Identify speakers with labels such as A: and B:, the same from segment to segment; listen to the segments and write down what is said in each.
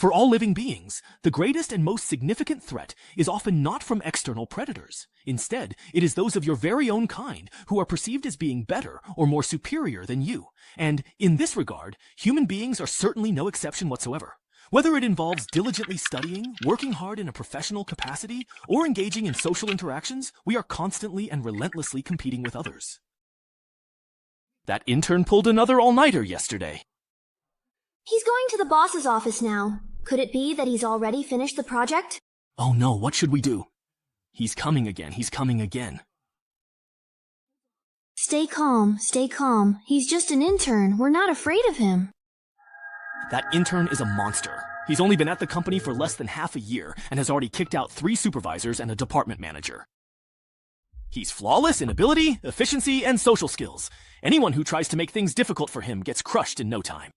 A: For all living beings, the greatest and most significant threat is often not from external predators. Instead, it is those of your very own kind who are perceived as being better or more superior than you. And in this regard, human beings are certainly no exception whatsoever. Whether it involves diligently studying, working hard in a professional capacity, or engaging in social interactions, we are constantly and relentlessly competing with others. That intern pulled another all-nighter yesterday.
B: He's going to the boss's office now. Could it be that he's already finished the project?
A: Oh no, what should we do? He's coming again, he's coming again.
B: Stay calm, stay calm. He's just an intern. We're not afraid of him.
A: That intern is a monster. He's only been at the company for less than half a year and has already kicked out 3 supervisors and a department manager. He's flawless in ability, efficiency, and social skills. Anyone who tries to make things difficult for him gets crushed in no time.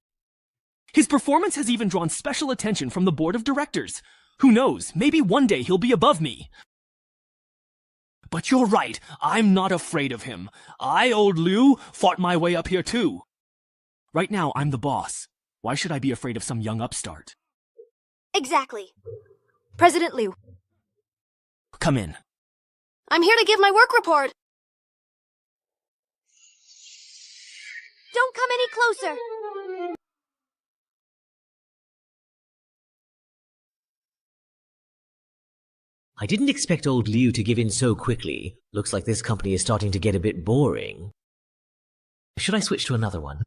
A: His performance has even drawn special attention from the board of directors. Who knows, maybe one day he'll be above me. But you're right, I'm not afraid of him. I, old Liu, fought my way up here too. Right now, I'm the boss. Why should I be afraid of some young upstart?
C: Exactly. President Liu.
A: Come in.
C: I'm here to give my work report. Don't come any closer.
D: I didn't expect old Liu to give in so quickly. Looks like this company is starting to get a bit boring. Should I switch to another one?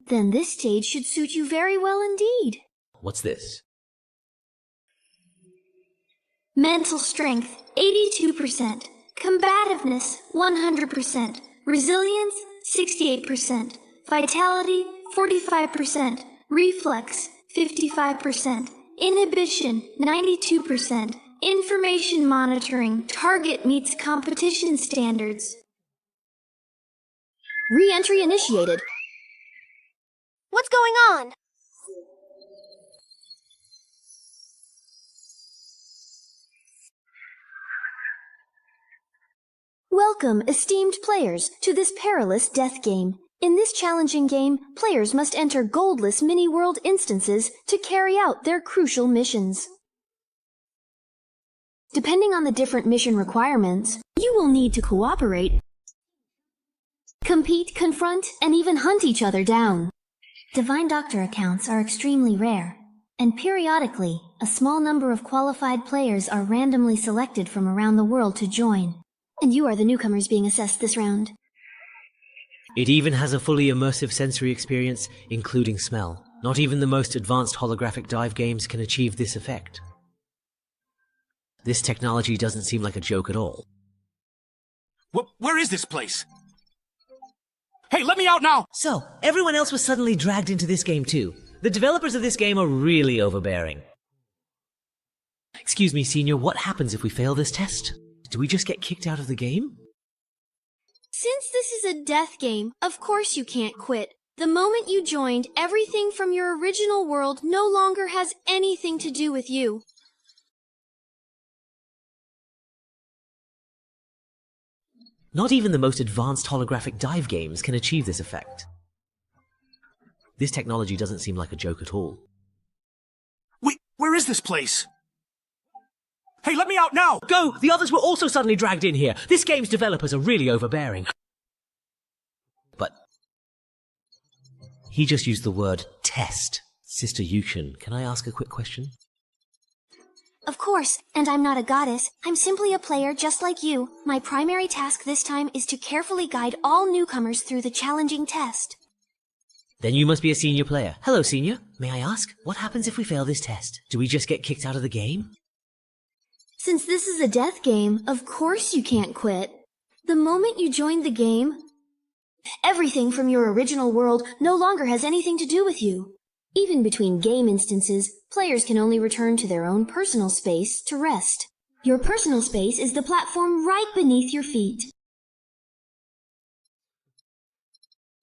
B: Then this stage should suit you very well indeed.
D: What's this?
B: Mental strength, 82%. Combativeness, 100%. Resilience, 68%. Vitality, 45%. Reflex, 55%. Inhibition, 92%. Information monitoring. Target meets competition standards. Re-entry initiated.
C: What's going on?
B: Welcome, esteemed players, to this perilous death game. In this challenging game, players must enter goldless mini-world instances to carry out their crucial missions. Depending on the different mission requirements, you will need to cooperate, compete, confront, and even hunt each other down. Divine Doctor accounts are extremely rare, and periodically, a small number of qualified players are randomly selected from around the world to join. And you are the newcomers being assessed this round.
D: It even has a fully immersive sensory experience, including smell. Not even the most advanced holographic dive games can achieve this effect. This technology doesn't seem like a joke at all.
E: Where is this place? Hey, let me out now!
D: So, everyone else was suddenly dragged into this game too. The developers of this game are really overbearing. Excuse me, Senior, what happens if we fail this test? Do we just get kicked out of the game?
B: Since this is a death game, of course you can't quit. The moment you joined, everything from your original world no longer has anything to do with you.
D: Not even the most advanced holographic dive games can achieve this effect. This technology doesn't seem like a joke at all.
E: Wait, where is this place? Hey, let me out now!
D: Go! The others were also suddenly dragged in here. This game's developers are really overbearing. But he just used the word test. Sister Yukshin, can I ask a quick question?
B: Of course, and I'm not a goddess. I'm simply a player just like you. My primary task this time is to carefully guide all newcomers through the challenging test.
D: Then you must be a senior player. Hello, Senior. May I ask, what happens if we fail this test? Do we just get kicked out of the game?
B: Since this is a death game, of course you can't quit. The moment you joined the game, everything from your original world no longer has anything to do with you. Even between game instances, players can only return to their own personal space to rest. Your personal space is the platform right beneath your feet.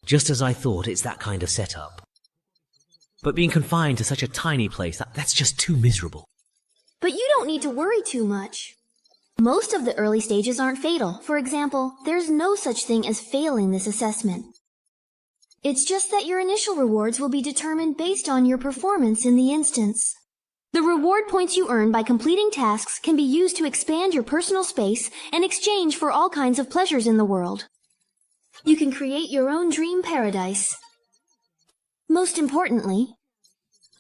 D: Just as I thought, it's that kind of setup. But being confined to such a tiny place, that's just too miserable.
B: But you don't need to worry too much. Most of the early stages aren't fatal. For example, there's no such thing as failing this assessment. It's just that your initial rewards will be determined based on your performance in the instance. The reward points you earn by completing tasks can be used to expand your personal space and exchange for all kinds of pleasures in the world. You can create your own dream paradise. Most importantly,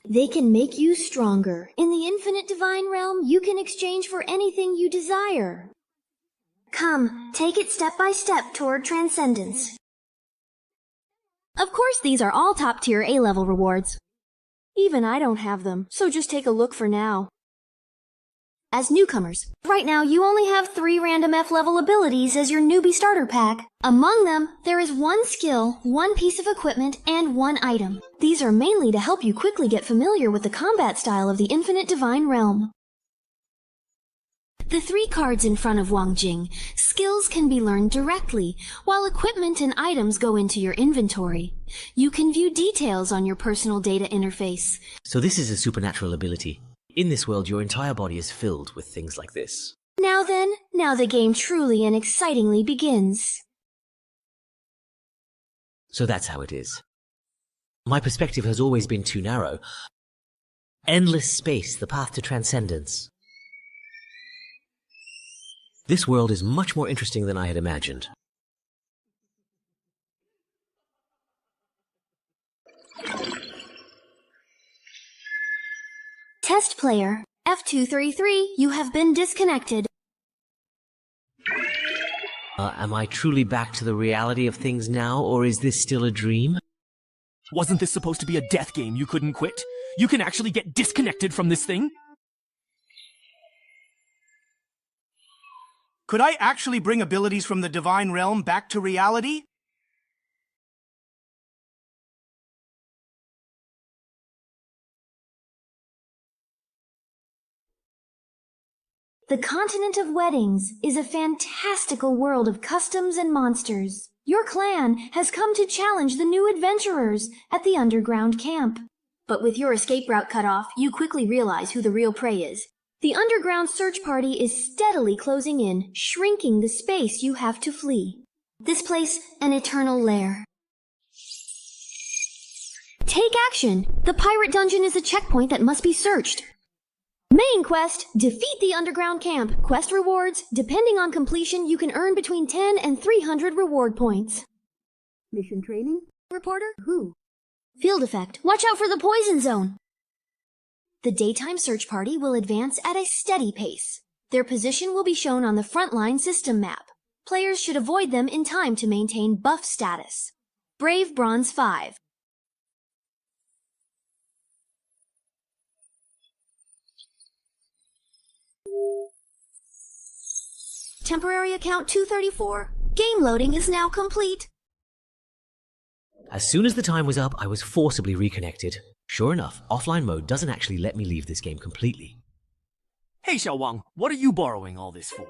B: they can make you stronger. In the infinite divine realm, you can exchange for anything you desire. Come, take it step by step toward transcendence. Of course, these are all top-tier A-level rewards. Even I don't have them, so just take a look for now. As newcomers, right now you only have 3 random F-level abilities as your newbie starter pack. Among them, there is 1 skill, 1 piece of equipment, and 1 item. These are mainly to help you quickly get familiar with the combat style of the infinite divine realm. The 3 cards in front of Wang Jing, skills can be learned directly, while equipment and items go into your inventory. You can view details on your personal data interface.
D: So this is a supernatural ability. In this world, your entire body is filled with things like this.
B: Now then, now the game truly and excitingly begins.
D: So that's how it is. My perspective has always been too narrow. Endless space, the path to transcendence. This world is much more interesting than I had imagined.
B: Test player, F233, you have been disconnected.
D: Am I truly back to the reality of things now, or is this still a dream?
A: Wasn't this supposed to be a death game you couldn't quit? You can actually get disconnected from this thing?
E: Could I actually bring abilities from the divine realm back to reality?
B: The continent of weddings is a fantastical world of customs and monsters. Your clan has come to challenge the new adventurers at the underground camp. But with your escape route cut off, you quickly realize who the real prey is. The underground search party is steadily closing in, shrinking the space you have to flee. This place, an eternal lair. Take action! The pirate dungeon is a checkpoint that must be searched. Main quest, defeat the underground camp. Quest rewards, depending on completion, you can earn between 10 and 300 reward points. Mission training? Reporter? Who? Field effect, watch out for the poison zone. The daytime search party will advance at a steady pace. Their position will be shown on the frontline system map. Players should avoid them in time to maintain buff status. Brave Bronze 5. Temporary account 234. Game loading is now complete.
D: As soon as the time was up, I was forcibly reconnected. Sure enough, offline mode doesn't actually let me leave this game completely.
A: Hey Xiao Wang, what are you borrowing all this for?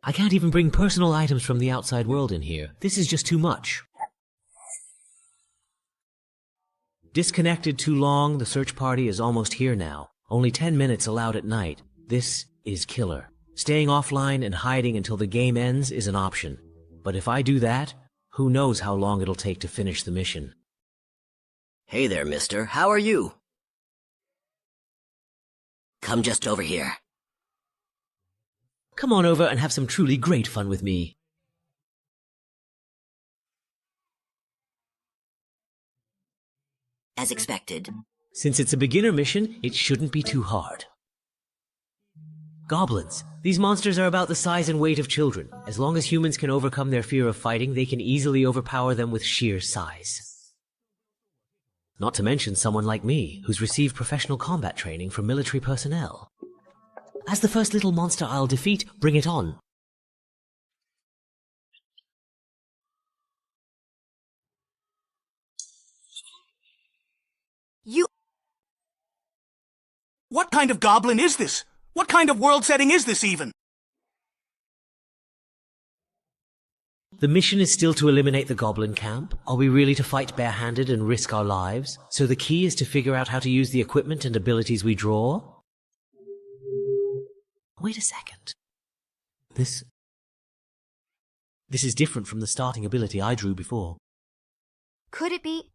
D: I can't even bring personal items from the outside world in here. This is just too much. Disconnected too long, the search party is almost here now. Only 10 minutes allowed at night. This is killer. Staying offline and hiding until the game ends is an option. But if I do that, who knows how long it'll take to finish the mission.
F: Hey there, mister. How are you? Come just over here.
D: Come on over and have some truly great fun with me.
F: As expected.
D: Since it's a beginner mission, it shouldn't be too hard. Goblins. These monsters are about the size and weight of children. As long as humans can overcome their fear of fighting, they can easily overpower them with sheer size. Not to mention someone like me, who's received professional combat training from military personnel. As the first little monster I'll defeat, bring it on.
E: What kind of goblin is this? What kind of world setting is this even?
D: The mission is still to eliminate the goblin camp. Are we really to fight barehanded and risk our lives? So the key is to figure out how to use the equipment and abilities we draw? Wait a second. This This is different from the starting ability I drew before.
C: Could it be?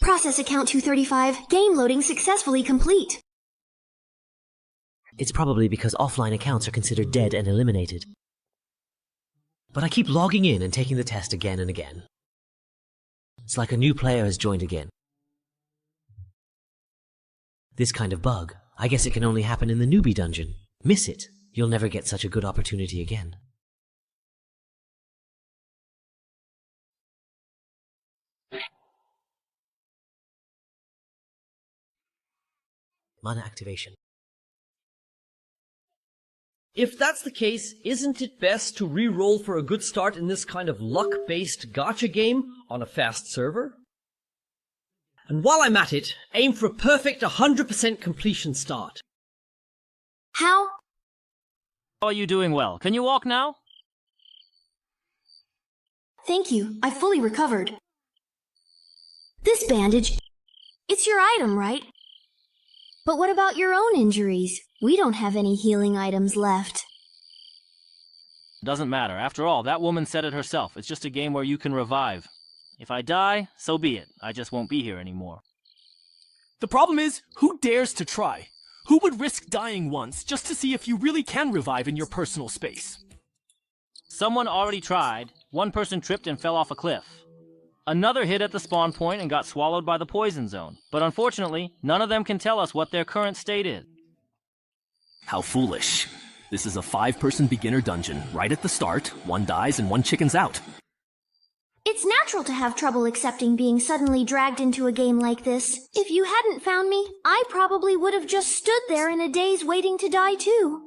B: Process account 235. Game loading successfully complete.
D: It's probably because offline accounts are considered dead and eliminated. But I keep logging in and taking the test again and again. It's like a new player has joined again. This kind of bug, I guess it can only happen in the Newbie dungeon. Miss it, you'll never get such a good opportunity again. Mana activation.
G: If that's the case, isn't it best to re-roll for a good start in this kind of luck-based gacha game on a fast server? And while I'm at it, aim for a perfect 100% completion start.
B: How?
A: Are you doing well? Can you walk now?
B: Thank you. I fully recovered. This bandage, it's your item, right? But what about your own injuries? We don't have any healing items left.
A: Doesn't matter. After all, that woman said it herself. It's just a game where you can revive. If I die, so be it. I just won't be here anymore.
E: The problem is, who dares to try? Who would risk dying once just to see if you really can revive in your personal space?
A: Someone already tried. One person tripped and fell off a cliff. Another hit at the spawn point and got swallowed by the poison zone. But unfortunately, none of them can tell us what their current state is. How foolish. This is a 5-person beginner dungeon. Right at the start, one dies and one chickens out.
B: It's natural to have trouble accepting being suddenly dragged into a game like this. If you hadn't found me, I probably would have just stood there in a daze waiting to die too.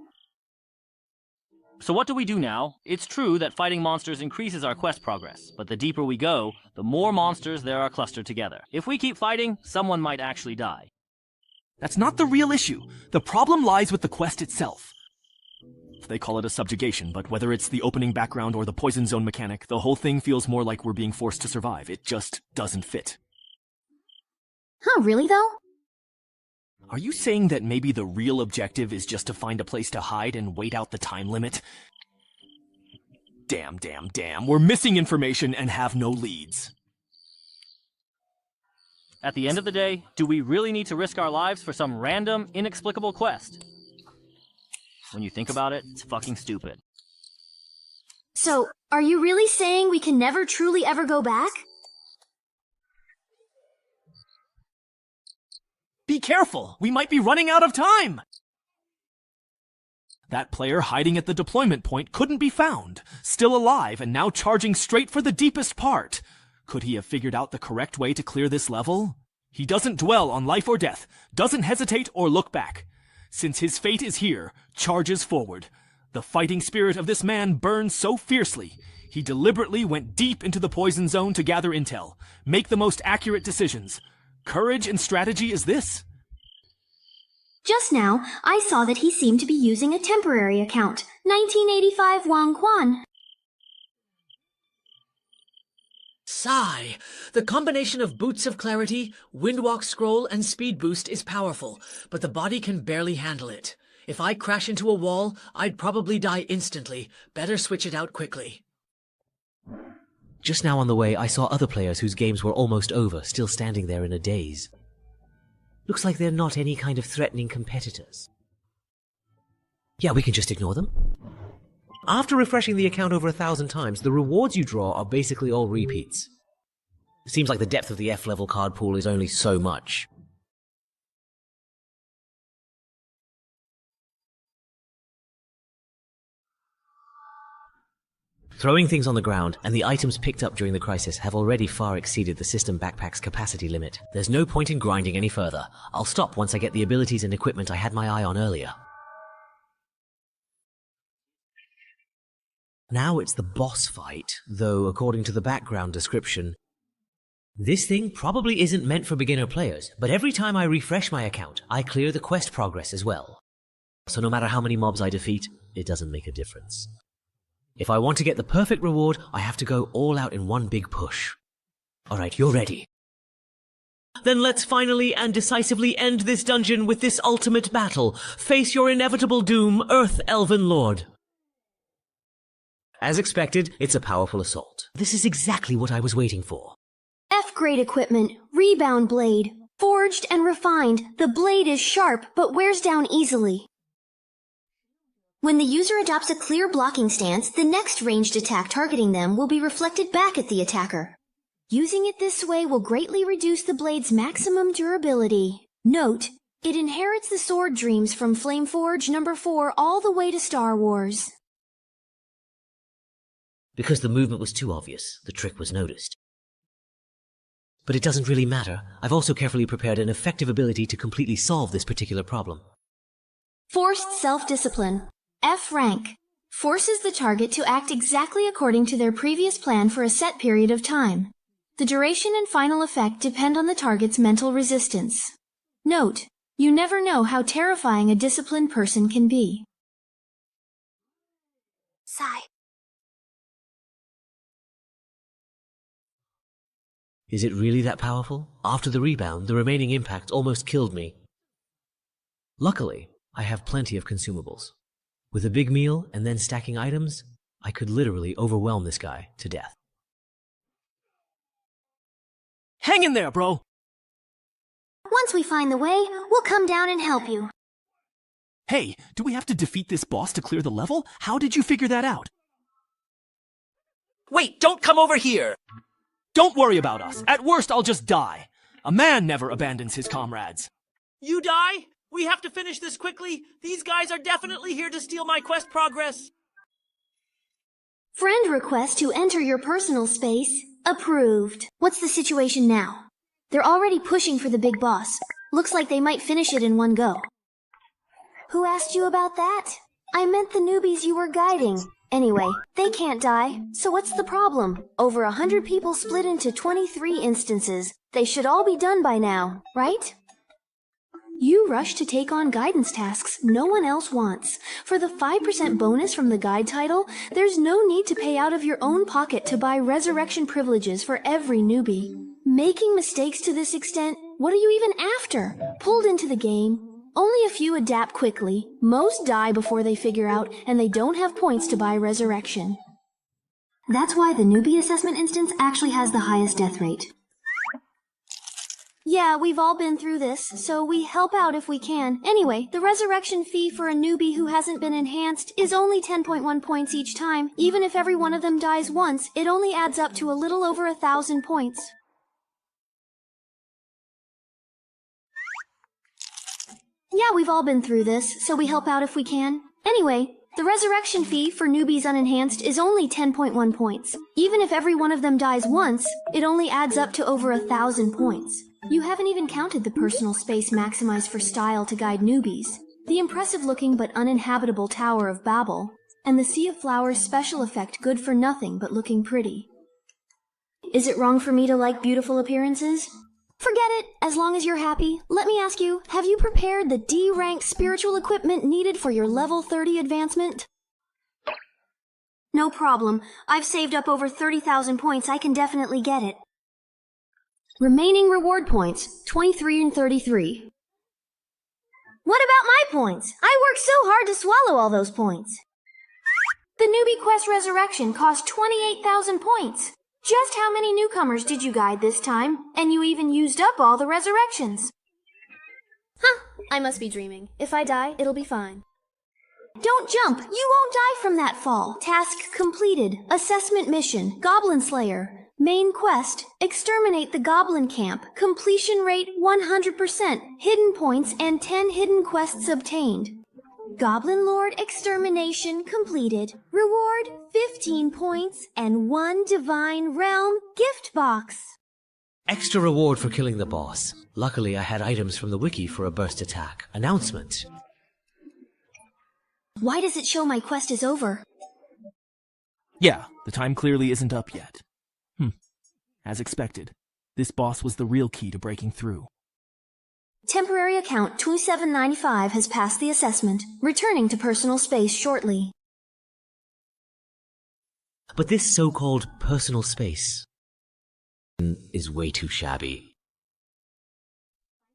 A: So what do we do now? It's true that fighting monsters increases our quest progress, but the deeper we go, the more monsters there are clustered together. If we keep fighting, someone might actually die.
E: That's not the real issue. The problem lies with the quest itself. They call it a subjugation, but whether it's the opening background or the poison zone mechanic, the whole thing feels more like we're being forced to survive. It just doesn't fit.
B: Huh, really though?
E: Are you saying that maybe the real objective is just to find a place to hide and wait out the time limit? Damn. We're missing information and have no leads.
A: At the end of the day, do we really need to risk our lives for some random, inexplicable quest? When you think about it, it's fucking stupid.
B: So, are you really saying we can never truly ever go back?
E: Be careful! We might be running out of time! That player hiding at the deployment point couldn't be found, still alive and now charging straight for the deepest part. Could he have figured out the correct way to clear this level? He doesn't dwell on life or death, doesn't hesitate or look back. Since his fate is here, charges forward. The fighting spirit of this man burns so fiercely, he deliberately went deep into the poison zone to gather intel, make the most accurate decisions. Courage and strategy is this?
B: Just now, I saw that he seemed to be using a temporary account. 1985 Wang Quan.
H: Sigh. The combination of Boots of Clarity, Windwalk Scroll, and Speed Boost is powerful, but the body can barely handle it. If I crash into a wall, I'd probably die instantly. Better switch it out quickly.
D: Just now on the way, I saw other players whose games were almost over, still standing there in a daze. Looks like they're not any kind of threatening competitors. Yeah, we can just ignore them. After refreshing the account over 1,000 times, the rewards you draw are basically all repeats. Seems like the depth of the F-level card pool is only so much. Throwing things on the ground, and the items picked up during the crisis have already far exceeded the system backpack's capacity limit. There's no point in grinding any further. I'll stop once I get the abilities and equipment I had my eye on earlier. Now it's the boss fight, though according to the background description, this thing probably isn't meant for beginner players, but every time I refresh my account, I clear the quest progress as well. So no matter how many mobs I defeat, it doesn't make a difference. If I want to get the perfect reward, I have to go all out in one big push. Alright, you're ready. Then let's finally and decisively end this dungeon with this ultimate battle. Face your inevitable doom, Earth Elven Lord. As expected, it's a powerful assault. This is exactly what I was waiting for.
B: F-grade equipment, rebound blade. Forged and refined, the blade is sharp but wears down easily. When the user adopts a clear blocking stance, the next ranged attack targeting them will be reflected back at the attacker. Using it this way will greatly reduce the blade's maximum durability. Note, it inherits the sword dreams from Flameforge No. 4 all the way to Star Wars.
D: Because the movement was too obvious, the trick was noticed. But it doesn't really matter. I've also carefully prepared an effective ability to completely solve this particular problem.
B: Forced self-discipline. F rank. Forces the target to act exactly according to their previous plan for a set period of time. The duration and final effect depend on the target's mental resistance. Note, you never know how terrifying a disciplined person can be.
C: Sigh.
D: Is it really that powerful? After the rebound, the remaining impact almost killed me. Luckily, I have plenty of consumables. With a big meal and then stacking items, I could literally overwhelm this guy to death.
A: Hang in there, bro!
B: Once we find the way, we'll come down and help you.
A: Hey, do we have to defeat this boss to clear the level? How did you figure that out?
E: Wait, don't come over here!
A: Don't worry about us. At worst, I'll just die. A man never abandons his comrades.
H: You die? We have to finish this quickly. These guys are definitely here to steal my quest progress.
B: Friend request to enter your personal space. Approved. What's the situation now? They're already pushing for the big boss. Looks like they might finish it in one go. Who asked you about that? I meant the newbies you were guiding. Anyway, they can't die, so what's the problem? Over 100 people split into 23 instances. They should all be done by now, right? You rush to take on guidance tasks no one else wants. For the 5% bonus from the guide title, there's no need to pay out of your own pocket to buy resurrection privileges for every newbie. Making mistakes to this extent, what are you even after? Pulled into the game. Only a few adapt quickly, most die before they figure out, and they don't have points to buy resurrection. That's why the newbie assessment instance actually has the highest death rate. Yeah, we've all been through this, so we help out if we can. Anyway, the resurrection fee for a newbie who hasn't been enhanced is only 10.1 points each time. Even if every one of them dies once, it only adds up to a little over 1,000 points. Yeah, we've all been through this, so we help out if we can. Anyway, the resurrection fee for newbies unenhanced is only 10.1 points. Even if every one of them dies once, it only adds up to over 1,000 points. You haven't even counted the personal space maximized for style to guide newbies, the impressive-looking but uninhabitable Tower of Babel, and the Sea of Flowers special effect good for nothing but looking pretty. Is it wrong for me to like beautiful appearances? Forget it, as long as you're happy. Let me ask you, have you prepared the D-rank spiritual equipment needed for your level 30 advancement? No problem. I've saved up over 30,000 points. I can definitely get it. Remaining reward points, 23 and 33. What about my points? I worked so hard to swallow all those points. The newbie quest resurrection cost 28,000 points. Just how many newcomers did you guide this time? And you even used up all the resurrections. Huh, I must be dreaming. If I die, it'll be fine. Don't jump! You won't die from that fall. Task completed. Assessment mission. Goblin Slayer. Main quest. Exterminate the goblin camp. Completion rate 100%. Hidden points and 10 hidden quests obtained. Goblin Lord extermination completed. Reward 15 points and 1 Divine Realm gift box.
D: Extra reward for killing the boss. Luckily, I had items from the wiki for a burst attack. Announcement.
B: Why does it show my quest is over?
A: Yeah, the time clearly isn't up yet. As expected, this boss was the real key to breaking through.
B: Temporary account 2795 has passed the assessment, returning to personal space shortly.
D: But this so-called personal space is way too shabby.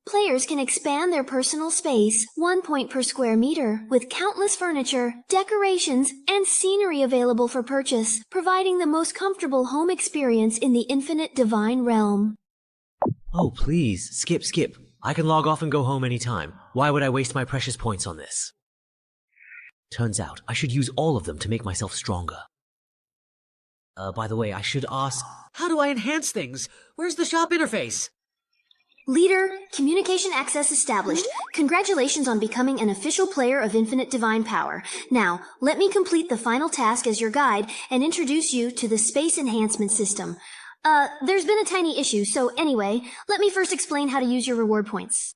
B: Players can expand their personal space 1 point per square meter with countless furniture, decorations, and scenery available for purchase, providing the most comfortable home experience in the infinite divine realm.
D: Oh, please, skip. I can log off and go home anytime. Why would I waste my precious points on this? Turns out, I should use all of them to make myself stronger. By the way, I should ask...
H: How do I enhance things? Where's the shop interface?
B: Leader, communication access established. Congratulations on becoming an official player of Infinite Divine Power. Now, let me complete the final task as your guide and introduce you to the Space Enhancement System. There's been a tiny issue, so anyway, let me first explain how to use your reward points.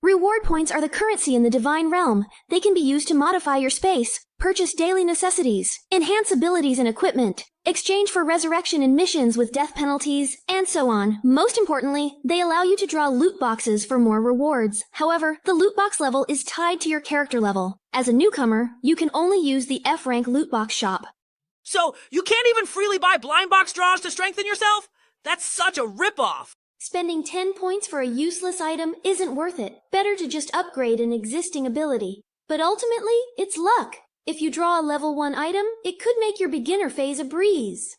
B: Reward points are the currency in the Divine Realm. They can be used to modify your space, purchase daily necessities, enhance abilities and equipment, exchange for resurrection in missions with death penalties, and so on. Most importantly, they allow you to draw loot boxes for more rewards. However, the loot box level is tied to your character level. As a newcomer, you can only use the F-rank loot box shop.
I: So, you can't even freely buy blind box draws to strengthen yourself? That's such a ripoff!
B: Spending 10 points for a useless item isn't worth it. Better to just upgrade an existing ability. But ultimately, it's luck. If you draw a level 1 item, it could make your beginner phase a breeze.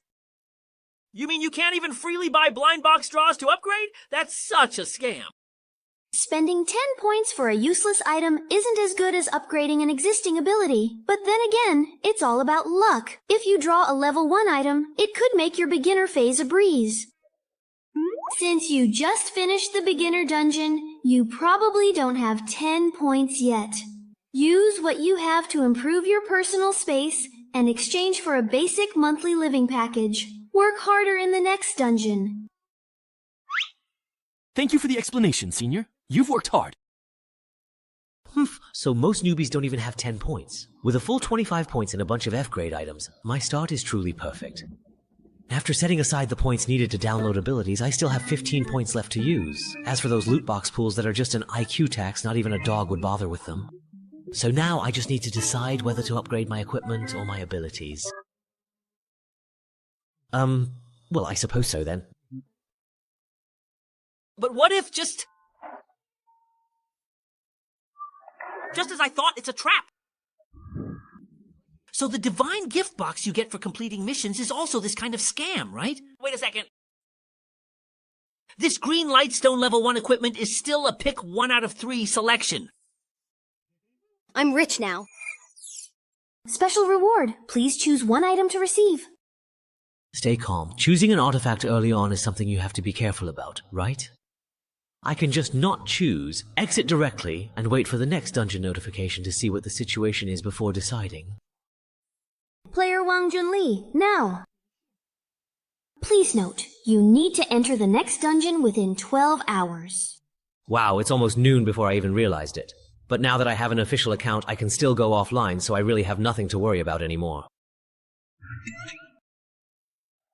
I: You mean you can't even freely buy blind box draws to upgrade? That's such a scam.
B: Spending 10 points for a useless item isn't as good as upgrading an existing ability. But then again, it's all about luck. If you draw a level 1 item, it could make your beginner phase a breeze. Since you just finished the beginner dungeon, you probably don't have 10 points yet. Use what you have to improve your personal space and exchange for a basic monthly living package. Work harder in the next dungeon.
A: Thank you for the explanation, Senior. You've worked hard.
D: So most newbies don't even have 10 points. With a full 25 points and a bunch of F-grade items, my start is truly perfect. After setting aside the points needed to download abilities, I still have 15 points left to use. As for those loot box pools that are just an IQ tax, not even a dog would bother with them. So now I just need to decide whether to upgrade my equipment or my abilities. Well, I suppose so then.
I: But what if just as I thought, it's a trap? So the divine gift box you get for completing missions is also this kind of scam, right? Wait a second. This green lightstone level 1 equipment is still a pick 1 out of 3 selection.
C: I'm rich now.
B: Special reward. Please choose 1 item to receive.
D: Stay calm. Choosing an artifact early on is something you have to be careful about, right? I can just not choose, exit directly, and wait for the next dungeon notification to see what the situation is before deciding.
B: Player Wang Junli, now. Please note, you need to enter the next dungeon within 12 hours.
D: Wow, it's almost noon before I even realized it. But now that I have an official account, I can still go offline, so I really have nothing to worry about anymore.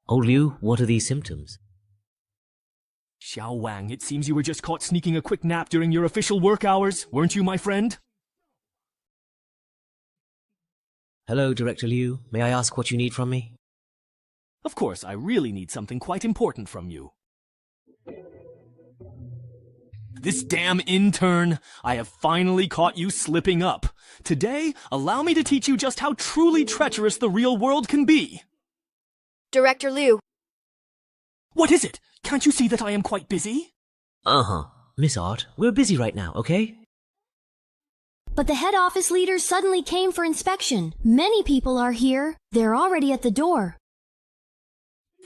D: Oh, Liu, what are these symptoms?
A: Xiao Wang, it seems you were just caught sneaking a quick nap during your official work hours, weren't you, my friend?
D: Hello, Director Liu. May I ask what you need from me?
A: Of course, I really need something quite important from you. This damn intern! I have finally caught you slipping up. Today, allow me to teach you just how truly treacherous the real world can be.
C: Director Liu.
A: What is it? Can't you see that I am quite busy?
D: Uh-huh. Miss Art, we're busy right now, okay?
B: But the head office leaders suddenly came for inspection. Many people are here. They're already at the door.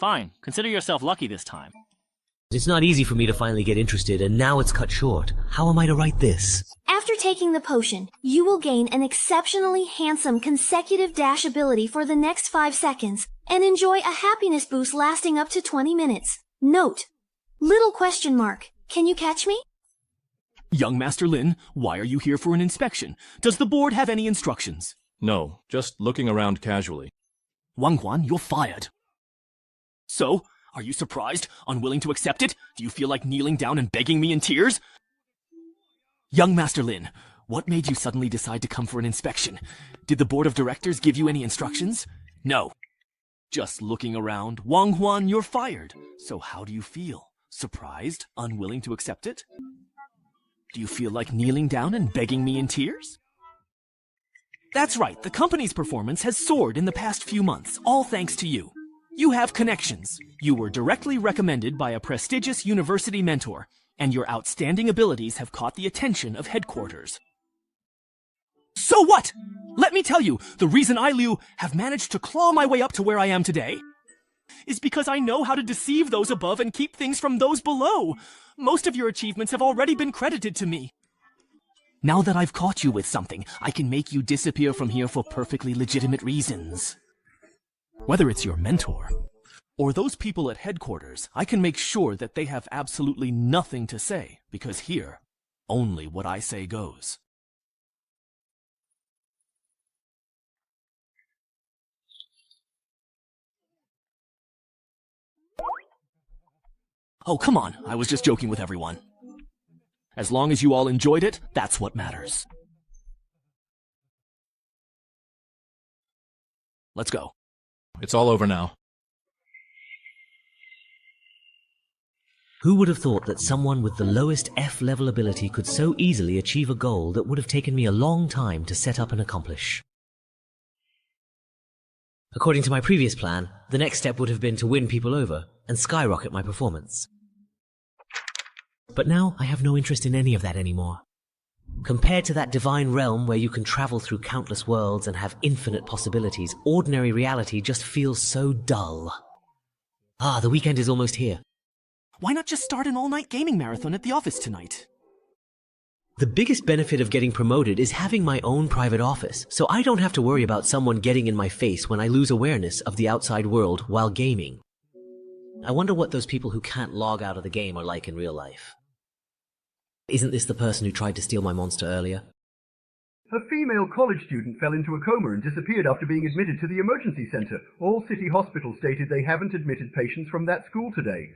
E: Fine. Consider yourself lucky this time.
D: It's not easy for me to finally get interested, and now it's cut short. How am I to write this?
B: After taking the potion, you will gain an exceptionally handsome consecutive dash ability for the next 5 seconds and enjoy a happiness boost lasting up to 20 minutes. Note, little question mark. Can you catch me?
A: Young Master Lin, why are you here for an inspection? Does the board have any instructions?
J: No, just looking around casually.
A: Wang Guan, you're fired. So, are you surprised? Unwilling to accept it? Do you feel like kneeling down and begging me in tears? Young Master Lin, what made you suddenly decide to come for an inspection? Did the board of directors give you any instructions? No.
E: Just looking around, Wang Huan, you're fired. So how do you feel? Surprised? Unwilling to accept it? Do you feel like kneeling down and begging me in tears? That's right, the company's performance has soared in the past few months, all thanks to you. You have connections. You were directly recommended by a prestigious university mentor, and your outstanding abilities have caught the attention of headquarters. So what? Let me tell you, the reason I, Liu, have managed to claw my way up to where I am today is because I know how to deceive those above and keep things from those below. Most of your achievements have already been credited to me. Now that I've caught you with something, I can make you disappear from here for perfectly legitimate reasons. Whether it's your mentor or those people at headquarters, I can make sure that they have absolutely nothing to say, because here, only what I say goes. Oh, come on, I was just joking with everyone. As long as you all enjoyed it, that's what matters. Let's go.
J: It's all over now.
D: Who would have thought that someone with the lowest F-level ability could so easily achieve a goal that would have taken me a long time to set up and accomplish? According to my previous plan, the next step would have been to win people over and skyrocket my performance. But now I have no interest in any of that anymore. Compared to that divine realm where you can travel through countless worlds and have infinite possibilities, ordinary reality just feels so dull. Ah, the weekend is almost here.
E: Why not just start an all-night gaming marathon at the office tonight?
D: The biggest benefit of getting promoted is having my own private office, so I don't have to worry about someone getting in my face when I lose awareness of the outside world while gaming. I wonder what those people who can't log out of the game are like in real life. Isn't this the person who tried to steal my monster earlier?
K: A female college student fell into a coma and disappeared after being admitted to the emergency center. All city hospitals stated they haven't admitted patients from that school today.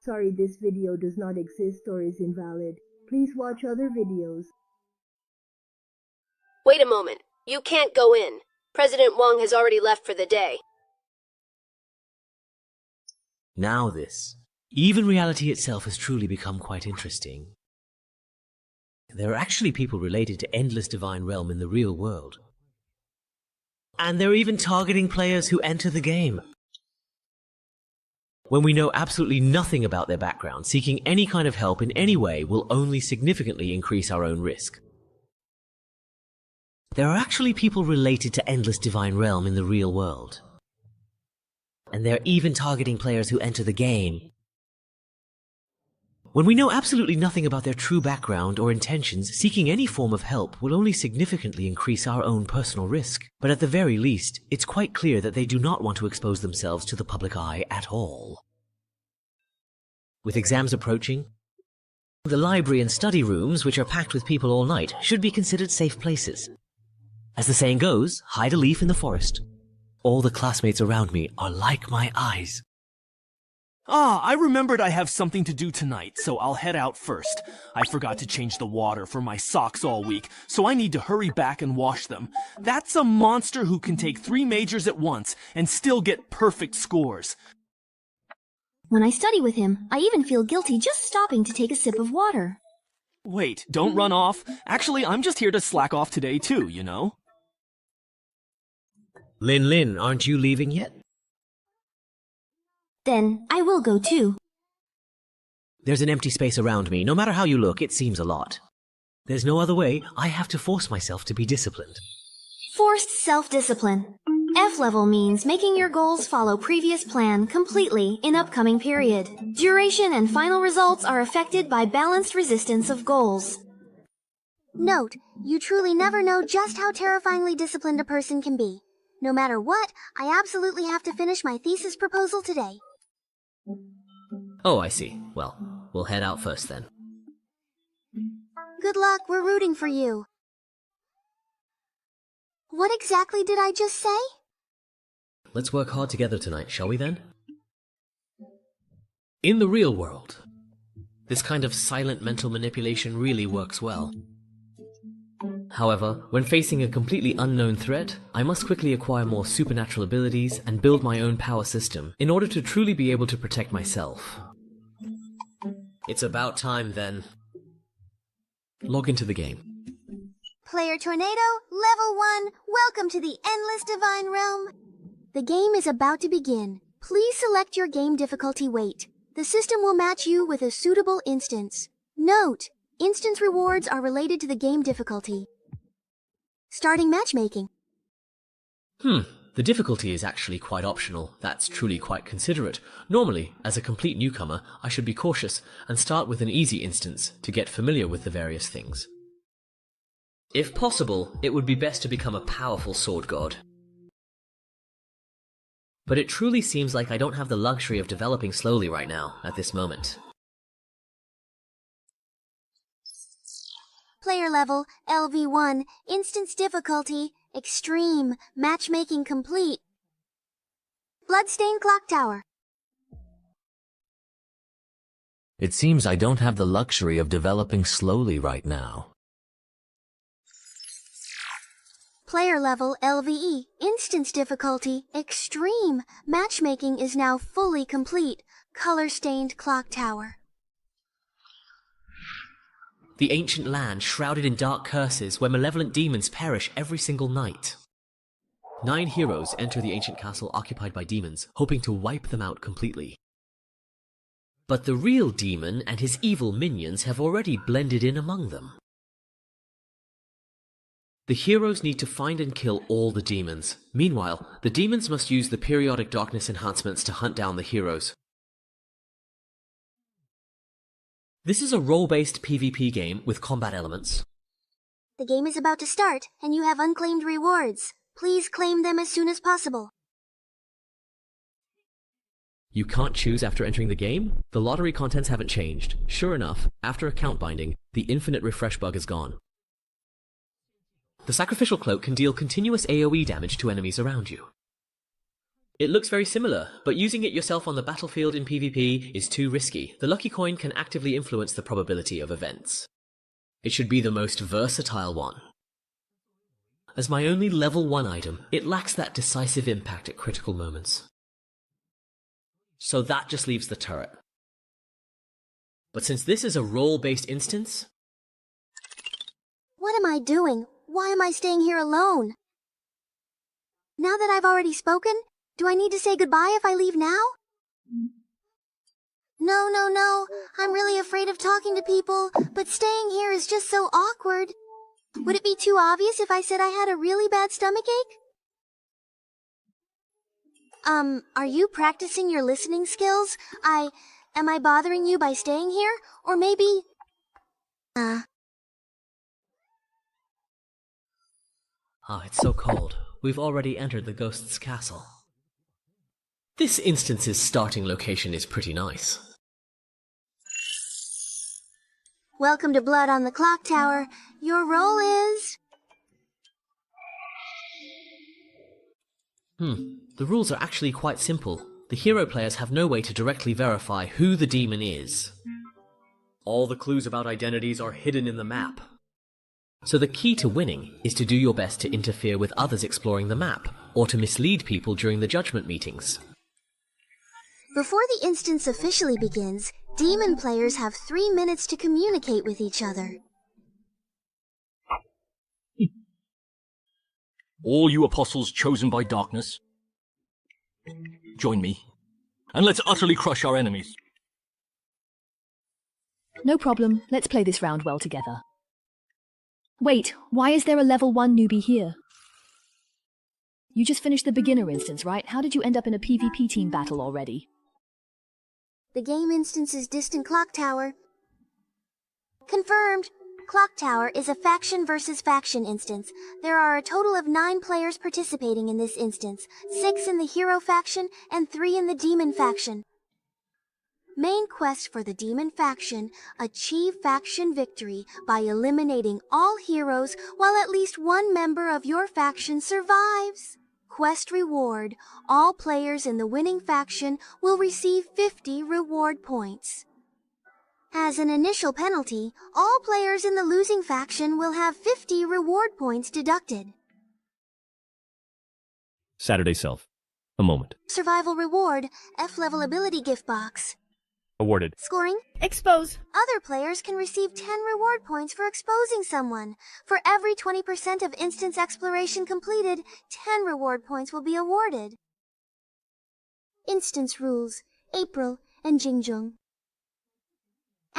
L: Sorry, this video does not exist or is invalid. Please watch other videos.
C: Wait a moment. You can't go in. President Wang has already left for the day.
D: Now this. Even reality itself has truly become quite interesting. There are actually people related to Endless Divine Realm in the real world. And they're even targeting players who enter the game. When we know absolutely nothing about their background, seeking any kind of help in any way will only significantly increase our own risk. There are actually people related to Endless Divine Realm in the real world. And they're even targeting players who enter the game. When we know absolutely nothing about their true background or intentions, seeking any form of help will only significantly increase our own personal risk. But at the very least, it's quite clear that they do not want to expose themselves to the public eye at all. With exams approaching, the library and study rooms, which are packed with people all night, should be considered safe places. As the saying goes, hide a leaf in the forest. All the classmates around me are like my eyes.
E: Ah, I remembered I have something to do tonight, so I'll head out first. I forgot to change the water for my socks all week, so I need to hurry back and wash them. That's a monster who can take 3 majors at once and still get perfect scores.
B: When I study with him, I even feel guilty just stopping to take a sip of water.
E: Wait, don't run off. Actually, I'm just here to slack off today too, you know?
D: Lin, aren't you leaving yet?
B: Then I will go too.
D: There's an empty space around me. No matter how you look, it seems a lot. There's no other way. I have to force myself to be disciplined.
B: Forced self-discipline. F-level means making your goals follow previous plan completely in upcoming period. Duration and final results are affected by balanced resistance of goals.
M: Note, you truly never know just how terrifyingly disciplined a person can be. No matter what, I absolutely have to finish my thesis proposal today.
D: Oh, I see. Well, we'll head out first then.
M: Good luck, we're rooting for you. What exactly did I just say?
D: Let's work hard together tonight, shall we then? In the real world, this kind of silent mental manipulation really works well. However, when facing a completely unknown threat, I must quickly acquire more supernatural abilities and build my own power system in order to truly be able to protect myself. It's about time then. Log into the game.
M: Player Tornado, Level 1, welcome to the Endless Divine Realm. The game is about to begin. Please select your game difficulty weight. The system will match you with a suitable instance. Note, instance rewards are related to the game difficulty. Starting matchmaking.
D: The difficulty is actually quite optional. That's truly quite considerate. Normally, as a complete newcomer, I should be cautious and start with an easy instance to get familiar with the various things. If possible, it would be best to become a powerful sword god. But it truly seems like I don't have the luxury of developing slowly right now, at this moment.
M: Player level, LV1, instance difficulty, extreme, matchmaking complete. Bloodstained Clock Tower.
N: It seems I don't have the luxury of developing slowly right now.
M: Player level, LVE, instance difficulty, extreme, matchmaking is now fully complete. Color-stained Clock Tower.
D: The ancient land shrouded in dark curses where malevolent demons perish every single night. 9 heroes enter the ancient castle occupied by demons, hoping to wipe them out completely. But the real demon and his evil minions have already blended in among them. The heroes need to find and kill all the demons. Meanwhile, the demons must use the periodic darkness enhancements to hunt down the heroes. This is a role-based PvP game with combat elements.
M: The game is about to start, and you have unclaimed rewards. Please claim them as soon as possible.
D: You can't choose after entering the game? The lottery contents haven't changed. Sure enough, after account binding, the infinite refresh bug is gone. The sacrificial cloak can deal continuous AoE damage to enemies around you. It looks very similar, but using it yourself on the battlefield in PvP is too risky. The lucky coin can actively influence the probability of events. It should be the most versatile one. As my only level 1 item, it lacks that decisive impact at critical moments. So that just leaves the turret. But since this is a role-based instance...
M: What am I doing? Why am I staying here alone? Now that I've already spoken, do I need to say goodbye if I leave now? No. I'm really afraid of talking to people, but staying here is just so awkward. Would it be too obvious if I said I had a really bad stomachache? Are you practicing your listening skills? Am I bothering you by staying here? Or maybe...
D: it's so cold. We've already entered the ghost's castle. This instance's starting location is pretty nice.
M: Welcome to Blood on the Clock Tower. Your role is...
D: The rules are actually quite simple. The hero players have no way to directly verify who the demon is. All the clues about identities are hidden in the map. So the key to winning is to do your best to interfere with others exploring the map, or to mislead people during the judgment meetings.
M: Before the instance officially begins, demon players have 3 minutes to communicate with each other.
E: All you apostles chosen by darkness, join me, and let's utterly crush our enemies.
O: No problem. Let's play this round well together. Wait, why is there a level 1 newbie here? You just finished the beginner instance, right? How did you end up in a PvP team battle already?
M: The game instance is Distant Clock Tower. Confirmed! Clock Tower is a faction versus faction instance. There are a total of 9 players participating in this instance, 6 in the hero faction and 3 in the demon faction. Main quest for the demon faction: achieve faction victory by eliminating all heroes while at least 1 member of your faction survives. Quest reward: all players in the winning faction will receive 50 reward points. As an initial penalty, all players in the losing faction will have 50 reward points deducted.
J: Saturday Self. A moment.
M: Survival reward, F-level ability gift box.
J: Awarded.
M: Scoring?
P: Expose.
M: Other players can receive 10 reward points for exposing someone. For every 20% of instance exploration completed, 10 reward points will be awarded. Instance rules, April and Jingjung.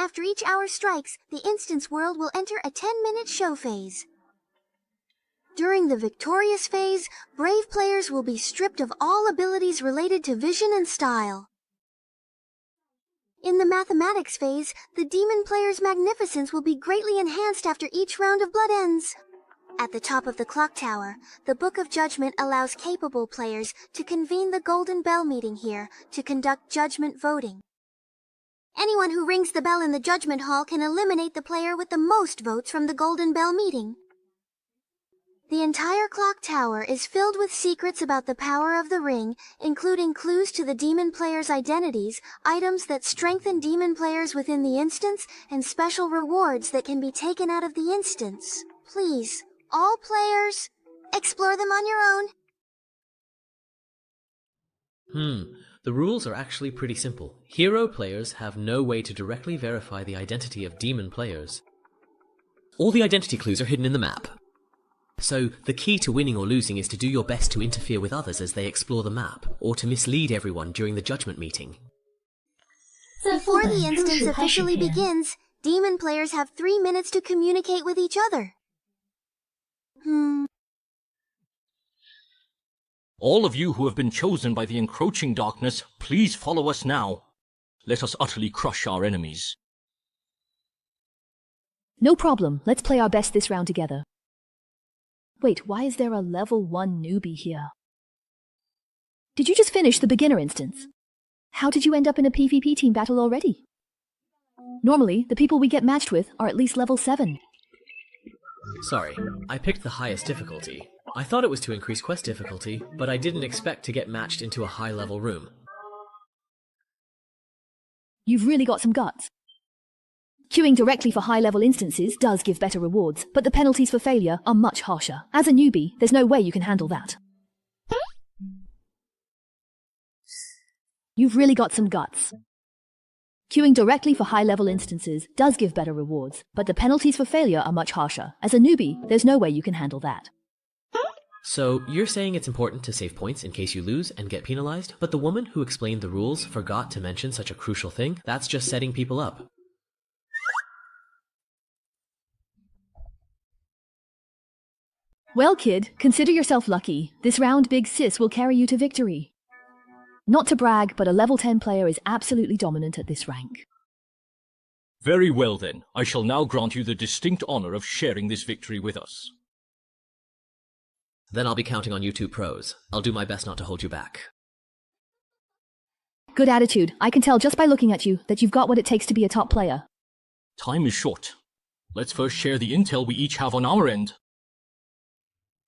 M: After each hour strikes, the instance world will enter a 10-minute show phase. During the victorious phase, brave players will be stripped of all abilities related to vision and style. In the mathematics phase, the demon player's magnificence will be greatly enhanced after each round of blood ends. At the top of the clock tower, the Book of Judgment allows capable players to convene the Golden Bell meeting here to conduct judgment voting. Anyone who rings the bell in the judgment hall can eliminate the player with the most votes from the Golden Bell meeting. The entire clock tower is filled with secrets about the power of the ring, including clues to the demon players' identities, items that strengthen demon players within the instance, and special rewards that can be taken out of the instance. Please, all players, explore them on your own.
D: The rules are actually pretty simple. Hero players have no way to directly verify the identity of demon players. All the identity clues are hidden in the map. So, the key to winning or losing is to do your best to interfere with others as they explore the map, or to mislead everyone during the judgment meeting.
M: Before the instance officially begins, demon players have 3 minutes to communicate with each other.
E: All of you who have been chosen by the encroaching darkness, please follow us now. Let us utterly crush our enemies.
O: No problem. Let's play our best this round together. Wait, why is there a level 1 newbie here? Did you just finish the beginner instance? How did you end up in a PvP team battle already? Normally, the people we get matched with are at least level 7.
D: Sorry, I picked the highest difficulty. I thought it was to increase quest difficulty, but I didn't expect to get matched into a high-level room.
O: You've really got some guts. Queuing directly for high-level instances does give better rewards, but the penalties for failure are much harsher. As a newbie, there's no way you can handle that. You've really got some guts. Queuing directly for high-level instances does give better rewards, but the penalties for failure are much harsher. As a newbie, there's no way you can handle that.
D: So, you're saying it's important to save points in case you lose and get penalized, but the woman who explained the rules forgot to mention such a crucial thing? That's just setting people up.
O: Well, kid, consider yourself lucky. This round Big Sis will carry you to victory. Not to brag, but a level 10 player is absolutely dominant at this rank.
E: Very well then, I shall now grant you the distinct honor of sharing this victory with us.
D: Then I'll be counting on you two pros. I'll do my best not to hold you back.
O: Good attitude. I can tell just by looking at you that you've got what it takes to be a top player.
E: Time is short. Let's first share the intel we each have on our end.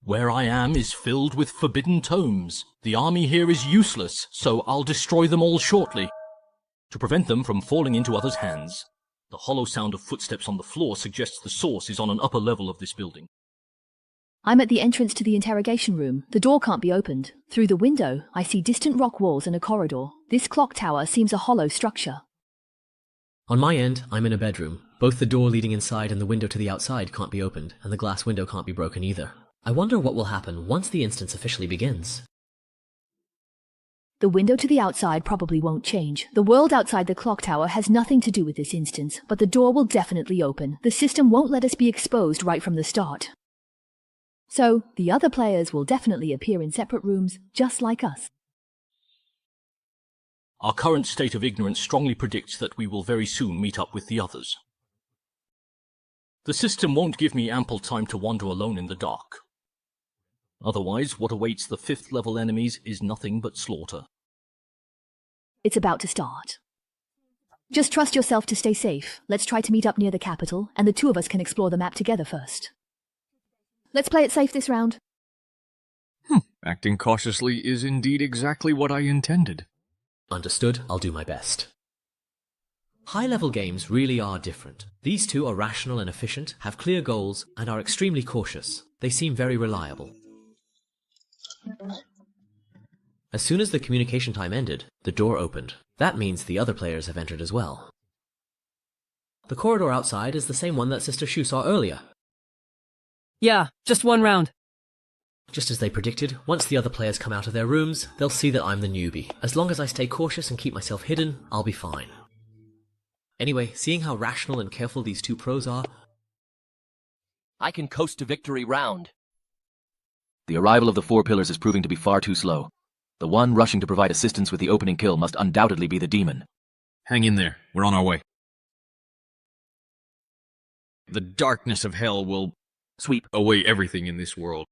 E: Where I am is filled with forbidden tomes. The army here is useless, so I'll destroy them all shortly, to prevent them from falling into others' hands. The hollow sound of footsteps on the floor suggests the source is on an upper level of this building.
O: I'm at the entrance to the interrogation room. The door can't be opened. Through the window, I see distant rock walls and a corridor. This clock tower seems a hollow structure.
D: On my end, I'm in a bedroom. Both the door leading inside and the window to the outside can't be opened, and the glass window can't be broken either. I wonder what will happen once the instance officially begins.
O: The window to the outside probably won't change. The world outside the clock tower has nothing to do with this instance, but the door will definitely open. The system won't let us be exposed right from the start. So, the other players will definitely appear in separate rooms, just like us.
E: Our current state of ignorance strongly predicts that we will very soon meet up with the others. The system won't give me ample time to wander alone in the dark. Otherwise, what awaits the 5th level enemies is nothing but slaughter.
O: It's about to start. Just trust yourself to stay safe. Let's try to meet up near the capital, and the two of us can explore the map together first. Let's play it safe this round.
J: Acting cautiously is indeed exactly what I intended.
D: Understood. I'll do my best. High-level games really are different. These two are rational and efficient, have clear goals, and are extremely cautious. They seem very reliable. As soon as the communication time ended, the door opened. That means the other players have entered as well. The corridor outside is the same one that Sister Shu saw earlier.
P: Yeah, just one round.
D: Just as they predicted, once the other players come out of their rooms, they'll see that I'm the newbie. As long as I stay cautious and keep myself hidden, I'll be fine. Anyway, seeing how rational and careful these two pros are,
Q: I can coast to victory round. The arrival of the four pillars is proving to be far too slow. The one rushing to provide assistance with the opening kill must undoubtedly be the demon.
J: Hang in there. We're on our way. The darkness of hell will
Q: sweep
J: away everything in this world.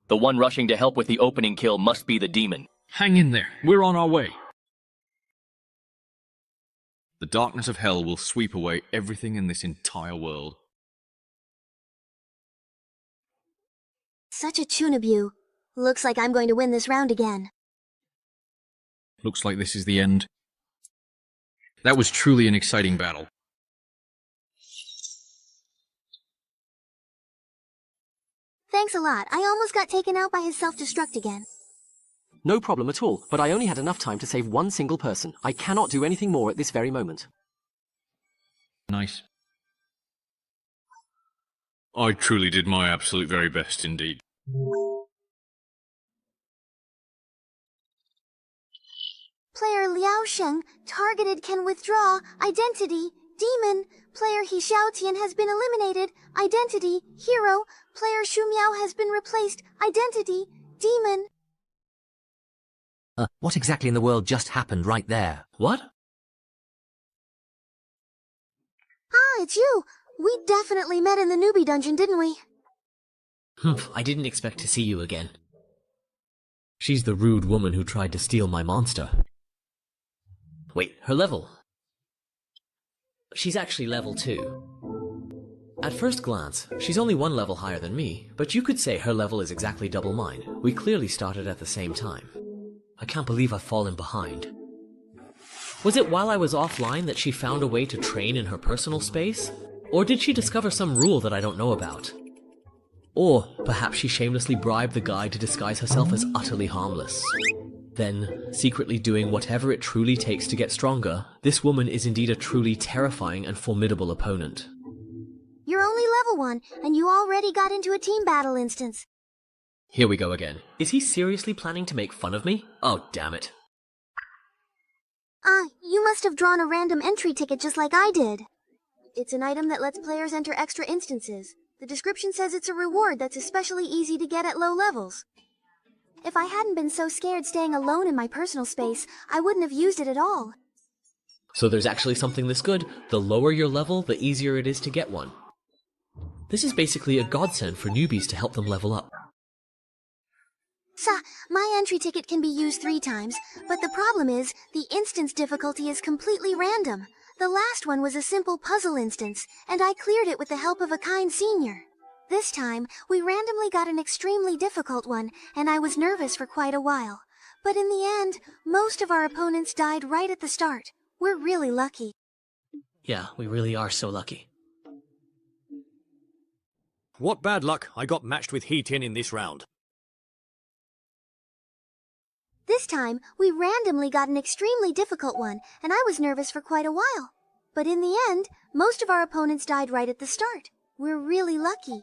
Q: The one rushing to help with the opening kill must be the demon.
J: Hang in there. We're on our way. The darkness of hell will sweep away everything in this entire world.
M: Such a Chunabu. Looks like I'm going to win this round again.
J: Looks like this is the end. That was truly an exciting battle.
M: Thanks a lot. I almost got taken out by his self-destruct again.
R: No problem at all, but I only had enough time to save one single person. I cannot do anything more at this very moment.
J: Nice. I truly did my absolute very best indeed.
M: Player Liao Sheng, targeted, can withdraw. Identity, demon. Player He Xiaotian has been eliminated. Identity, hero. Player Shu Miao has been replaced. Identity, demon.
N: What exactly in the world just happened right there?
D: What?
M: Ah, it's you. We definitely met in the Newbie dungeon, didn't we?
D: I didn't expect to see you again. She's the rude woman who tried to steal my monster. Wait, her level? She's actually level 2. At first glance, she's only one level higher than me, but you could say her level is exactly double mine. We clearly started at the same time. I can't believe I've fallen behind. Was it while I was offline that she found a way to train in her personal space? Or did she discover some rule that I don't know about? Or perhaps she shamelessly bribed the guy to disguise herself as utterly harmless. Then, secretly doing whatever it truly takes to get stronger, this woman is indeed a truly terrifying and formidable opponent.
M: You're only level 1, and you already got into a team battle instance.
D: Here we go again. Is he seriously planning to make fun of me? Oh, damn it.
M: You must have drawn a random entry ticket just like I did. It's an item that lets players enter extra instances. The description says it's a reward that's especially easy to get at low levels. If I hadn't been so scared staying alone in my personal space, I wouldn't have used it at all.
D: So there's actually something this good. The lower your level, the easier it is to get one. This is basically a godsend for newbies to help them level up.
M: My entry ticket can be used 3 times, but the problem is, the instance difficulty is completely random. The last one was a simple puzzle instance, and I cleared it with the help of a kind senior. This time, we randomly got an extremely difficult one, and I was nervous for quite a while. But in the end, most of our opponents died right at the start. We're really lucky.
D: Yeah, we really are so lucky.
A: What bad luck, I got matched with He Tian in this round.
M: This time, we randomly got an extremely difficult one, and I was nervous for quite a while. But in the end, most of our opponents died right at the start. We're really lucky.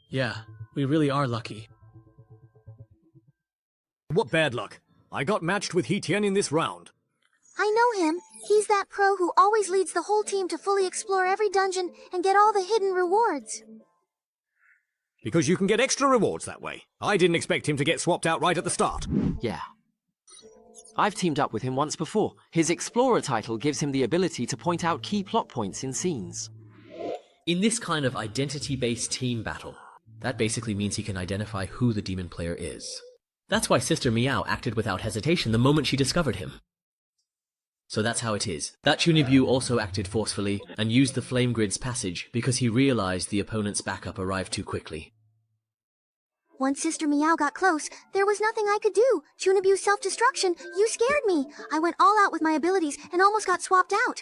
H: Yeah, we really are lucky.
A: What bad luck, I got matched with He Tian in this round.
M: I know him. He's that pro who always leads the whole team to fully explore every dungeon and get all the hidden rewards.
A: Because you can get extra rewards that way. I didn't expect him to get swapped out right at the start.
R: Yeah. I've teamed up with him once before. His Explorer title gives him the ability to point out key plot points in scenes.
D: In this kind of identity-based team battle, that basically means he can identify who the demon player is. That's why Sister Meow acted without hesitation the moment she discovered him. So that's how it is. That Chunibu also acted forcefully and used the Flame Grid's passage because he realized the opponent's backup arrived too quickly.
M: Once Sister Meow got close, there was nothing I could do. Chunabu's self-destruction, you scared me. I went all out with my abilities and almost got swapped out.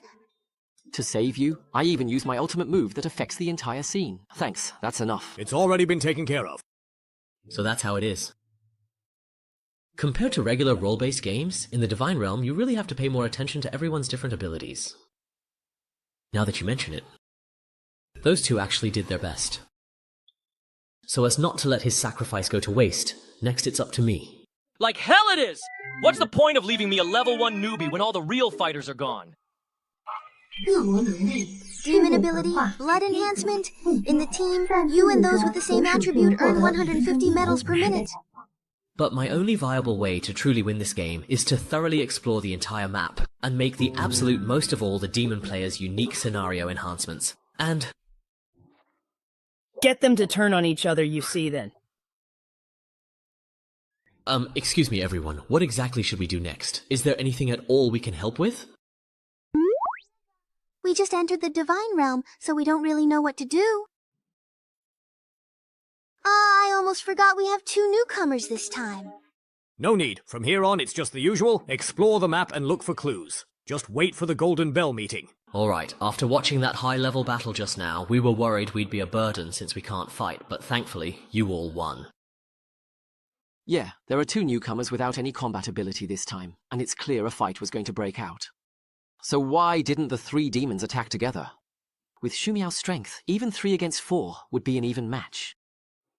R: To save you, I even used my ultimate move that affects the entire scene. Thanks, that's enough.
S: It's already been taken care of.
D: So that's how it is. Compared to regular role-based games, in the Divine Realm you really have to pay more attention to everyone's different abilities. Now that you mention it, those two actually did their best. So as not to let his sacrifice go to waste, next it's up to me.
I: Like hell it is! What's the point of leaving me a level 1 newbie when all the real fighters are gone?
M: Demon ability, blood enhancement. In the team, you and those with the same attribute earn 150 medals per minute.
D: But my only viable way to truly win this game is to thoroughly explore the entire map, and make the absolute most of all the demon player's unique scenario enhancements. And
P: get them to turn on each other, you see, then.
D: Excuse me everyone, what exactly should we do next? Is there anything at all we can help with?
M: We just entered the Divine Realm, so we don't really know what to do. I almost forgot we have 2 newcomers this time.
S: No need. From here on, it's just the usual. Explore the map and look for clues. Just wait for the Golden Bell meeting.
D: Alright, after watching that high-level battle just now, we were worried we'd be a burden since we can't fight, but thankfully, you all won.
R: Yeah, there are 2 newcomers without any combat ability this time, and it's clear a fight was going to break out. So why didn't the 3 demons attack together? With Shumiao's strength, even 3 against 4 would be an even match.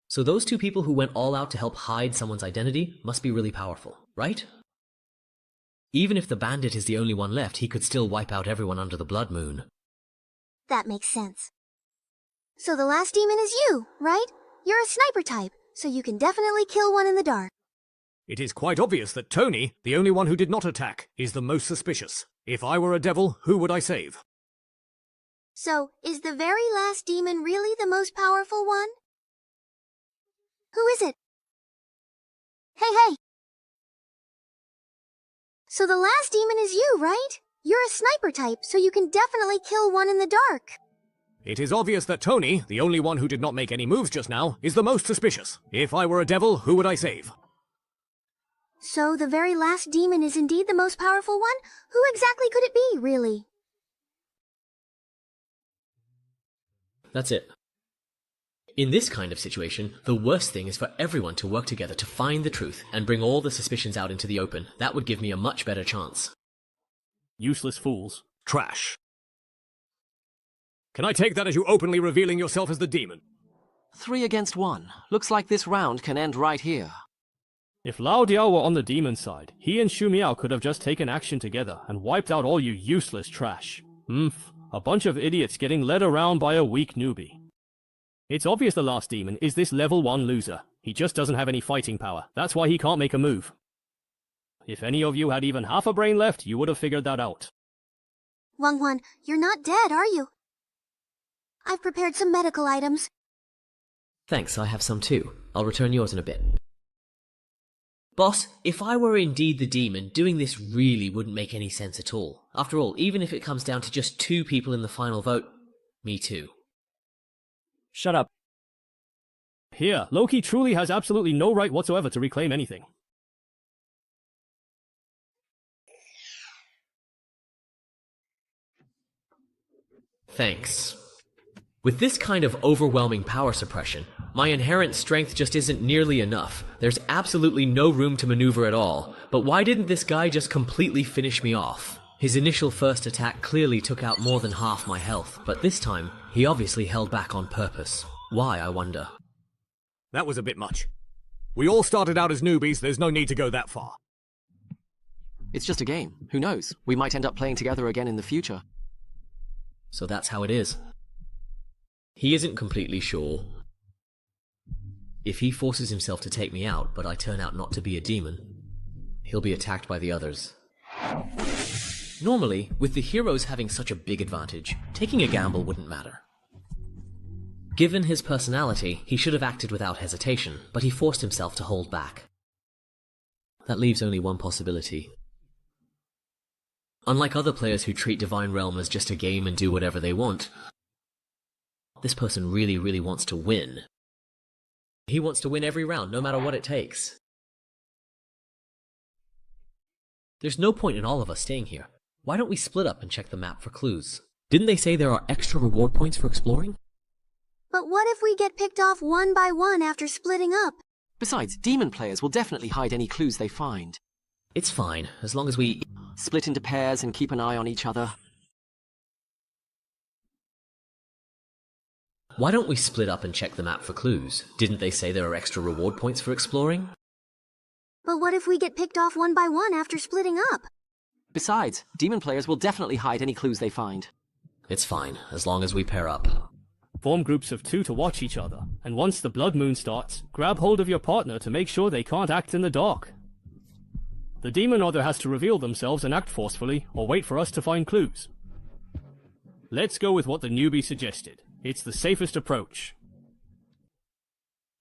D: So those 2 people who went all out to help hide someone's identity must be really powerful, right? Even if the bandit is the only one left, he could still wipe out everyone under the Blood Moon.
M: That makes sense. So the last demon is you, right? You're a sniper type, so you can definitely kill one in the dark.
S: It is quite obvious that Tony, the only one who did not attack, is the most suspicious. If I were a devil, who would I save?
M: So, is the very last demon really the most powerful one? Who is it? Hey! So the last demon is you, right? You're a sniper type, so you can definitely kill one in the dark.
S: It is obvious that Tony, the only one who did not make any moves just now, is the most suspicious. If I were a devil, who would I save?
M: So the very last demon is indeed the most powerful one? Who exactly could it be, really?
D: That's it. In this kind of situation, the worst thing is for everyone to work together to find the truth and bring all the suspicions out into the open. That would give me a much better chance.
E: Useless fools.
S: Trash. Can I take that as you openly revealing yourself as the demon?
R: 3 against 1. Looks like this round can end right here.
E: If Lao Diao were on the demon side, he and Shu Miao could have just taken action together and wiped out all you useless trash. A bunch of idiots getting led around by a weak newbie. It's obvious the last demon is this level 1 loser. He just doesn't have any fighting power. That's why he can't make a move. If any of you had even half a brain left, you would have figured that out.
M: Wang, you're not dead, are you? I've prepared some medical items.
D: Thanks, I have some too. I'll return yours in a bit. Boss, if I were indeed the demon, doing this really wouldn't make any sense at all. After all, even if it comes down to just 2 people in the final vote, me too.
P: Shut up.
E: Here, Loki truly has absolutely no right whatsoever to reclaim anything.
D: Thanks. With this kind of overwhelming power suppression, my inherent strength just isn't nearly enough. There's absolutely no room to maneuver at all. But why didn't this guy just completely finish me off? His initial first attack clearly took out more than half my health, but this time, he obviously held back on purpose. Why, I wonder?
S: That was a bit much. We all started out as newbies, there's no need to go that far.
R: It's just a game. Who knows? We might end up playing together again in the future.
D: So that's how it is. He isn't completely sure. If he forces himself to take me out, but I turn out not to be a demon, he'll be attacked by the others. Normally, with the heroes having such a big advantage, taking a gamble wouldn't matter. Given his personality, he should have acted without hesitation, but he forced himself to hold back. That leaves only one possibility. Unlike other players who treat Divine Realm as just a game and do whatever they want, this person really wants to win. He wants to win every round, no matter what it takes. There's no point in all of us staying here. Why don't we split up and check the map for clues? Didn't they say there are extra reward points for exploring?
M: But what if we get picked off one by one after splitting up?
R: Besides, demon players will definitely hide any clues they find.
D: It's fine, as long as we
R: split into pairs and keep an eye on each other.
D: Why don't we split up and check the map for clues? Didn't they say there are extra reward points for exploring?
M: But what if we get picked off one by one after splitting up?
R: Besides, demon players will definitely hide any clues they find.
D: It's fine, as long as we pair up.
E: Form groups of 2 to watch each other, and once the blood moon starts, grab hold of your partner to make sure they can't act in the dark. The demon either has to reveal themselves and act forcefully, or wait for us to find clues. Let's go with what the newbie suggested. It's the safest approach.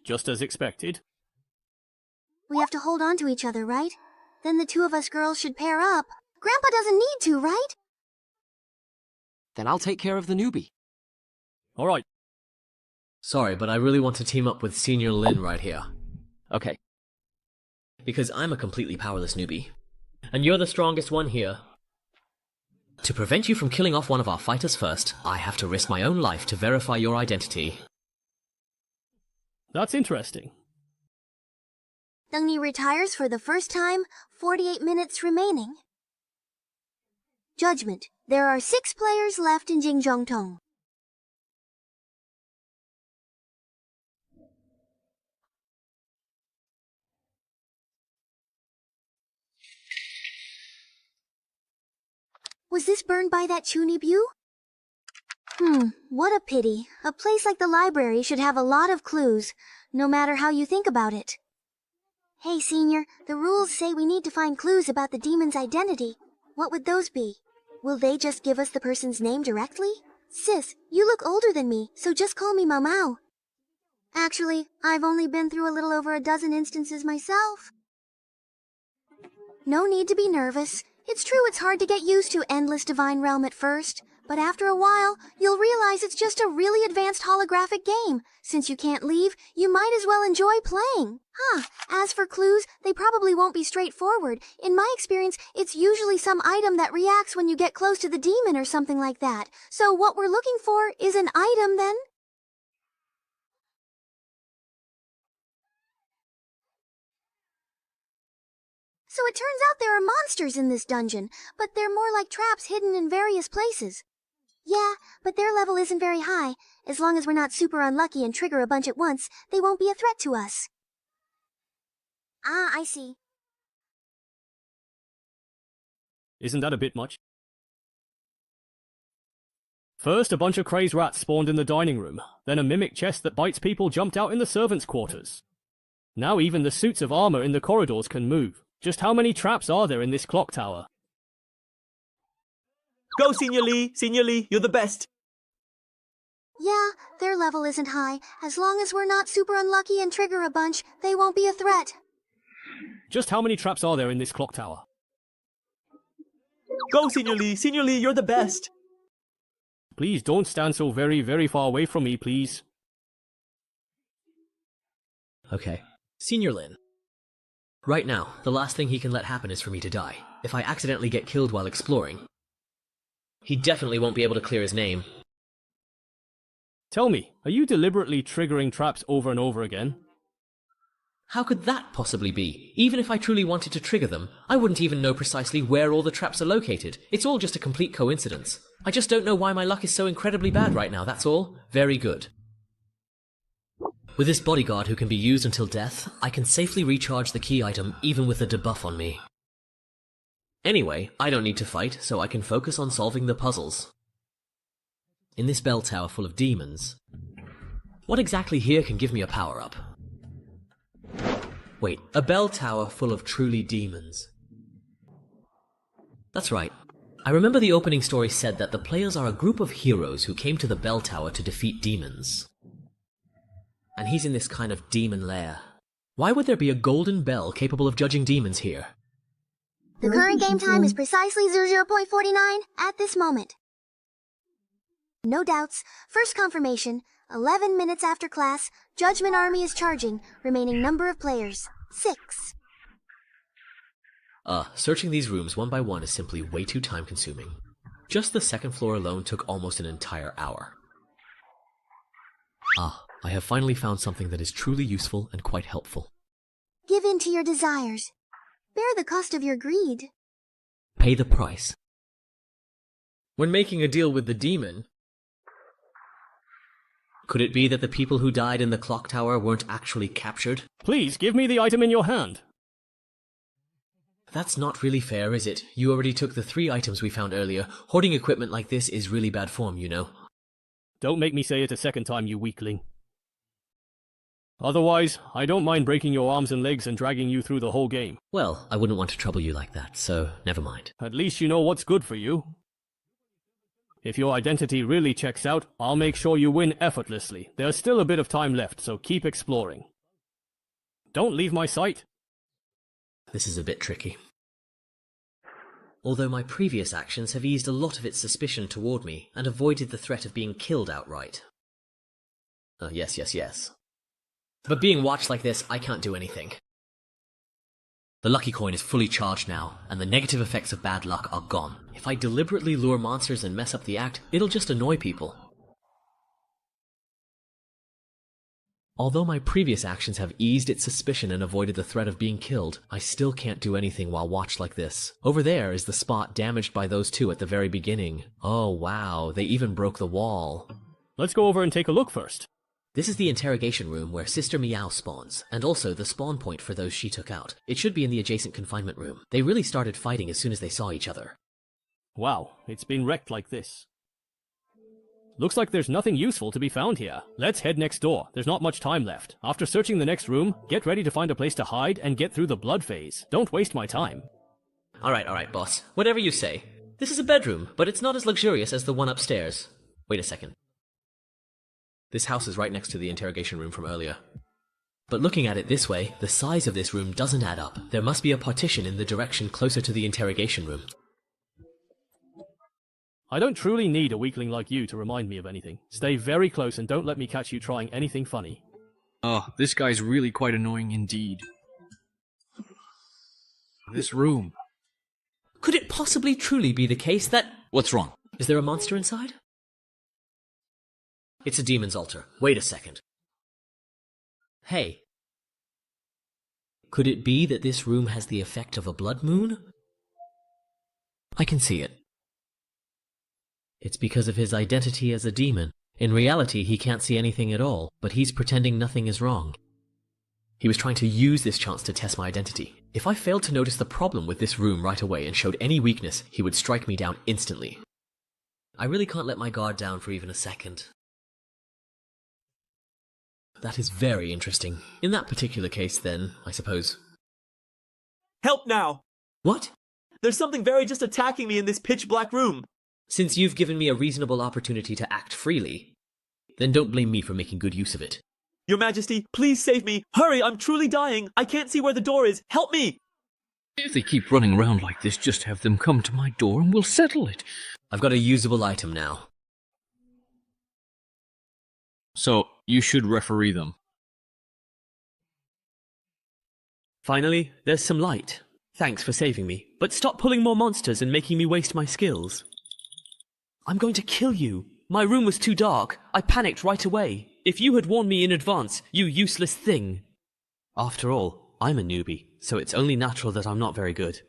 E: Just as expected.
M: We have to hold on to each other, right? Then the 2 of us girls should pair up. Grandpa doesn't need to, right?
R: Then I'll take care of the newbie.
E: Alright.
D: Sorry, but I really want to team up with Senior Lin right here.
R: Okay.
D: Because I'm a completely powerless newbie. And you're the strongest one here. To prevent you from killing off one of our fighters first, I have to risk my own life to verify your identity.
E: That's interesting.
M: Dengni retires for the first time, 48 minutes remaining. Judgment. There are 6 players left in Jingzhongtong. Was this burned by that Chunibu? What a pity. A place like the library should have a lot of clues, no matter how you think about it. Hey, Senior, the rules say we need to find clues about the demon's identity. What would those be? Will they just give us the person's name directly? Sis, you look older than me, so just call me Mao Mao. Actually, I've only been through a little over a dozen instances myself. No need to be nervous. It's true it's hard to get used to Endless Divine Realm at first, but after a while, you'll realize it's just a really advanced holographic game. Since you can't leave, you might as well enjoy playing. As for clues, they probably won't be straightforward. In my experience, it's usually some item that reacts when you get close to the demon or something like that. So what we're looking for is an item then? So it turns out there are monsters in this dungeon, but they're more like traps hidden in various places. Yeah, but their level isn't very high. As long as we're not super unlucky and trigger a bunch at once, they won't be a threat to us. I see.
E: Isn't that a bit much? First, a bunch of crazed rats spawned in the dining room. Then a mimic chest that bites people jumped out in the servants' quarters. Now even the suits of armor in the corridors can move. Just how many traps are there in this clock tower?
I: Go, Senior Lee! Senior Lee, you're the best!
M: Yeah, their level isn't high. As long as we're not super unlucky and trigger a bunch, they won't be a threat.
E: Just how many traps are there in this clock tower?
I: Go, Senior Lee! Senior Lee, you're the best!
E: Please don't stand so very, very far away from me, please.
D: Okay. Senior Lin. Right now, the last thing he can let happen is for me to die. If I accidentally get killed while exploring, he definitely won't be able to clear his name.
E: Tell me, are you deliberately triggering traps over and over again?
D: How could that possibly be? Even if I truly wanted to trigger them, I wouldn't even know precisely where all the traps are located. It's all just a complete coincidence. I just don't know why my luck is so incredibly bad right now, that's all. Very good. With this bodyguard who can be used until death, I can safely recharge the key item even with a debuff on me. Anyway, I don't need to fight, so I can focus on solving the puzzles. In this bell tower full of demons, what exactly here can give me a power-up? Wait, a bell tower full of truly demons. That's right. I remember the opening story said that the players are a group of heroes who came to the bell tower to defeat demons. And he's in this kind of demon lair. Why would there be a golden bell capable of judging demons here?
M: The current game time is precisely 00.49 at this moment. No doubts. First confirmation. 11 minutes after class, Judgment Army is charging. Remaining number of players, 6.
D: Searching these rooms one by one is simply way too time-consuming. Just the second floor alone took almost an entire hour. I have finally found something that is truly useful and quite helpful.
M: Give in to your desires. Bear the cost of your greed.
D: Pay the price. When making a deal with the demon, could it be that the people who died in the clock tower weren't actually captured?
E: Please, give me the item in your hand.
D: That's not really fair, is it? You already took the 3 items we found earlier. Hoarding equipment like this is really bad form, you know.
E: Don't make me say it a second time, you weakling. Otherwise, I don't mind breaking your arms and legs and dragging you through the whole game.
D: Well, I wouldn't want to trouble you like that, so never mind.
E: At least you know what's good for you. If your identity really checks out, I'll make sure you win effortlessly. There's still a bit of time left, so keep exploring. Don't leave my sight.
D: This is a bit tricky. Although my previous actions have eased a lot of its suspicion toward me and avoided the threat of being killed outright. Yes. But being watched like this, I can't do anything. The lucky coin is fully charged now, and the negative effects of bad luck are gone. If I deliberately lure monsters and mess up the act, it'll just annoy people. Although my previous actions have eased its suspicion and avoided the threat of being killed, I still can't do anything while watched like this. Over there is the spot damaged by those 2 at the very beginning. Oh wow, they even broke the wall.
E: Let's go over and take a look first.
D: This is the interrogation room where Sister Meow spawns, and also the spawn point for those she took out. It should be in the adjacent confinement room. They really started fighting as soon as they saw each other.
E: Wow, it's been wrecked like this. Looks like there's nothing useful to be found here. Let's head next door. There's not much time left. After searching the next room, get ready to find a place to hide and get through the blood phase. Don't waste my time.
D: Alright, boss. Whatever you say. This is a bedroom, but it's not as luxurious as the one upstairs. Wait a second. This house is right next to the interrogation room from earlier. But looking at it this way, the size of this room doesn't add up. There must be a partition in the direction closer to the interrogation room.
E: I don't truly need a weakling like you to remind me of anything. Stay very close and don't let me catch you trying anything funny.
J: Oh, this guy's really quite annoying indeed. This room.
D: Could it possibly truly be the case that...
J: What's wrong?
D: Is there a monster inside? It's a demon's altar. Wait a second. Hey. Could it be that this room has the effect of a blood moon? I can see it. It's because of his identity as a demon. In reality, he can't see anything at all, but he's pretending nothing is wrong. He was trying to use this chance to test my identity. If I failed to notice the problem with this room right away and showed any weakness, he would strike me down instantly. I really can't let my guard down for even a second. That is very interesting. In that particular case, then, I suppose.
I: Help now!
D: What?
I: There's something very just attacking me in this pitch-black room.
D: Since you've given me a reasonable opportunity to act freely, then don't blame me for making good use of it.
I: Your Majesty, please save me! Hurry, I'm truly dying! I can't see where the door is! Help me!
J: If they keep running around like this, just have them come to my door and we'll settle it.
D: I've got a usable item now.
J: So, you should referee them.
I: Finally, there's some light. Thanks for saving me, but stop pulling more monsters and making me waste my skills. I'm going to kill you. My room was too dark. I panicked right away. If you had warned me in advance, you useless thing. After all, I'm a newbie, so it's only natural that I'm not very good.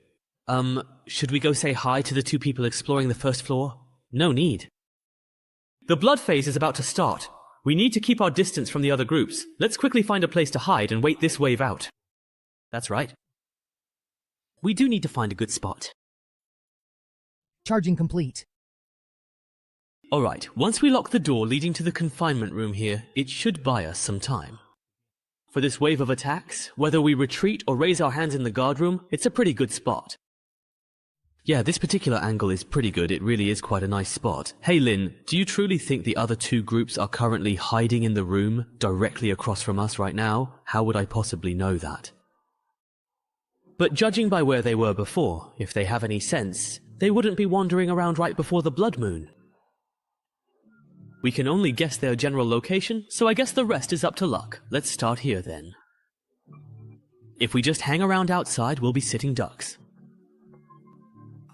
I: Should we go say hi to the 2 people exploring the first floor? No need. The blood phase is about to start. We need to keep our distance from the other groups. Let's quickly find a place to hide and wait this wave out. That's right. We do need to find a good spot.
H: Charging complete.
I: Alright, once we lock the door leading to the confinement room here, it should buy us some time. For this wave of attacks, whether we retreat or raise our hands in the guard room, it's a pretty good spot. Yeah, this particular angle is pretty good. It really is quite a nice spot. Hey Lynn, do you truly think the other 2 groups are currently hiding in the room directly across from us right now? How would I possibly know that? But judging by where they were before, if they have any sense, they wouldn't be wandering around right before the blood moon. We can only guess their general location, so I guess the rest is up to luck. Let's start here then. If we just hang around outside, we'll be sitting ducks.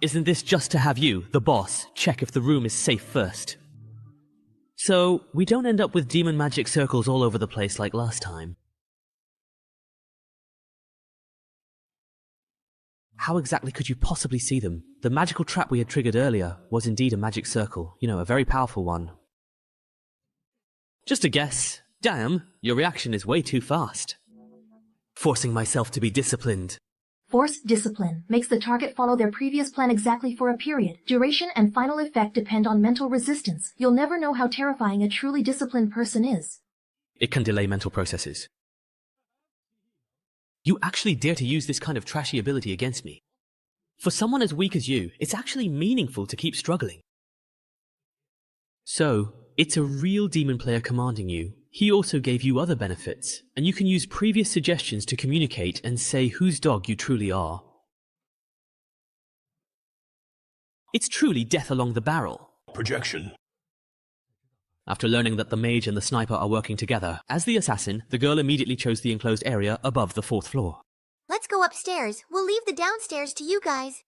I: Isn't this just to have you, the boss, check if the room is safe first? So, we don't end up with demon magic circles all over the place like last time. How exactly could you possibly see them? The magical trap we had triggered earlier was indeed a magic circle, you know, a very powerful one. Just a guess. Damn, your reaction is way too fast. Forcing myself to be disciplined.
B: Forced discipline makes the target follow their previous plan exactly for a period. Duration and final effect depend on mental resistance. You'll never know how terrifying a truly disciplined person is.
I: It can delay mental processes. You actually dare to use this kind of trashy ability against me. For someone as weak as you, it's actually meaningful to keep struggling. So, it's a real demon player commanding you. He also gave you other benefits, and you can use previous suggestions to communicate and say whose dog you truly are. It's truly death along the barrel.
T: Projection.
I: After learning that the mage and the sniper are working together, as the assassin, the girl immediately chose the enclosed area above the 4th floor.
M: Let's go upstairs. We'll leave the downstairs to you guys.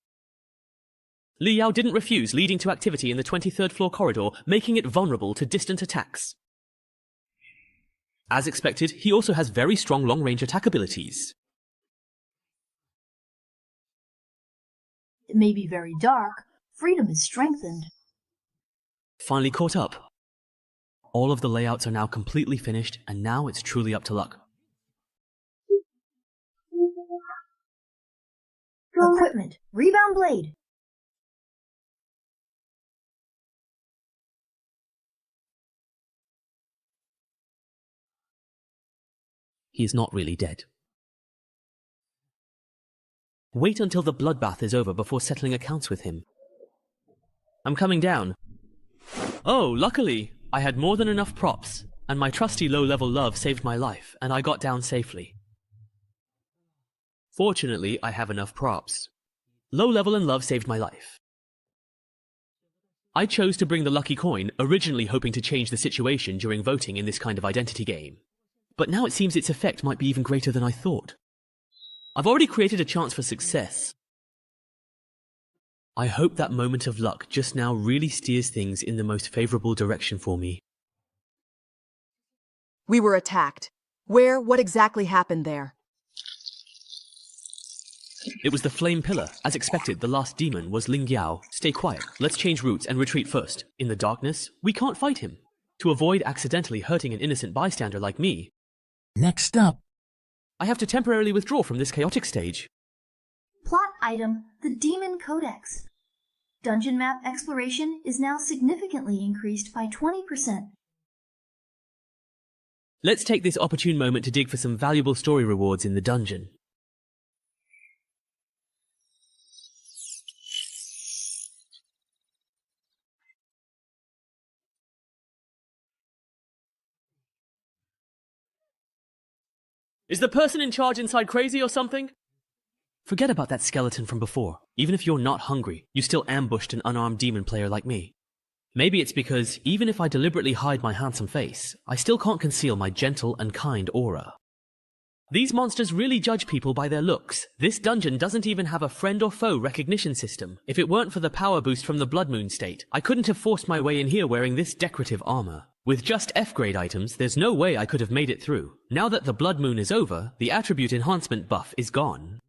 I: Li Yao didn't refuse, leading to activity in the 23rd floor corridor, making it vulnerable to distant attacks. As expected, he also has very strong long-range attack abilities.
U: It may be very dark. Freedom is strengthened.
I: Finally caught up. All of the layouts are now completely finished, and now it's truly up to luck.
U: Equipment. Rebound blade.
I: He is not really dead. Wait until the bloodbath is over before settling accounts with him. I'm coming down. Oh, luckily, I had more than enough props, and my trusty low-level love saved my life, and I got down safely. Fortunately, I have enough props. Low-level and love saved my life. I chose to bring the lucky coin, originally hoping to change the situation during voting in this kind of identity game. But now it seems its effect might be even greater than I thought. I've already created a chance for success. I hope that moment of luck just now really steers things in the most favorable direction for me.
V: We were attacked. Where? What exactly happened there?
I: It was the flame pillar. As expected, the last demon was Ling Yao. Stay quiet. Let's change routes and retreat first. In the darkness, we can't fight him. To avoid accidentally hurting an innocent bystander like me,
T: Next up.
I: I have to temporarily withdraw from this chaotic stage.
U: Plot item, the Demon Codex. Dungeon map exploration is now significantly increased by 20%.
I: Let's take this opportune moment to dig for some valuable story rewards in the dungeon. Is the person in charge inside crazy or something? Forget about that skeleton from before. Even if you're not hungry, you still ambushed an unarmed demon player like me. Maybe it's because, even if I deliberately hide my handsome face, I still can't conceal my gentle and kind aura. These monsters really judge people by their looks. This dungeon doesn't even have a friend or foe recognition system. If it weren't for the power boost from the Blood Moon state, I couldn't have forced my way in here wearing this decorative armor. With just F-grade items, there's no way I could have made it through. Now that the Blood Moon is over, the attribute enhancement buff is gone.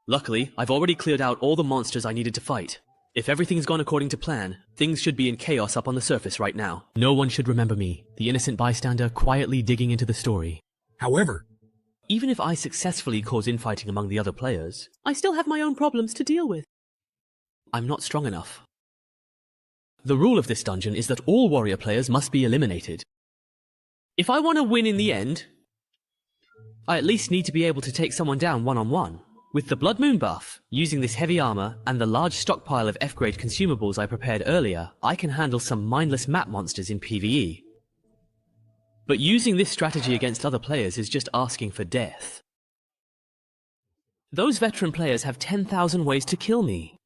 I: Luckily, I've already cleared out all the monsters I needed to fight. If everything's gone according to plan, things should be in chaos up on the surface right now. No one should remember me, the innocent bystander quietly digging into the story.
T: However,
I: even if I successfully cause infighting among the other players, I still have my own problems to deal with. I'm not strong enough. The rule of this dungeon is that all warrior players must be eliminated. If I want to win in the end, I at least need to be able to take someone down one-on-one. With the Blood Moon buff, using this heavy armor, and the large stockpile of F-grade consumables I prepared earlier, I can handle some mindless map monsters in PvE. But using this strategy against other players is just asking for death. Those veteran players have 10,000 ways to kill me.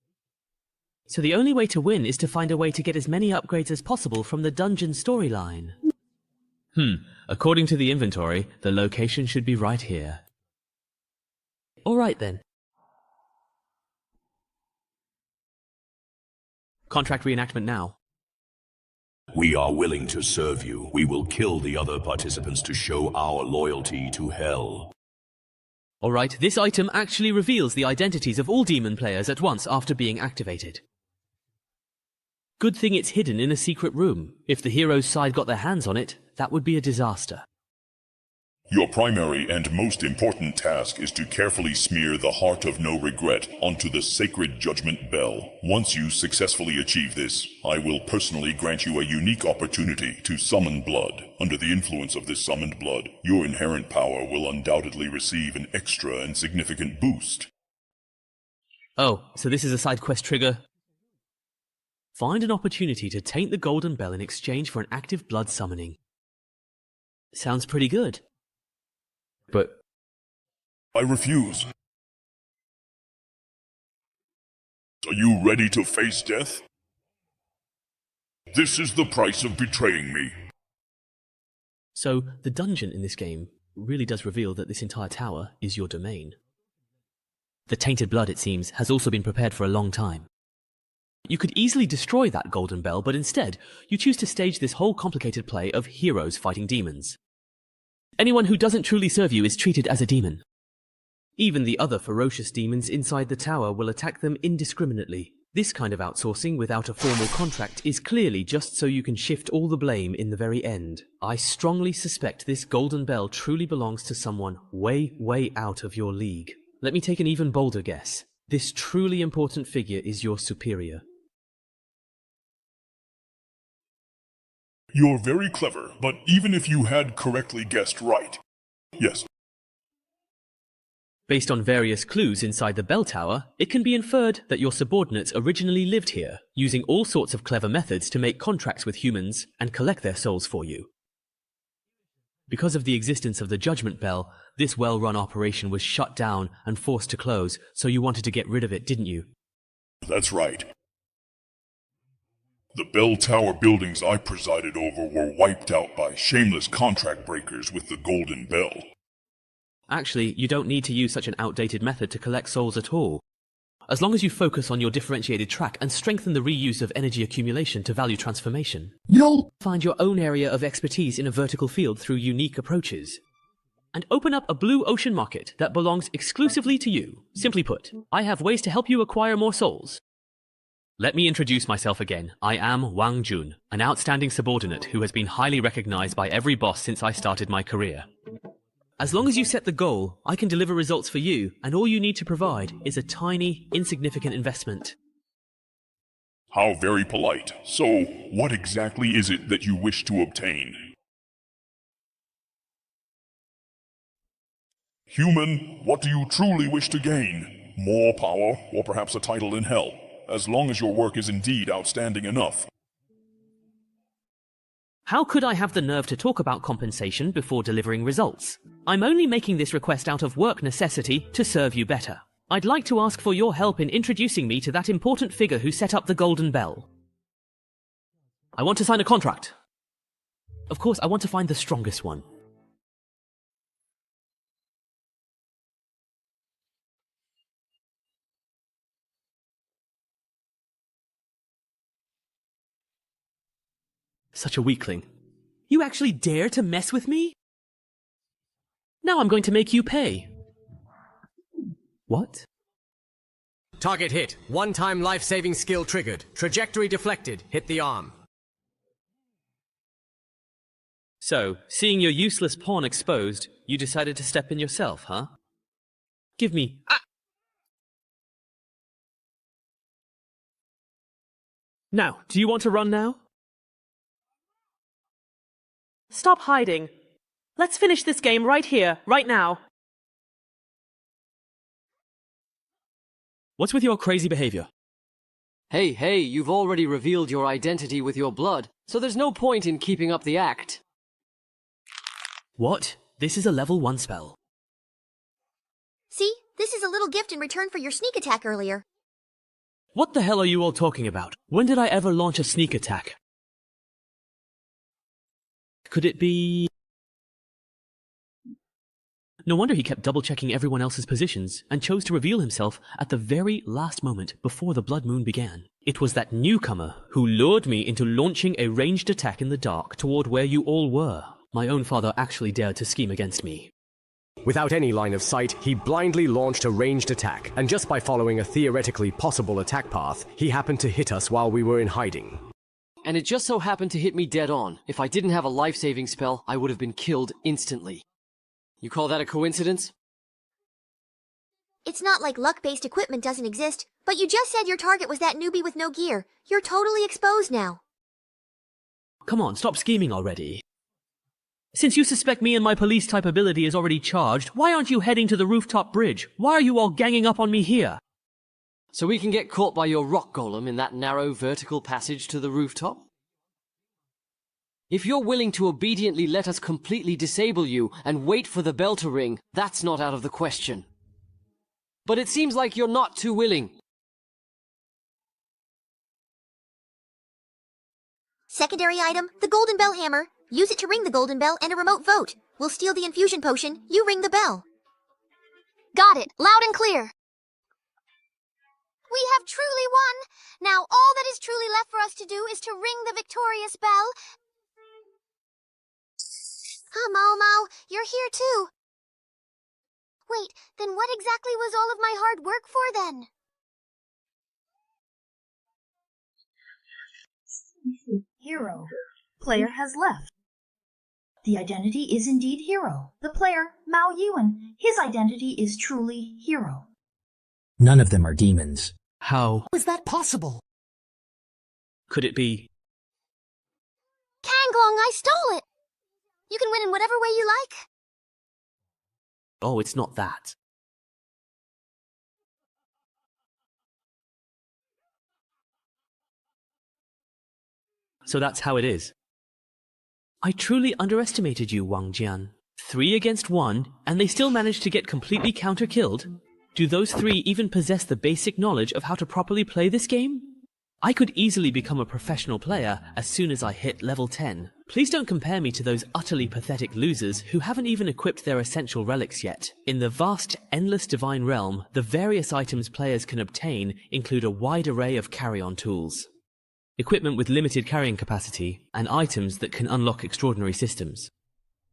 I: So the only way to win is to find a way to get as many upgrades as possible from the dungeon storyline. According to the inventory, the location should be right here. Alright then. Contract reenactment now.
T: We are willing to serve you. We will kill the other participants to show our loyalty to hell.
I: Alright, this item actually reveals the identities of all demon players at once after being activated. Good thing it's hidden in a secret room. If the hero's side got their hands on it, that would be a disaster.
F: Your primary and most important task is to carefully smear the Heart of No Regret onto the sacred judgment bell. Once you successfully achieve this, I will personally grant you a unique opportunity to summon blood. Under the influence of this summoned blood, your inherent power will undoubtedly receive an extra and significant boost.
I: Oh, so this is a side quest trigger? Find an opportunity to taint the golden bell in exchange for an active blood summoning. Sounds pretty good. But
F: I refuse. Are you ready to face death? This is the price of betraying me.
I: So, the dungeon in this game really does reveal that this entire tower is your domain. The tainted blood, it seems, has also been prepared for a long time. You could easily destroy that golden bell, but instead, you choose to stage this whole complicated play of heroes fighting demons. Anyone who doesn't truly serve you is treated as a demon. Even the other ferocious demons inside the tower will attack them indiscriminately. This kind of outsourcing without a formal contract is clearly just so you can shift all the blame in the very end. I strongly suspect this golden bell truly belongs to someone way, way out of your league. Let me take an even bolder guess. This truly important figure is your superior.
F: You're very clever, but even if you had correctly guessed right. Yes.
I: Based on various clues inside the bell tower, it can be inferred that your subordinates originally lived here, using all sorts of clever methods to make contracts with humans and collect their souls for you. Because of the existence of the Judgment Bell, this well-run operation was shut down and forced to close, so you wanted to get rid of it, didn't you?
F: That's right. The bell tower buildings I presided over were wiped out by shameless contract breakers with the Golden Bell.
I: Actually, you don't need to use such an outdated method to collect souls at all. As long as you focus on your differentiated track and strengthen the reuse of energy accumulation to value transformation. Find your own area of expertise in a vertical field through unique approaches. And open up a blue ocean market that belongs exclusively to you. Simply put, I have ways to help you acquire more souls. Let me introduce myself again. I am Wang Jun, an outstanding subordinate who has been highly recognized by every boss since I started my career. As long as you set the goal, I can deliver results for you, and all you need to provide is a tiny, insignificant investment.
F: How very polite. So, what exactly is it that you wish to obtain? Human, what do you truly wish to gain? More power, or perhaps a title in hell? As long as your work is indeed outstanding enough.
I: How could I have the nerve to talk about compensation before delivering results? I'm only making this request out of work necessity to serve you better. I'd like to ask for your help in introducing me to that important figure who set up the Golden Bell. I want to sign a contract. Of course, I want to find the strongest one. Such a weakling. You actually dare to mess with me? Now I'm going to make you pay. What?
S: Target hit. One-time life-saving skill triggered. Trajectory deflected. Hit the arm.
I: So, seeing your useless pawn exposed, you decided to step in yourself, huh? Give me... Ah! Now, do you want to run now? Stop hiding. Let's finish this game right here, right now. What's with your crazy behavior?
R: Hey, you've already revealed your identity with your blood, so there's no point in keeping up the act.
I: What? This is a level 1 spell.
M: See? This is a little gift in return for your sneak attack earlier.
I: What the hell are you all talking about? When did I ever launch a sneak attack? Could it be... No wonder he kept double-checking everyone else's positions and chose to reveal himself at the very last moment before the blood moon began. It was that newcomer who lured me into launching a ranged attack in the dark toward where you all were. My own father actually dared to scheme against me.
S: Without any line of sight, he blindly launched a ranged attack, and just by following a theoretically possible attack path, he happened to hit us while we were in hiding.
R: And it just so happened to hit me dead on. If I didn't have a life-saving spell, I would have been killed instantly. You call that a coincidence?
M: It's not like luck-based equipment doesn't exist, but you just said your target was that newbie with no gear. You're totally exposed now.
I: Come on, stop scheming already. Since you suspect me and my police-type ability is already charged, why aren't you heading to the rooftop bridge? Why are you all ganging up on me here?
R: So we can get caught by your rock golem in that narrow vertical passage to the rooftop? If you're willing to obediently let us completely disable you and wait for the bell to ring, that's not out of the question. But it seems like you're not too willing.
M: Secondary item, the golden bell hammer. Use it to ring the golden bell and a remote vote. We'll steal the infusion potion, you ring the bell. Got it, loud and clear. We have truly won. Now all that is truly left for us to do is to ring the victorious bell. Mau, you're here too. Wait, then what exactly was all of my hard work for then?
U: Hero. Player has left. The identity is indeed Hero. The player, Mao Yuan, his identity is truly Hero.
G: None of them are demons.
I: How
G: is that possible?
I: Could it be?
M: Kanglong, I stole it! You can win in whatever way you like.
I: Oh, it's not that. So that's how it is. I truly underestimated you, Wang Jian. 3 against 1, and they still managed to get completely counter-killed? Do those 3 even possess the basic knowledge of how to properly play this game? I could easily become a professional player as soon as I hit level 10. Please don't compare me to those utterly pathetic losers who haven't even equipped their essential relics yet. In the vast, endless divine realm, the various items players can obtain include a wide array of carry-on tools, equipment with limited carrying capacity, and items that can unlock extraordinary systems.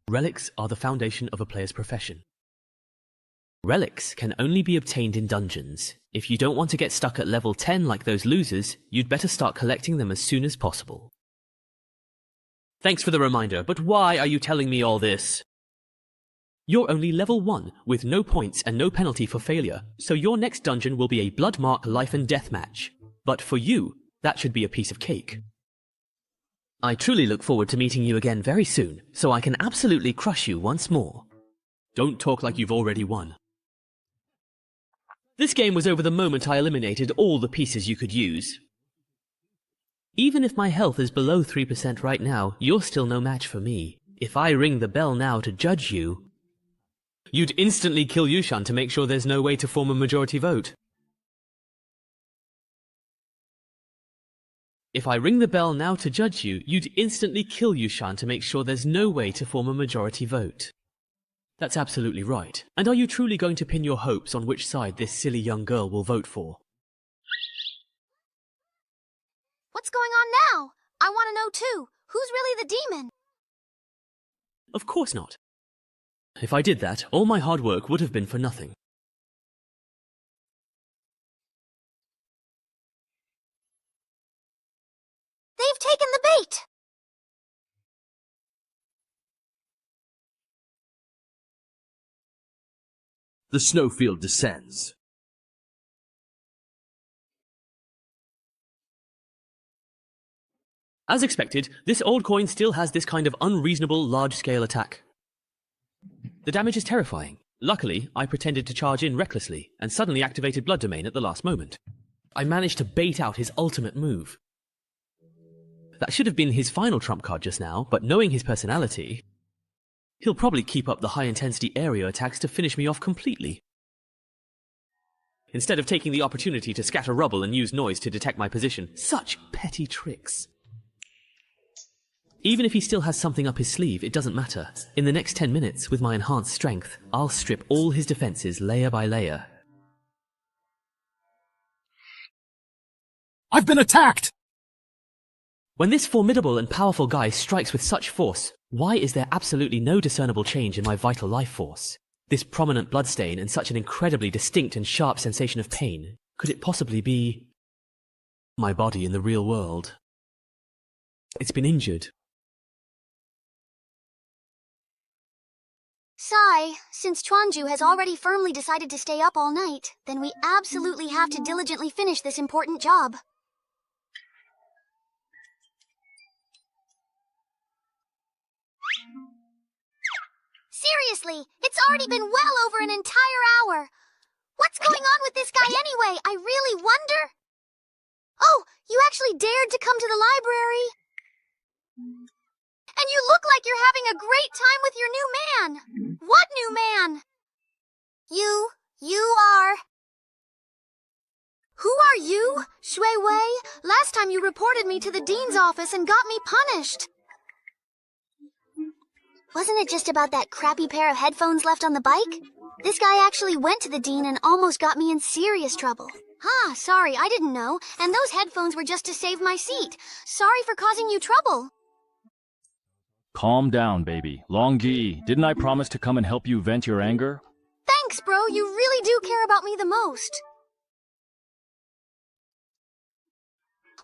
I: Relics are the foundation of a player's profession. Relics can only be obtained in dungeons. If you don't want to get stuck at level 10 like those losers, you'd better start collecting them as soon as possible. Thanks for the reminder, but why are you telling me all this? You're only level 1, with no points and no penalty for failure, so your next dungeon will be a Bloodmark life and death match. But for you, that should be a piece of cake. I truly look forward to meeting you again very soon, so I can absolutely crush you once more. Don't talk like you've already won. This game was over the moment I eliminated all the pieces you could use. Even if my health is below 3% right now, you're still no match for me. If I ring the bell now to judge you, you'd instantly kill Yushan to make sure there's no way to form a majority vote. If I ring the bell now to judge you, you'd instantly kill Yushan to make sure there's no way to form a majority vote. That's absolutely right. And are you truly going to pin your hopes on which side this silly young girl will vote for?
M: What's going on now? I want to know too. Who's really the demon?
I: Of course not. If I did that, all my hard work would have been for nothing.
M: They've taken the bait!
K: The snowfield descends.
I: As expected, this old coin still has this kind of unreasonable large-scale attack. The damage is terrifying. Luckily, I pretended to charge in recklessly, and suddenly activated Blood Domain at the last moment. I managed to bait out his ultimate move. That should have been his final trump card just now, but knowing his personality, he'll probably keep up the high-intensity area attacks to finish me off completely. instead of taking the opportunity to scatter rubble and use noise to detect my position. Such petty tricks. Even if he still has something up his sleeve, it doesn't matter. In the next 10 minutes, with my enhanced strength, I'll strip all his defenses layer by layer.
A: I've been attacked!
I: When this formidable and powerful guy strikes with such force, why is there absolutely no discernible change in my vital life force? This prominent bloodstain and such an incredibly distinct and sharp sensation of pain, could it possibly be my body in the real world? It's been injured.
M: Sai, since Chuanju has already firmly decided to stay up all night, then we absolutely have to diligently finish this important job. Seriously, it's already been well over an entire hour. What's going on with this guy anyway? I really wonder. Oh, you actually dared to come to the library. And you look like you're having a great time with your new man. What new man? You are... Who are you? Shui Wei? Last time you reported me to the dean's office and got me punished. Wasn't it just about that crappy pair of headphones left on the bike? This guy actually went to the dean and almost got me in serious trouble. Sorry, I didn't know. And those headphones were just to save my seat. Sorry for causing you trouble.
C: Calm down, baby. Longji, didn't I promise to come and help you vent your anger?
M: Thanks, bro. You really do care about me the most.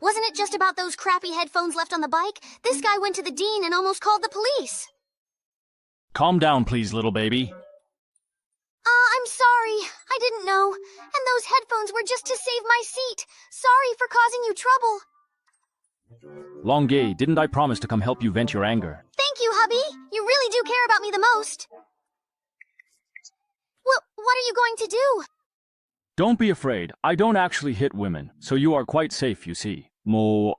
M: Wasn't it just about those crappy headphones left on the bike? This guy went to the dean and almost called the police.
C: Calm down, please, little baby.
M: I'm sorry. I didn't know. And those headphones were just to save my seat. Sorry for causing you trouble.
C: Longji, didn't I promise to come help you vent your anger?
M: Thank you, hubby. You really do care about me the most. Well, what are you going to do?
C: Don't be afraid. I don't actually hit women, so you are quite safe, you see. Mo...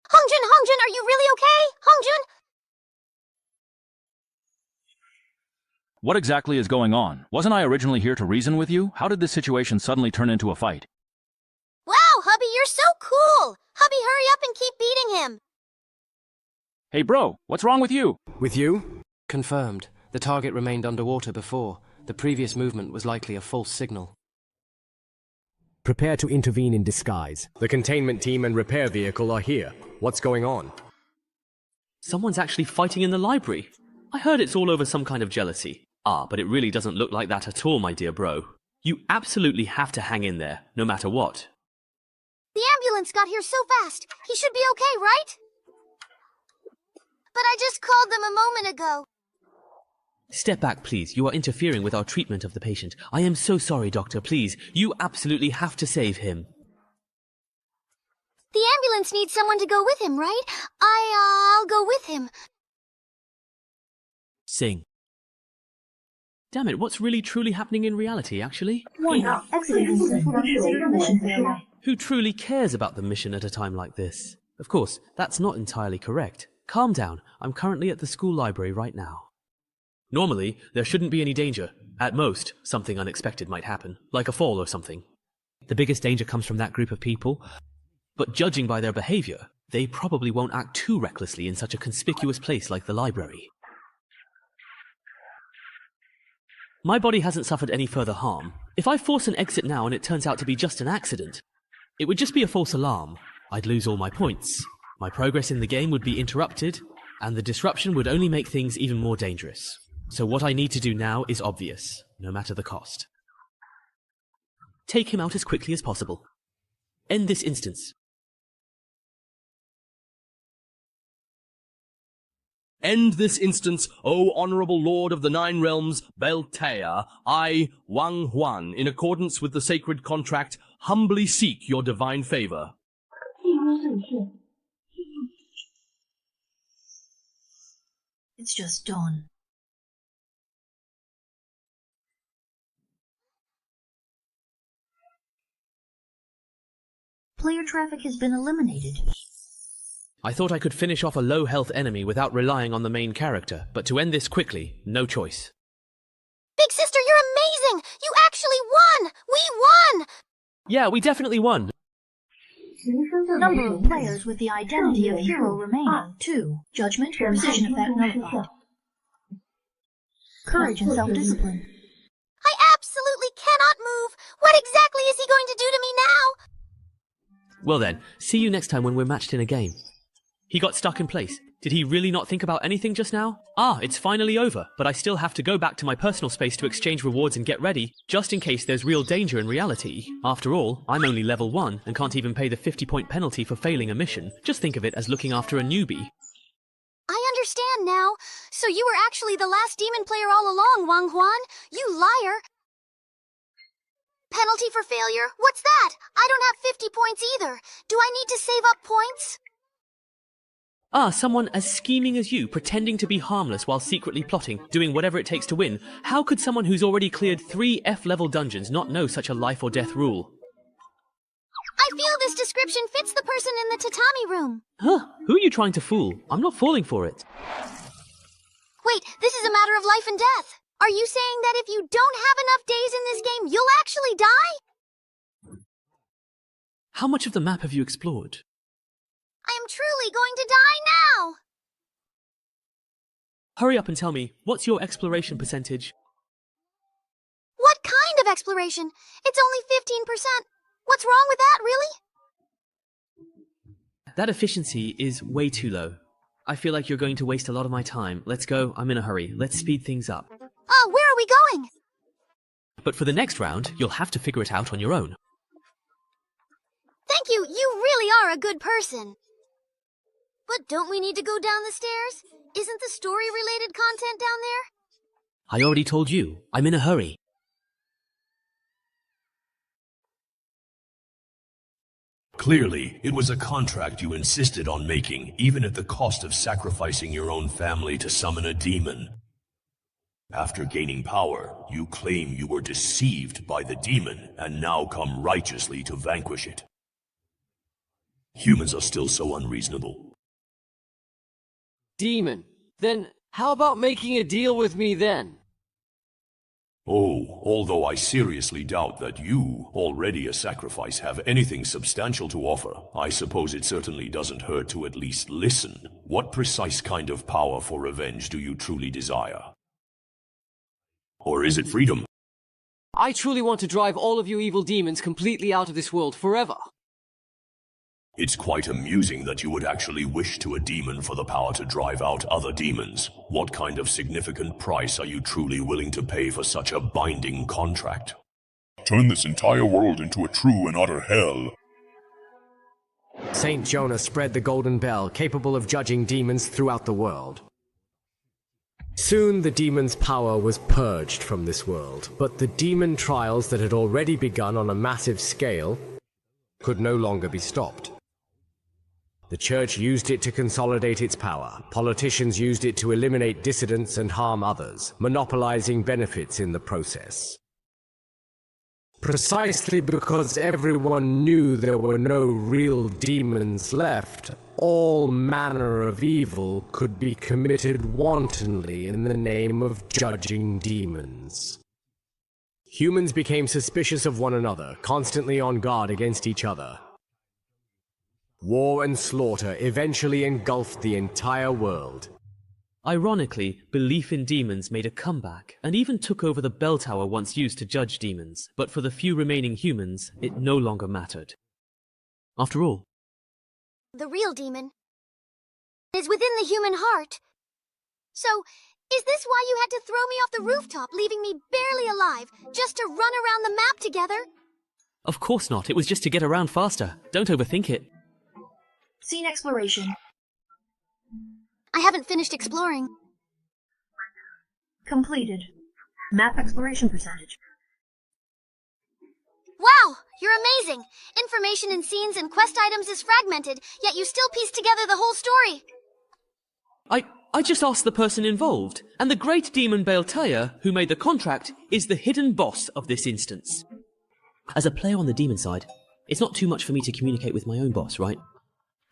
M: Hongjun, are you really okay? Hongjun?
C: What exactly is going on? Wasn't I originally here to reason with you? How did this situation suddenly turn into a fight?
M: Wow, hubby, you're so cool! Hubby, hurry up and keep beating him!
C: Hey bro, what's wrong with you?
R: With you? Confirmed. The target remained underwater before. The previous movement was likely a false signal.
S: Prepare to intervene in disguise. The containment team and repair vehicle are here. What's going on?
I: Someone's actually fighting in the library. I heard it's all over some kind of jealousy. But it really doesn't look like that at all, my dear bro. You absolutely have to hang in there, no matter what.
M: The ambulance got here so fast. He should be okay, right? But I just called them a moment ago.
I: Step back, please. You are interfering with our treatment of the patient. I am so sorry, doctor. Please, you absolutely have to save him.
M: The ambulance needs someone to go with him, right? I'll go with him.
I: Sing. Damn it, what's really truly happening in reality, actually? Who truly cares about the mission at a time like this? Of course, that's not entirely correct. Calm down. I'm currently at the school library right now. Normally, there shouldn't be any danger. At most, something unexpected might happen, like a fall or something. The biggest danger comes from that group of people, but judging by their behavior, they probably won't act too recklessly in such a conspicuous place like the library. My body hasn't suffered any further harm. If I force an exit now and it turns out to be just an accident, it would just be a false alarm. I'd lose all my points. My progress in the game would be interrupted, and the disruption would only make things even more dangerous. So what I need to do now is obvious, no matter the cost. Take him out as quickly as possible. End this instance.
K: End this instance, O Honorable Lord of the Nine Realms, Beltea, I, Wang Huan, in accordance with the sacred contract, humbly seek your divine favor.
U: It's just dawn. Player traffic has been eliminated.
I: I thought I could finish off a low-health enemy without relying on the main character, but to end this quickly, no choice.
M: Big sister, you're amazing! You actually won! We won!
I: Yeah, we definitely won.
U: Number of players with the identity of hero remaining, 2. Judgment, precision effect notified. Courage and self-discipline.
M: I absolutely cannot move! What exactly is he going to do to me now?
I: Well then, see you next time when we're matched in a game. He got stuck in place. Did he really not think about anything just now? Ah, it's finally over, but I still have to go back to my personal space to exchange rewards and get ready, just in case there's real danger in reality. After all, I'm only level 1 and can't even pay the 50-point penalty for failing a mission. Just think of it as looking after a newbie.
M: I understand now. So you were actually the last demon player all along, Wang Huan. You liar. Penalty for failure? What's that? I don't have 50 points either. Do I need to save up points?
I: Ah, someone as scheming as you, pretending to be harmless while secretly plotting, doing whatever it takes to win. How could someone who's already cleared 3 F-level dungeons not know such a life or death rule?
M: I feel this description fits the person in the tatami room.
I: Huh? Who are you trying to fool? I'm not falling for it.
M: Wait, this is a matter of life and death. Are you saying that if you don't have enough days in this game, you'll actually die?
I: How much of the map have you explored?
M: I am truly going to die now!
I: Hurry up and tell me, what's your exploration percentage?
M: What kind of exploration? It's only 15%. What's wrong with that, really?
I: That efficiency is way too low. I feel like you're going to waste a lot of my time. Let's go, I'm in a hurry. Let's speed things up.
M: Oh, where are we going?
I: But for the next round, you'll have to figure it out on your own.
M: Thank you, you really are a good person. But don't we need to go down the stairs? Isn't the story-related content down there?
I: I already told you, I'm in a hurry.
T: Clearly, it was a contract you insisted on making, even at the cost of sacrificing your own family to summon a demon. After gaining power, you claim you were deceived by the demon and now come righteously to vanquish it. Humans are still so unreasonable.
R: Demon. Then how about making a deal with me then?
T: Oh, although I seriously doubt that you, already a sacrifice, have anything substantial to offer, I suppose it certainly doesn't hurt to at least listen. What precise kind of power for revenge do you truly desire? Or is it freedom?
R: I truly want to drive all of you evil demons completely out of this world forever.
T: It's quite amusing that you would actually wish to a demon for the power to drive out other demons. What kind of significant price are you truly willing to pay for such a binding contract?
F: Turn this entire world into a true and utter hell.
S: Saint Jonah spread the golden bell, capable of judging demons throughout the world. Soon the demon's power was purged from this world, but the demon trials that had already begun on a massive scale could no longer be stopped. The church used it to consolidate its power. Politicians used it to eliminate dissidents and harm others, monopolizing benefits in the process. Precisely because everyone knew there were no real demons left, all manner of evil could be committed wantonly in the name of judging demons. Humans became suspicious of one another, constantly on guard against each other. War and slaughter eventually engulfed the entire world.
I: Ironically, belief in demons made a comeback, and even took over the bell tower once used to judge demons, but for the few remaining humans, it no longer mattered. After all,
M: the real demon is within the human heart. So, is this why you had to throw me off the rooftop, leaving me barely alive, just to run around the map together?
I: of course not. It was just to get around faster. Don't overthink it.
U: Scene exploration.
M: I haven't finished exploring.
U: Completed. Map exploration percentage.
M: Wow! You're amazing! Information in scenes and quest items is fragmented, yet you still piece together the whole story.
I: I just asked the person involved, and the great demon Baeltaya, who made the contract, is the hidden boss of this instance. As a player on the demon side, it's not too much for me to communicate with my own boss, right?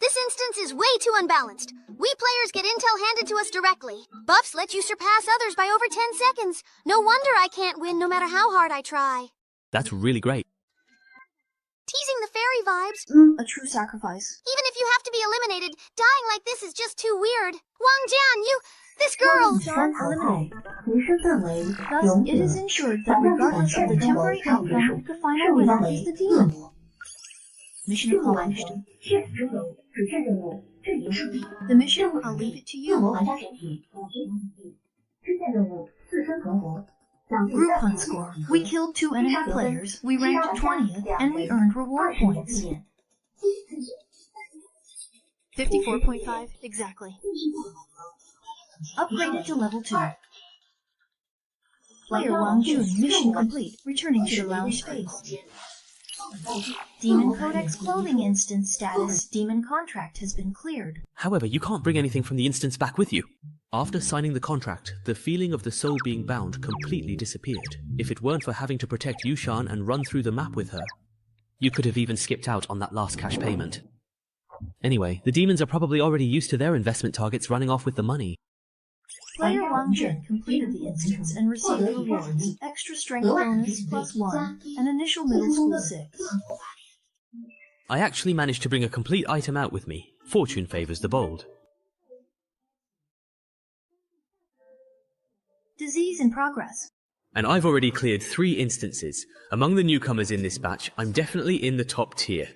M: This instance is way too unbalanced. We players get intel handed to us directly. Buffs let you surpass others by over 10 seconds. No wonder I can't win no matter how hard I try.
I: That's really great.
M: Teasing the fairy vibes.
U: A true sacrifice.
M: Even if you have to be eliminated, dying like this is just too weird. Wang Jian, this girl!
U: Eliminate. Thus, it is ensured that regardless of the temporary outcome, the final winner is the demon. Mission accomplished. The mission, I'll leave it to you. Group hunt score. We killed 2 enemy players, we ranked 20th, and we earned reward points.
B: 54.5, exactly.
U: Upgraded to level 2. Player Wang Jun, mission complete, returning to the lounge space. Demon Codex clothing instance status. Demon contract has been cleared.
I: However, you can't bring anything from the instance back with you. After signing the contract, the feeling of the soul being bound completely disappeared. If it weren't for having to protect Yushan and run through the map with her, you could have even skipped out on that last cash payment. Anyway, the demons are probably already used to their investment targets running off with the money.
U: Player Wang Jun completed the instance and received rewards. Extra strength bonus +1, and initial middle school 6.
I: I actually managed to bring a complete item out with me. Fortune favors the bold.
U: Disease in progress.
I: And I've already cleared 3 instances. Among the newcomers in this batch, I'm definitely in the top tier.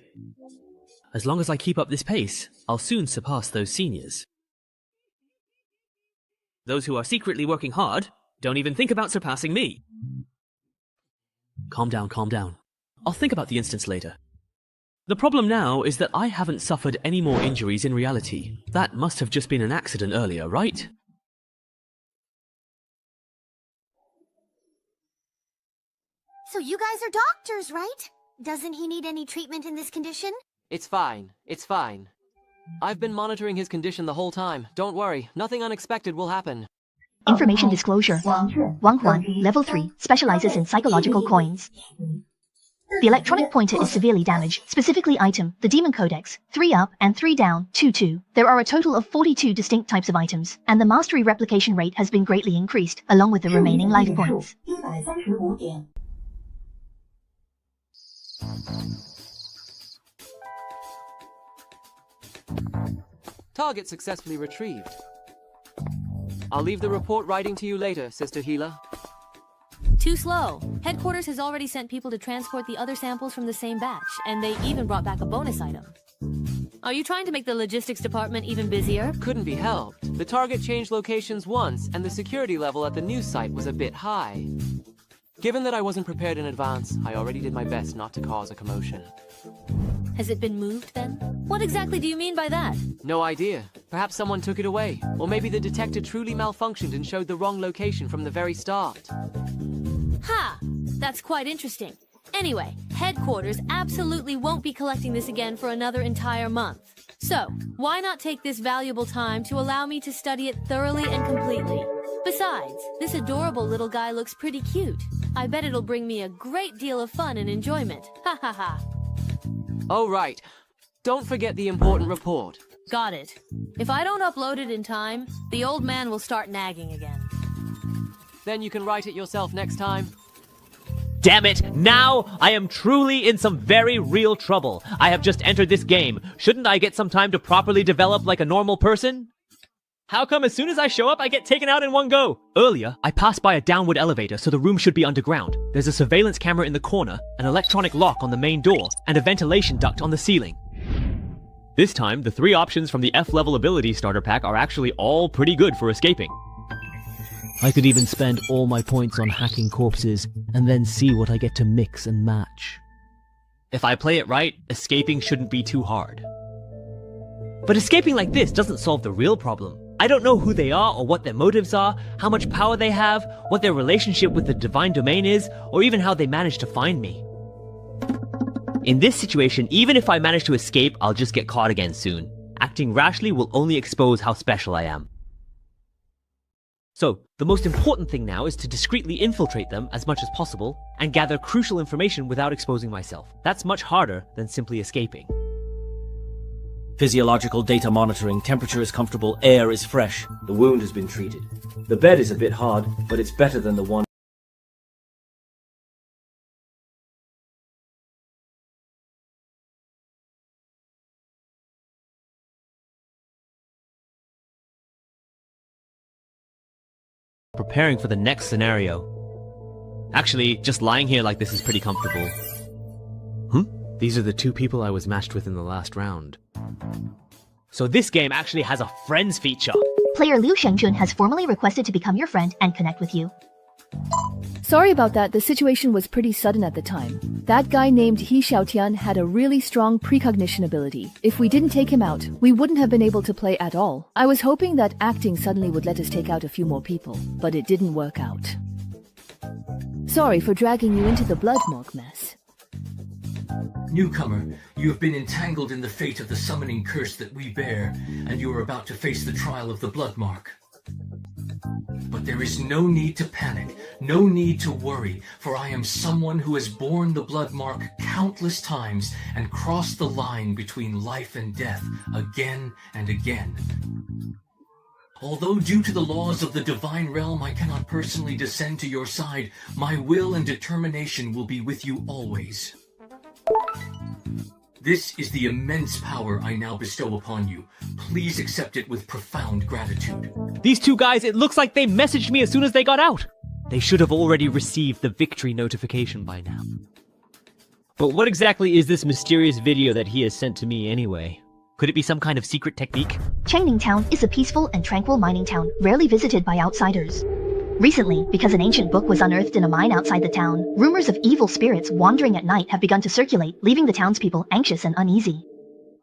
I: As long as I keep up this pace, I'll soon surpass those seniors. Those who are secretly working hard, don't even think about surpassing me. Calm down, calm down. I'll think about the instance later. The problem now is that I haven't suffered any more injuries in reality. That must have just been an accident earlier, right?
M: So you guys are doctors, right? Doesn't he need any treatment in this condition?
R: It's fine. It's fine. I've been monitoring his condition the whole time. Don't worry, nothing unexpected will happen.
L: Information disclosure. Wang Huan, level 3, specializes in psychological coins. The electronic pointer is severely damaged, specifically item, the Demon Codex, 3 up and 3 down, 2-2. There are a total of 42 distinct types of items, and the mastery replication rate has been greatly increased, along with the remaining life points.
R: Target successfully retrieved. I'll leave the report writing to you later, Sister Healer.
O: Too slow. Headquarters has already sent people to transport the other samples from the same batch, and they even brought back a bonus item. Are you trying to make the logistics department even busier?
R: Couldn't be helped. The target changed locations once, and the security level at the new site was a bit high. Given that I wasn't prepared in advance, I already did my best not to cause a commotion.
O: Has it been moved, then? What exactly do you mean by that?
R: No idea. Perhaps someone took it away. Or maybe the detector truly malfunctioned and showed the wrong location from the very start.
O: Ha! That's quite interesting. Anyway, headquarters absolutely won't be collecting this again for another entire month. So, why not take this valuable time to allow me to study it thoroughly and completely? Besides, this adorable little guy looks pretty cute. I bet it'll bring me a great deal of fun and enjoyment. Ha ha ha.
R: Oh, right. Don't forget the important report.
O: Got it. If I don't upload it in time, the old man will start nagging again.
R: Then you can write it yourself next time.
W: Damn it! Now I am truly in some very real trouble. I have just entered this game. Shouldn't I get some time to properly develop like a normal person? How come as soon as I show up, I get taken out in one go? Earlier, I passed by a downward elevator, so the room should be underground. There's a surveillance camera in the corner, an electronic lock on the main door, and a ventilation duct on the ceiling. This time, the 3 options from the F-level ability starter pack are actually all pretty good for escaping. I could even spend all my points on hacking corpses, and then see what I get to mix and match. If I play it right, escaping shouldn't be too hard. But escaping like this doesn't solve the real problem. I don't know who they are or what their motives are, how much power they have, what their relationship with the divine domain is, or even how they managed to find me. In this situation, even if I manage to escape, I'll just get caught again soon. Acting rashly will only expose how special I am. So, the most important thing now is to discreetly infiltrate them as much as possible, and gather crucial information without exposing myself. That's much harder than simply escaping.
N: Physiological data monitoring, temperature is comfortable, air is fresh. The wound has been treated. The bed is a bit hard, but it's better than the one.
W: Preparing for the next scenario. Actually, just lying here like this is pretty comfortable.
D: These are the two people I was matched with in the last round.
W: So this game actually has a friends feature.
L: Player Liu Shengjun has formally requested to become your friend and connect with you.
P: Sorry about that, the situation was pretty sudden at the time. That guy named He Xiaotian had a really strong precognition ability. If we didn't take him out, we wouldn't have been able to play at all. I was hoping that acting suddenly would let us take out a few more people, but it didn't work out. Sorry for dragging you into the blood morgue mess.
T: Newcomer, you have been entangled in the fate of the summoning curse that we bear, and you are about to face the trial of the blood mark. But there is no need to panic, no need to worry, for I am someone who has borne the blood mark countless times and crossed the line between life and death again and again. Although due to the laws of the divine realm I cannot personally descend to your side, my will and determination will be with you always. This is the immense power I now bestow upon you. Please accept it with profound gratitude.
W: These two guys, it looks like they messaged me as soon as they got out. They should have already received the victory notification by now. But what exactly is this mysterious video that he has sent to me anyway? Could it be some kind of secret technique?
L: Changning Town is a peaceful and tranquil mining town, rarely visited by outsiders. Recently, because an ancient book was unearthed in a mine outside the town, rumors of evil spirits wandering at night have begun to circulate, leaving the townspeople anxious and uneasy.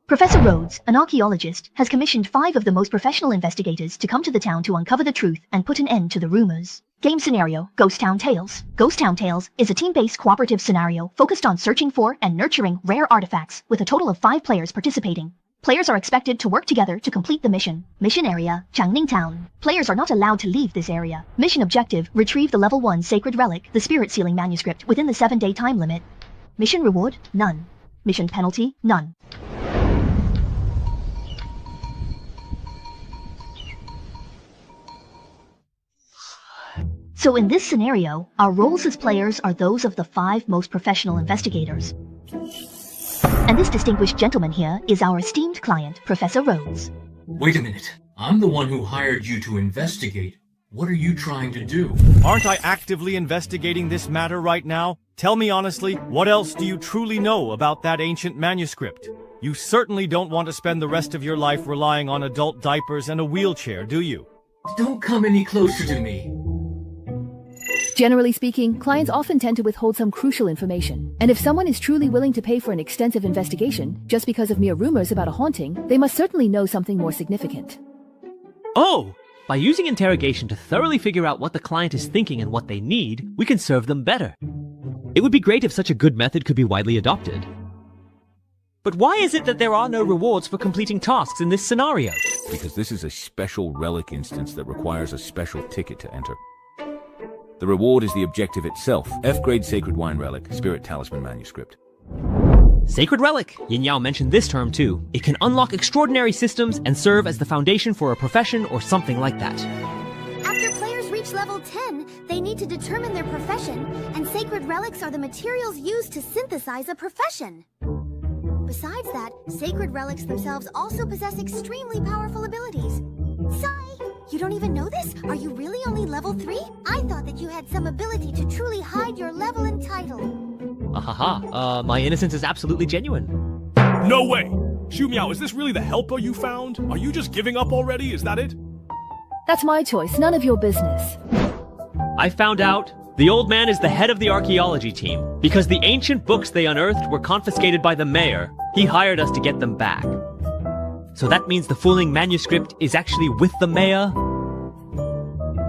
L: Professor Rhodes, an archaeologist, has commissioned 5 of the most professional investigators to come to the town to uncover the truth and put an end to the rumors. Game scenario, Ghost Town Tales. Ghost Town Tales is a team-based cooperative scenario focused on searching for and nurturing rare artifacts, with a total of 5 players participating. Players are expected to work together to complete the mission. Mission area, Changning Town. Players are not allowed to leave this area. Mission objective, retrieve the level 1 sacred relic, the spirit sealing manuscript, within the 7-day time limit. Mission reward, none. Mission penalty, none. So in this scenario, our roles as players are those of the 5 most professional investigators. And this distinguished gentleman here is our esteemed client, Professor Rhodes.
T: Wait a minute. I'm the one who hired you to investigate. What are you trying to do?
E: Aren't I actively investigating this matter right now? Tell me honestly, what else do you truly know about that ancient manuscript? You certainly don't want to spend the rest of your life relying on adult diapers and a wheelchair, do you?
T: Don't come any closer to me.
P: Generally speaking, clients often tend to withhold some crucial information, and if someone is truly willing to pay for an extensive investigation just because of mere rumors about a haunting, they must certainly know something more significant.
W: Oh! By using interrogation to thoroughly figure out what the client is thinking and what they need, we can serve them better. It would be great if such a good method could be widely adopted. But why is it that there are no rewards for completing tasks in this scenario?
Q: Because this is a special relic instance that requires a special ticket to enter. The reward is the objective itself. F-grade Sacred Wine Relic, Spirit Talisman Manuscript.
W: Sacred Relic. Yin Yao mentioned this term too. It can unlock extraordinary systems and serve as the foundation for a profession or something like that.
M: After players reach level 10, they need to determine their profession, and sacred relics are the materials used to synthesize a profession. Besides that, sacred relics themselves also possess extremely powerful abilities. Sai, you don't even know this? Are you really only level 3? I thought that you had some ability to truly hide your level and title.
W: My innocence is absolutely genuine.
X: No way! Xu Miao, is this really the helper you found? Are you just giving up already? Is that it?
P: That's my choice, none of your business.
W: I found out the old man is the head of the archaeology team. Because the ancient books they unearthed were confiscated by the mayor, he hired us to get them back. So that means the fooling manuscript is actually with the mayor?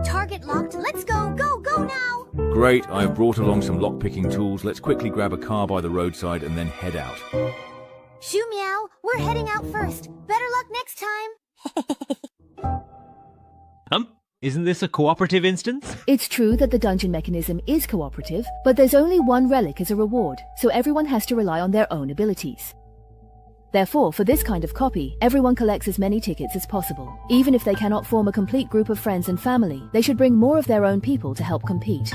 M: Target locked. Let's go. Go, go now.
Q: Great, I've brought along some lockpicking tools. Let's quickly grab a car by the roadside and then head out.
M: Xu Miao, we're heading out first. Better luck next time.
W: Isn't this a cooperative instance?
P: It's true that the dungeon mechanism is cooperative, but there's only one relic as a reward, so everyone has to rely on their own abilities. Therefore, for this kind of copy, everyone collects as many tickets as possible. Even if they cannot form a complete group of friends and family, they should bring more of their own people to help compete.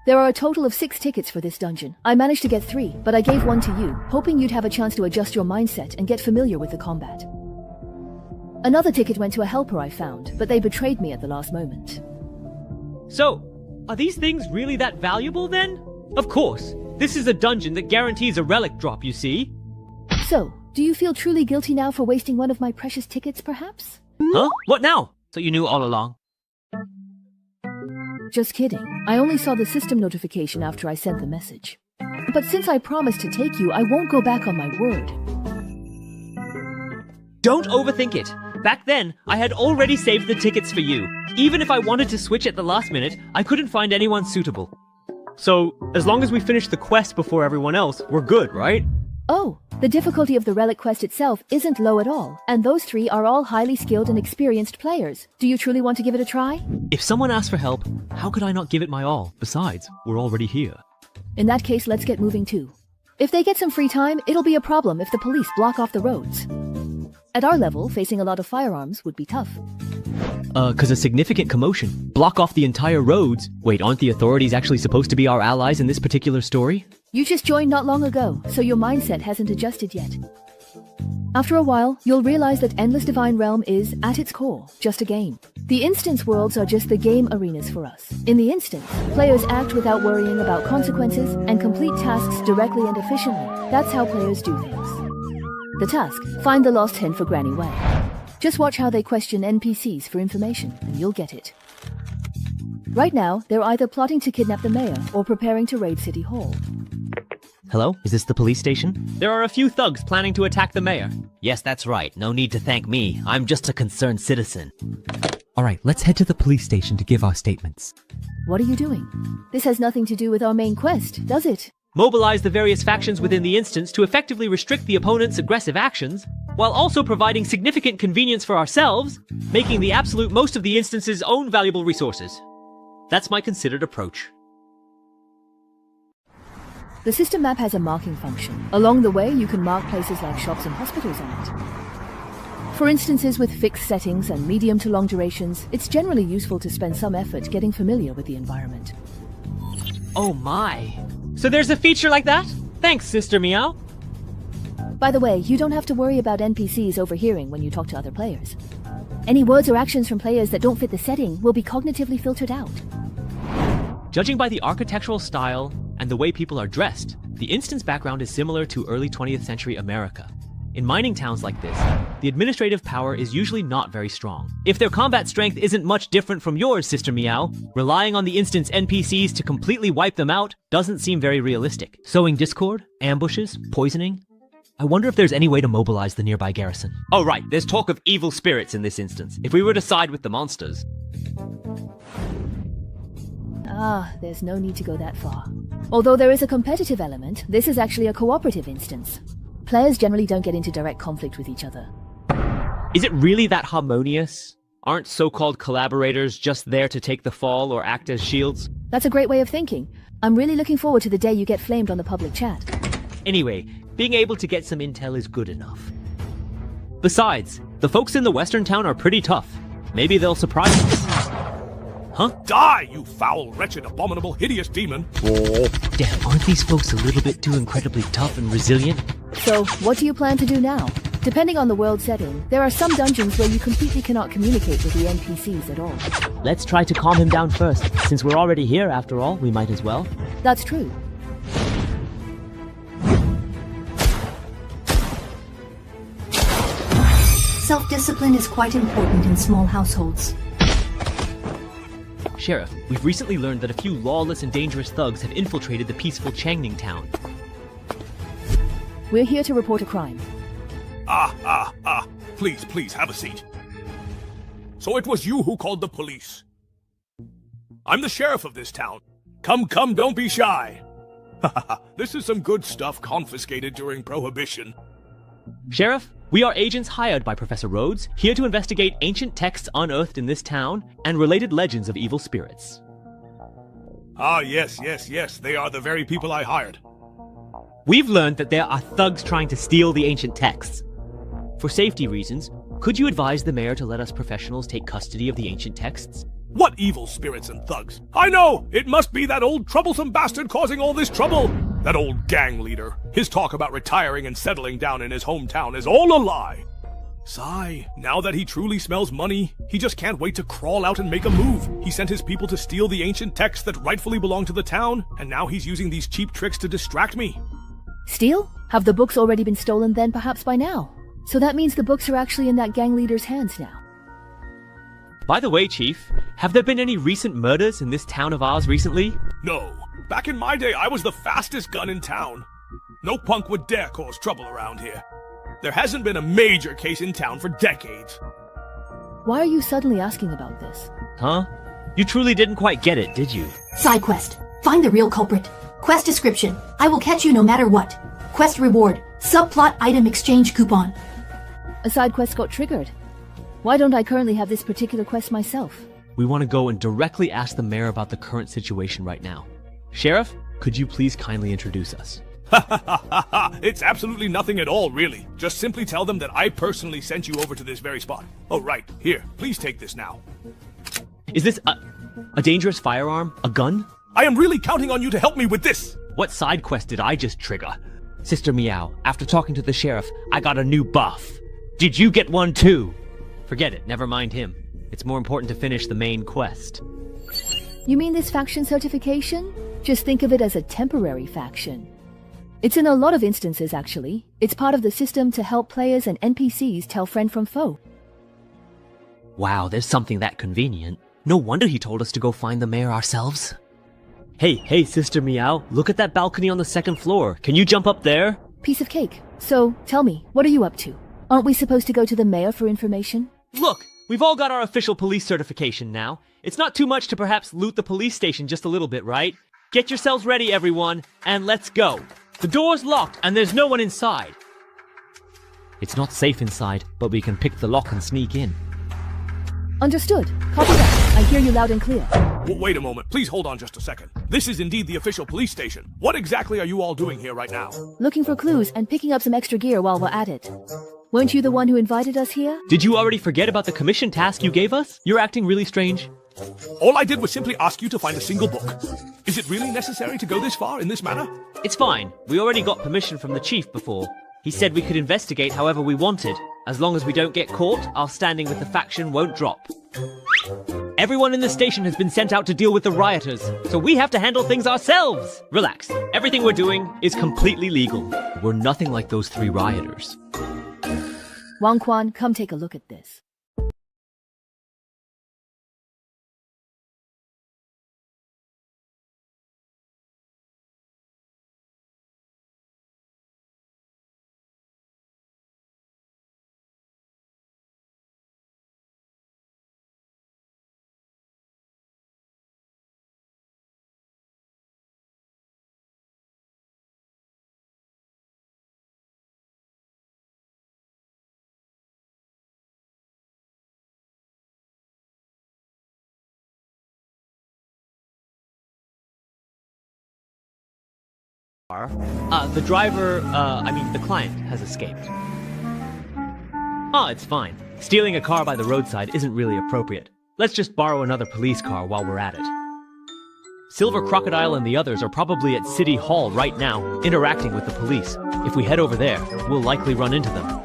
P: There are a total of 6 tickets for this dungeon. I managed to get 3, but I gave 1 to you, hoping you'd have a chance to adjust your mindset and get familiar with the combat. Another ticket went to a helper I found, but they betrayed me at the last moment.
W: So, are these things really that valuable then? Of course. This is a dungeon that guarantees a relic drop, you see.
P: So, do you feel truly guilty now for wasting one of my precious tickets, perhaps?
W: Huh? What now? So you knew all along?
P: Just kidding. I only saw the system notification after I sent the message. But since I promised to take you, I won't go back on my word.
W: Don't overthink it. Back then, I had already saved the tickets for you. Even if I wanted to switch at the last minute, I couldn't find anyone suitable. So, as long as we finish the quest before everyone else, we're good, right?
P: Oh, the difficulty of the relic quest itself isn't low at all, and those 3 are all highly skilled and experienced players. Do you truly want to give it a try?
W: If someone asks for help, how could I not give it my all? Besides, we're already here.
P: In that case, let's get moving too. If they get some free time, it'll be a problem if the police block off the roads. At our level, facing a lot of firearms would be tough.
W: 'Cause a significant commotion. Block off the entire roads. Wait, aren't the authorities actually supposed to be our allies in this particular story?
P: You just joined not long ago, so your mindset hasn't adjusted yet. After a while, you'll realize that Endless Divine Realm is, at its core, just a game. The instance worlds are just the game arenas for us. In the instance, players act without worrying about consequences and complete tasks directly and efficiently. That's how players do things. The task, find the lost hen for Granny Wang. Just watch how they question NPCs for information, and you'll get it. Right now, they're either plotting to kidnap the mayor or preparing to raid City Hall.
W: Hello? Is this the police station? There are a few thugs planning to attack the mayor. Yes, that's right. No need to thank me. I'm just a concerned citizen.
G: Alright, let's head to the police station to give our statements.
P: What are you doing? This has nothing to do with our main quest, does it?
W: Mobilize the various factions within the instance to effectively restrict the opponent's aggressive actions, while also providing significant convenience for ourselves, making the absolute most of the instance's own valuable resources. That's my considered approach.
P: The system map has a marking function. Along the way, you can mark places like shops and hospitals on it. For instances with fixed settings and medium to long durations, it's generally useful to spend some effort getting familiar with the environment.
W: Oh my. So there's a feature like that? Thanks, Sister Meow.
P: By the way, you don't have to worry about NPCs overhearing when you talk to other players. Any words or actions from players that don't fit the setting will be cognitively filtered out.
W: Judging by the architectural style and the way people are dressed, the instance background is similar to early 20th century America. In mining towns like this, the administrative power is usually not very strong. If their combat strength isn't much different from yours, Sister Meow, relying on the instance NPCs to completely wipe them out doesn't seem very realistic. Sowing discord, ambushes, poisoning. I wonder if there's any way to mobilize the nearby garrison. Oh right, there's talk of evil spirits in this instance. If we were to side with the monsters.
P: There's no need to go that far. Although there is a competitive element, this is actually a cooperative instance. Players generally don't get into direct conflict with each other.
W: Is it really that harmonious? Aren't so-called collaborators just there to take the fall or act as shields?
P: That's a great way of thinking. I'm really looking forward to the day you get flamed on the public chat.
W: Anyway, being able to get some intel is good enough. Besides, the folks in the western town are pretty tough. Maybe they'll surprise us. Huh?
X: Die, you foul, wretched, abominable, hideous demon!
W: Oh, damn, aren't these folks a little bit too incredibly tough and resilient?
P: So, what do you plan to do now? Depending on the world setting, there are some dungeons where you completely cannot communicate with the NPCs at all.
W: Let's try to calm him down first. Since we're already here, after all, we might as well.
P: That's true.
U: Self-discipline is quite important in small households.
W: Sheriff, we've recently learned that a few lawless and dangerous thugs have infiltrated the peaceful Changning town.
P: We're here to report a crime.
X: Please, please, have a seat. So it was you who called the police. I'm the sheriff of this town. Come, don't be shy. This is some good stuff confiscated during Prohibition.
W: Sheriff, we are agents hired by Professor Rhodes, here to investigate ancient texts unearthed in this town and related legends of evil spirits.
X: Yes, they are the very people I hired.
W: We've learned that there are thugs trying to steal the ancient texts. For safety reasons, could you advise the mayor to let us professionals take custody of the ancient texts?
X: What evil spirits and thugs? I know! It must be that old troublesome bastard causing all this trouble! That old gang leader. His talk about retiring and settling down in his hometown is all a lie. Sigh, now that he truly smells money, he just can't wait to crawl out and make a move. He sent his people to steal the ancient texts that rightfully belong to the town, and now he's using these cheap tricks to distract me.
P: Steal? Have the books already been stolen then, perhaps by now? So that means the books are actually in that gang leader's hands now.
W: By the way, Chief, have there been any recent murders in this town of ours recently?
X: No. Back in my day, I was the fastest gun in town. No punk would dare cause trouble around here. There hasn't been a major case in town for decades.
P: Why are you suddenly asking about this?
W: Huh? You truly didn't quite get it, did you?
A: Side quest. Find the real culprit. Quest description. I will catch you no matter what. Quest reward. Subplot item exchange coupon.
P: A side quest got triggered. Why don't I currently have this particular quest myself?
W: We want to go and directly ask the mayor about the current situation right now. Sheriff, could you please kindly introduce us?
X: It's absolutely nothing at all, really. Just simply tell them that I personally sent you over to this very spot. Oh, right. Here, please take this now.
W: Is this a dangerous firearm? A gun?
X: I am really counting on you to help me with this!
W: What side quest did I just trigger? Sister Meow, after talking to the sheriff, I got a new buff. Did you get one too? Forget it, never mind him. It's more important to finish the main quest.
P: You mean this faction certification? Just think of it as a temporary faction. It's in a lot of instances, actually. It's part of the system to help players and NPCs tell friend from foe.
W: Wow, there's something that convenient. No wonder he told us to go find the mayor ourselves. Hey, Sister Meow, look at that balcony on the second floor. Can you jump up there?
P: Piece of cake. So, tell me, what are you up to? Aren't we supposed to go to the mayor for information?
W: Look, we've all got our official police certification now. It's not too much to perhaps loot the police station just a little bit, right? Get yourselves ready, everyone, and let's go. The door's locked and there's no one inside. It's not safe inside, but we can pick the lock and sneak in.
P: Understood. Copy that. I hear you loud and clear.
X: Wait a moment. Please hold on just a second. This is indeed the official police station. What exactly are you all doing here right now?
P: Looking for clues and picking up some extra gear while we're at it. Weren't you the one who invited us here?
W: Did you already forget about the commission task you gave us? You're acting really strange.
X: All I did was simply ask you to find a single book. Is it really necessary to go this far in this manner?
W: It's fine. We already got permission from the chief before. He said we could investigate however we wanted. As long as we don't get caught, our standing with the faction won't drop. Everyone in the station has been sent out to deal with the rioters, so we have to handle things ourselves. Relax. Everything we're doing is completely legal. We're nothing like those 3 rioters.
P: Wang Quan, come take a look at this.
W: The client has escaped. It's fine. Stealing a car by the roadside isn't really appropriate. Let's just borrow another police car while we're at it. Silver Crocodile and the others are probably at City Hall right now, interacting with the police. If we head over there, we'll likely run into them.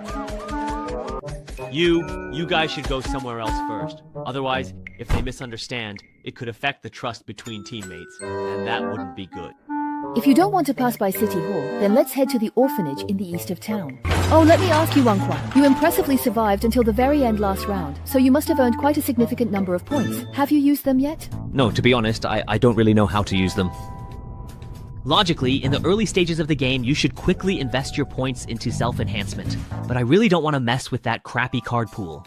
W: You guys should go somewhere else first. Otherwise, if they misunderstand, it could affect the trust between teammates, and that wouldn't be good.
P: If you don't want to pass by City Hall, then let's head to the orphanage in the east of town. Oh, let me ask you, Wang Quan. You impressively survived until the very end last round, so you must have earned quite a significant number of points. Have you used them yet?
W: No, to be honest, I don't really know how to use them. Logically, in the early stages of the game, you should quickly invest your points into self-enhancement. But I really don't want to mess with that crappy card pool.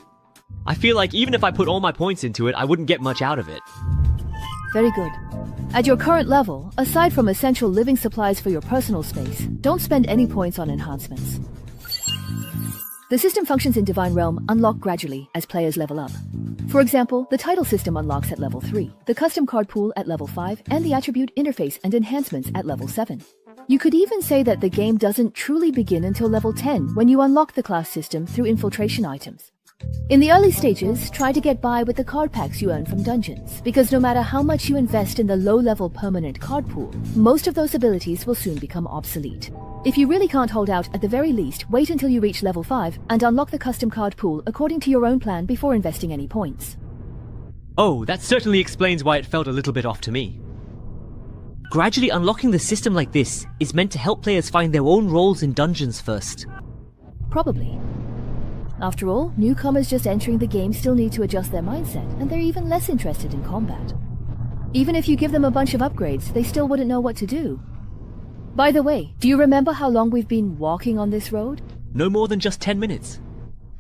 W: I feel like even if I put all my points into it, I wouldn't get much out of it.
P: Very good. At your current level, aside from essential living supplies for your personal space, don't spend any points on enhancements. The system functions in Divine Realm unlock gradually as players level up. For example, the title system unlocks at level 3, the custom card pool at level 5, and the attribute interface and enhancements at level 7. You could even say that the game doesn't truly begin until level 10 when you unlock the class system through infiltration items. In the early stages, try to get by with the card packs you earn from dungeons, because no matter how much you invest in the low-level permanent card pool, most of those abilities will soon become obsolete. If you really can't hold out, at the very least, wait until you reach level 5 and unlock the custom card pool according to your own plan before investing any points.
W: Oh, that certainly explains why it felt a little bit off to me. Gradually unlocking the system like this is meant to help players find their own roles in dungeons first.
P: Probably. After all, newcomers just entering the game still need to adjust their mindset, and they're even less interested in combat. Even if you give them a bunch of upgrades, they still wouldn't know what to do. By the way, do you remember how long we've been walking on this road?
W: No more than just 10 minutes.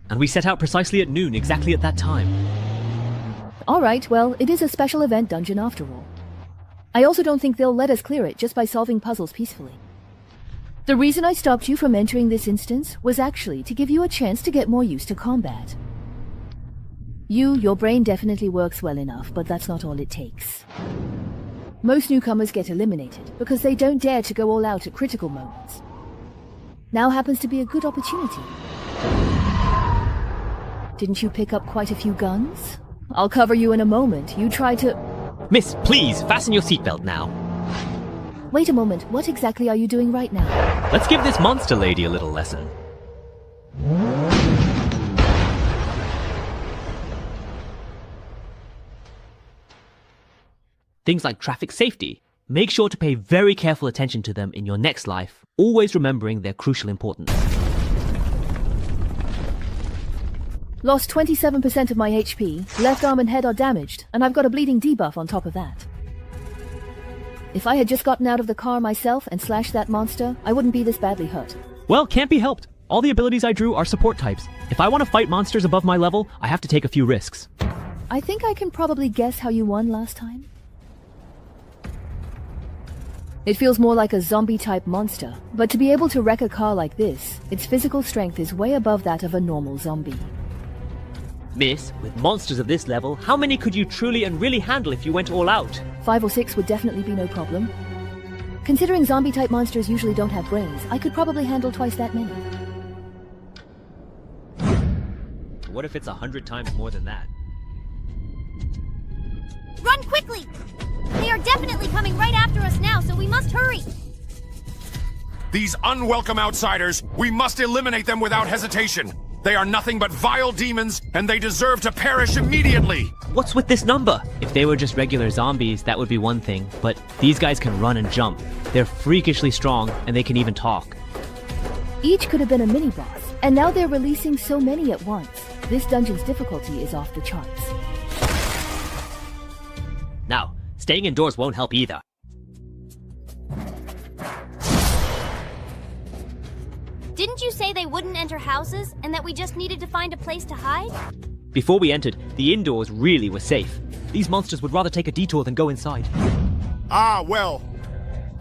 W: And we set out precisely at noon, exactly at that time.
P: Alright, well, it is a special event dungeon after all. I also don't think they'll let us clear it just by solving puzzles peacefully. The reason I stopped you from entering this instance was actually to give you a chance to get more used to combat. Your brain definitely works well enough, but that's not all it takes. Most newcomers get eliminated because they don't dare to go all out at critical moments. Now happens to be a good opportunity. Didn't you pick up quite a few guns? I'll cover you in a moment. You tried to...
W: Miss, please, fasten your seatbelt now.
P: Wait a moment, what exactly are you doing right now?
W: Let's give this monster lady a little lesson. Things like traffic safety. Make sure to pay very careful attention to them in your next life, always remembering their crucial importance.
P: Lost 27% of my HP, left arm and head are damaged, and I've got a bleeding debuff on top of that. If I had just gotten out of the car myself and slashed that monster, I wouldn't be this badly hurt.
W: Well, can't be helped. All the abilities I drew are support types. If I want to fight monsters above my level, I have to take a few risks.
P: I think I can probably guess how you won last time. It feels more like a zombie-type monster, but to be able to wreck a car like this, its physical strength is way above that of a normal zombie.
W: Miss, with monsters of this level, how many could you truly and really handle if you went all out?
P: 5 or 6 would definitely be no problem. Considering zombie-type monsters usually don't have brains, I could probably handle twice that many.
W: What if it's 100 times more than that?
M: Run quickly! They are definitely coming right after us now, so we must hurry!
C: These unwelcome outsiders, we must eliminate them without hesitation. They are nothing but vile demons, and they deserve to perish immediately!
W: What's with this number? If they were just regular zombies, that would be one thing, but these guys can run and jump. They're freakishly strong, and they can even talk.
P: Each could have been a mini-boss, and now they're releasing so many at once. This dungeon's difficulty is off the charts.
W: Now, staying indoors won't help either.
M: Didn't you say they wouldn't enter houses, and that we just needed to find a place to hide?
W: Before we entered, the indoors really were safe. These monsters would rather take a detour than go inside.
C: Ah, well.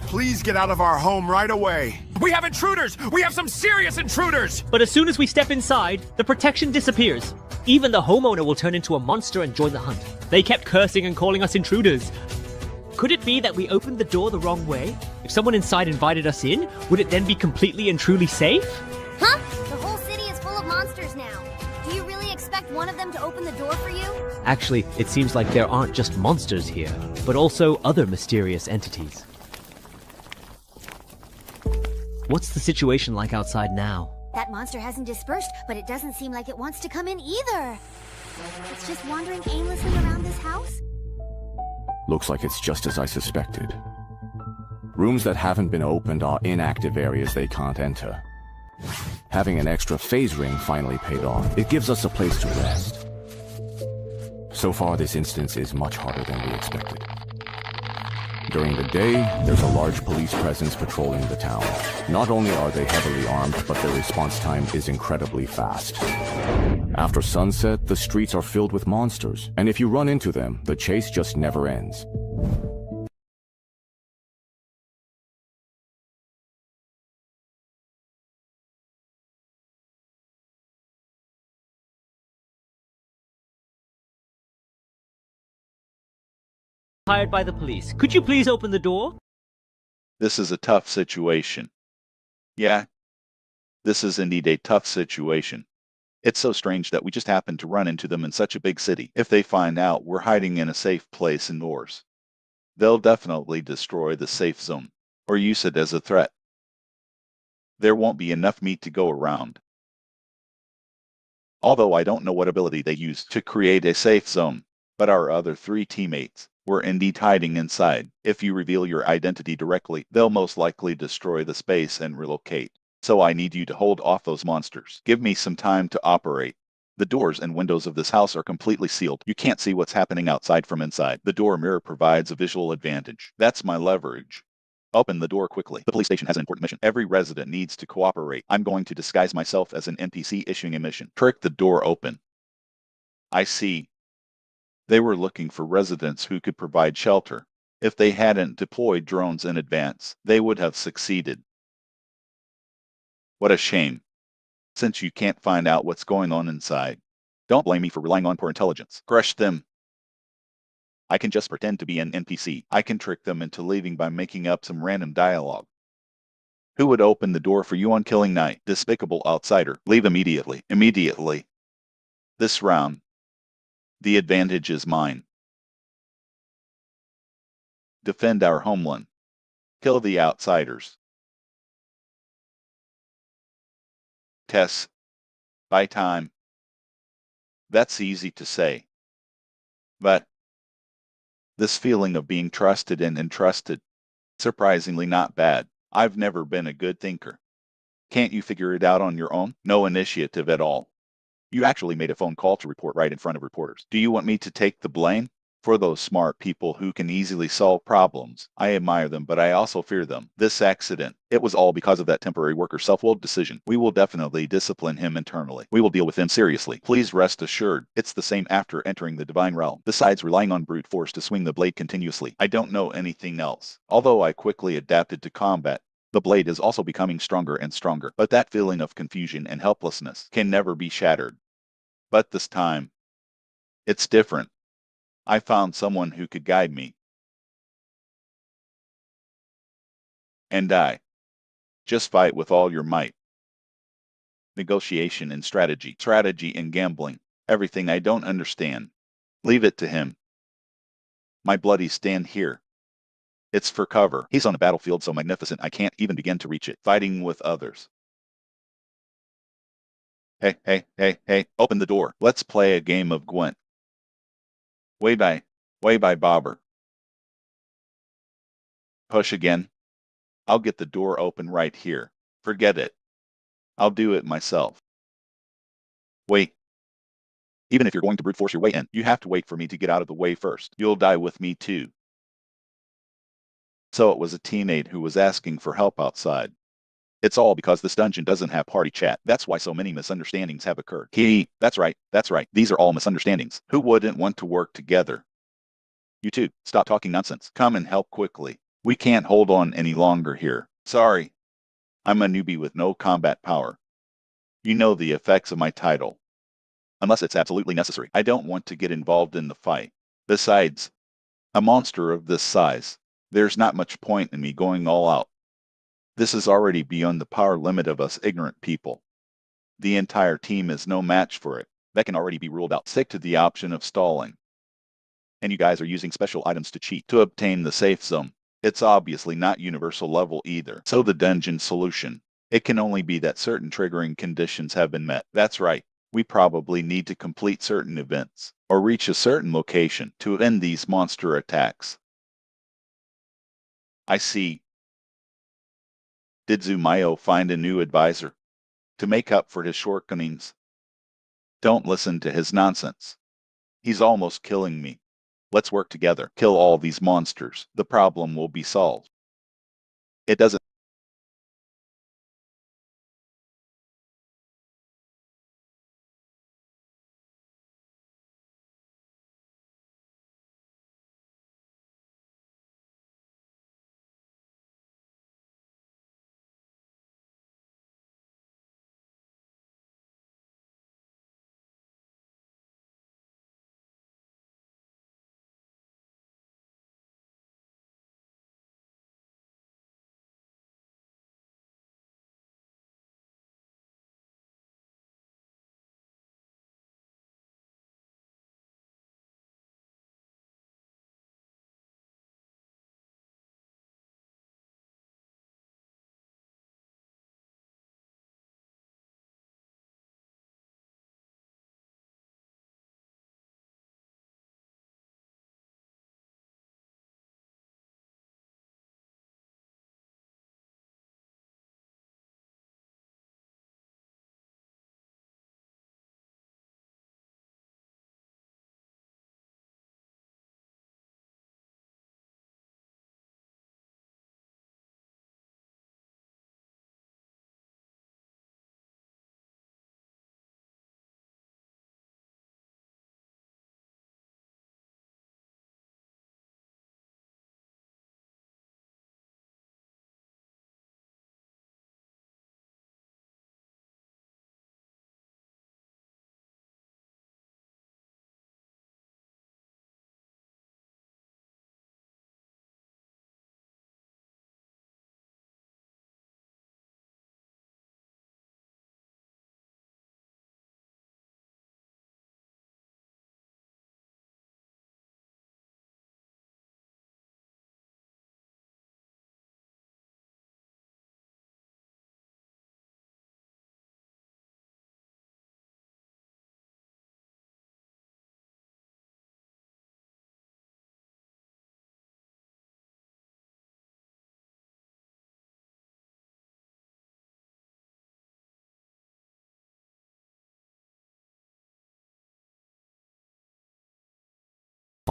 C: Please get out of our home right away. We have intruders! We have some serious intruders!
W: But as soon as we step inside, the protection disappears. Even the homeowner will turn into a monster and join the hunt. They kept cursing and calling us intruders. Could it be that we opened the door the wrong way? If someone inside invited us in, would it then be completely and truly safe?
M: Huh? The whole city is full of monsters now. Do you really expect one of them to open the door for you?
W: Actually, it seems like there aren't just monsters here, but also other mysterious entities. What's the situation like outside now?
M: That monster hasn't dispersed, but it doesn't seem like it wants to come in either. It's just wandering aimlessly around this house?
H: Looks like it's just as I suspected. Rooms that haven't been opened are inactive areas they can't enter. Having an extra phase ring finally paid off. It gives us a place to rest. So far, this instance is much harder than we expected. During the day, there's a large police presence patrolling the town. Not only are they heavily armed, but their response time is incredibly fast. After sunset, the streets are filled with monsters, and if you run into them, the chase just never ends.
W: Hired by the police. Could you please open the door?
F: This is a tough situation. Yeah, this is indeed a tough situation. It's so strange that we just happened to run into them in such a big city. If they find out we're hiding in a safe place indoors, they'll definitely destroy the safe zone, or use it as a threat. There won't be enough meat to go around. Although I don't know what ability they used to create a safe zone, but our other 3 teammates were indeed hiding inside. If you reveal your identity directly, they'll most likely destroy the space and relocate. So I need you to hold off those monsters. Give me some time to operate. The doors and windows of this house are completely sealed. You can't see what's happening outside from inside. The door mirror provides a visual advantage. That's my leverage. Open the door quickly. The police station has an important mission. Every resident needs to cooperate. I'm going to disguise myself as an NPC issuing a mission. Trick the door open. I see. They were looking for residents who could provide shelter. If they hadn't deployed drones in advance, they would have succeeded. What a shame. Since you can't find out what's going on inside, don't blame me for relying on poor intelligence. Crush them. I can just pretend to be an NPC. I can trick them into leaving by making up some random dialogue. Who would open the door for you on killing night? Despicable outsider. Leave immediately. Immediately. This round, the advantage is mine. Defend our homeland. Kill the outsiders. Tess. Buy time. That's easy to say. But this feeling of being trusted and entrusted, surprisingly not bad. I've never been a good thinker. Can't you figure it out on your own? No initiative at all. You actually made a phone call to report right in front of reporters. Do you want me to take the blame? For those smart people who can easily solve problems, I admire them, but I also fear them. This accident, it was all because of that temporary worker's self-willed decision. We will definitely discipline him internally. We will deal with him seriously. Please rest assured, it's the same after entering the divine realm. Besides relying on brute force to swing the blade continuously, I don't know anything else. Although I quickly adapted to combat, the blade is also becoming stronger and stronger. But that feeling of confusion and helplessness can never be shattered. But this time, it's different. I found someone who could guide me. And just fight with all your might. Negotiation and strategy and gambling, everything I don't understand. Leave it to him. My bloody stand here. It's for cover. He's on a battlefield so magnificent I can't even begin to reach it. Fighting with others. Hey, open the door. Let's play a game of Gwent. Way by Bobber. Push again. I'll get the door open right here. Forget it. I'll do it myself. Wait. Even if you're going to brute force your way in, you have to wait for me to get out of the way first. You'll die with me too. So it was a teammate who was asking for help outside. It's all because this dungeon doesn't have party chat. That's why so many misunderstandings have occurred. That's right. These are all misunderstandings. Who wouldn't want to work together? You two, stop talking nonsense. Come and help quickly. We can't hold on any longer here. Sorry. I'm a newbie with no combat power. You know the effects of my title. Unless it's absolutely necessary. I don't want to get involved in the fight. Besides, a monster of this size, there's not much point in me going all out. This is already beyond the power limit of us ignorant people. The entire team is no match for it. That can already be ruled out. Stick to the option of stalling. And you guys are using special items to cheat to obtain the safe zone. It's obviously not universal level either. So the dungeon solution, it can only be that certain triggering conditions have been met. That's right. We probably need to complete certain events or reach a certain location to end these monster attacks. I see. Did Zumayo find a new advisor to make up for his shortcomings? Don't listen to his nonsense. He's almost killing me. Let's work together. Kill all these monsters. The problem will be solved. It doesn't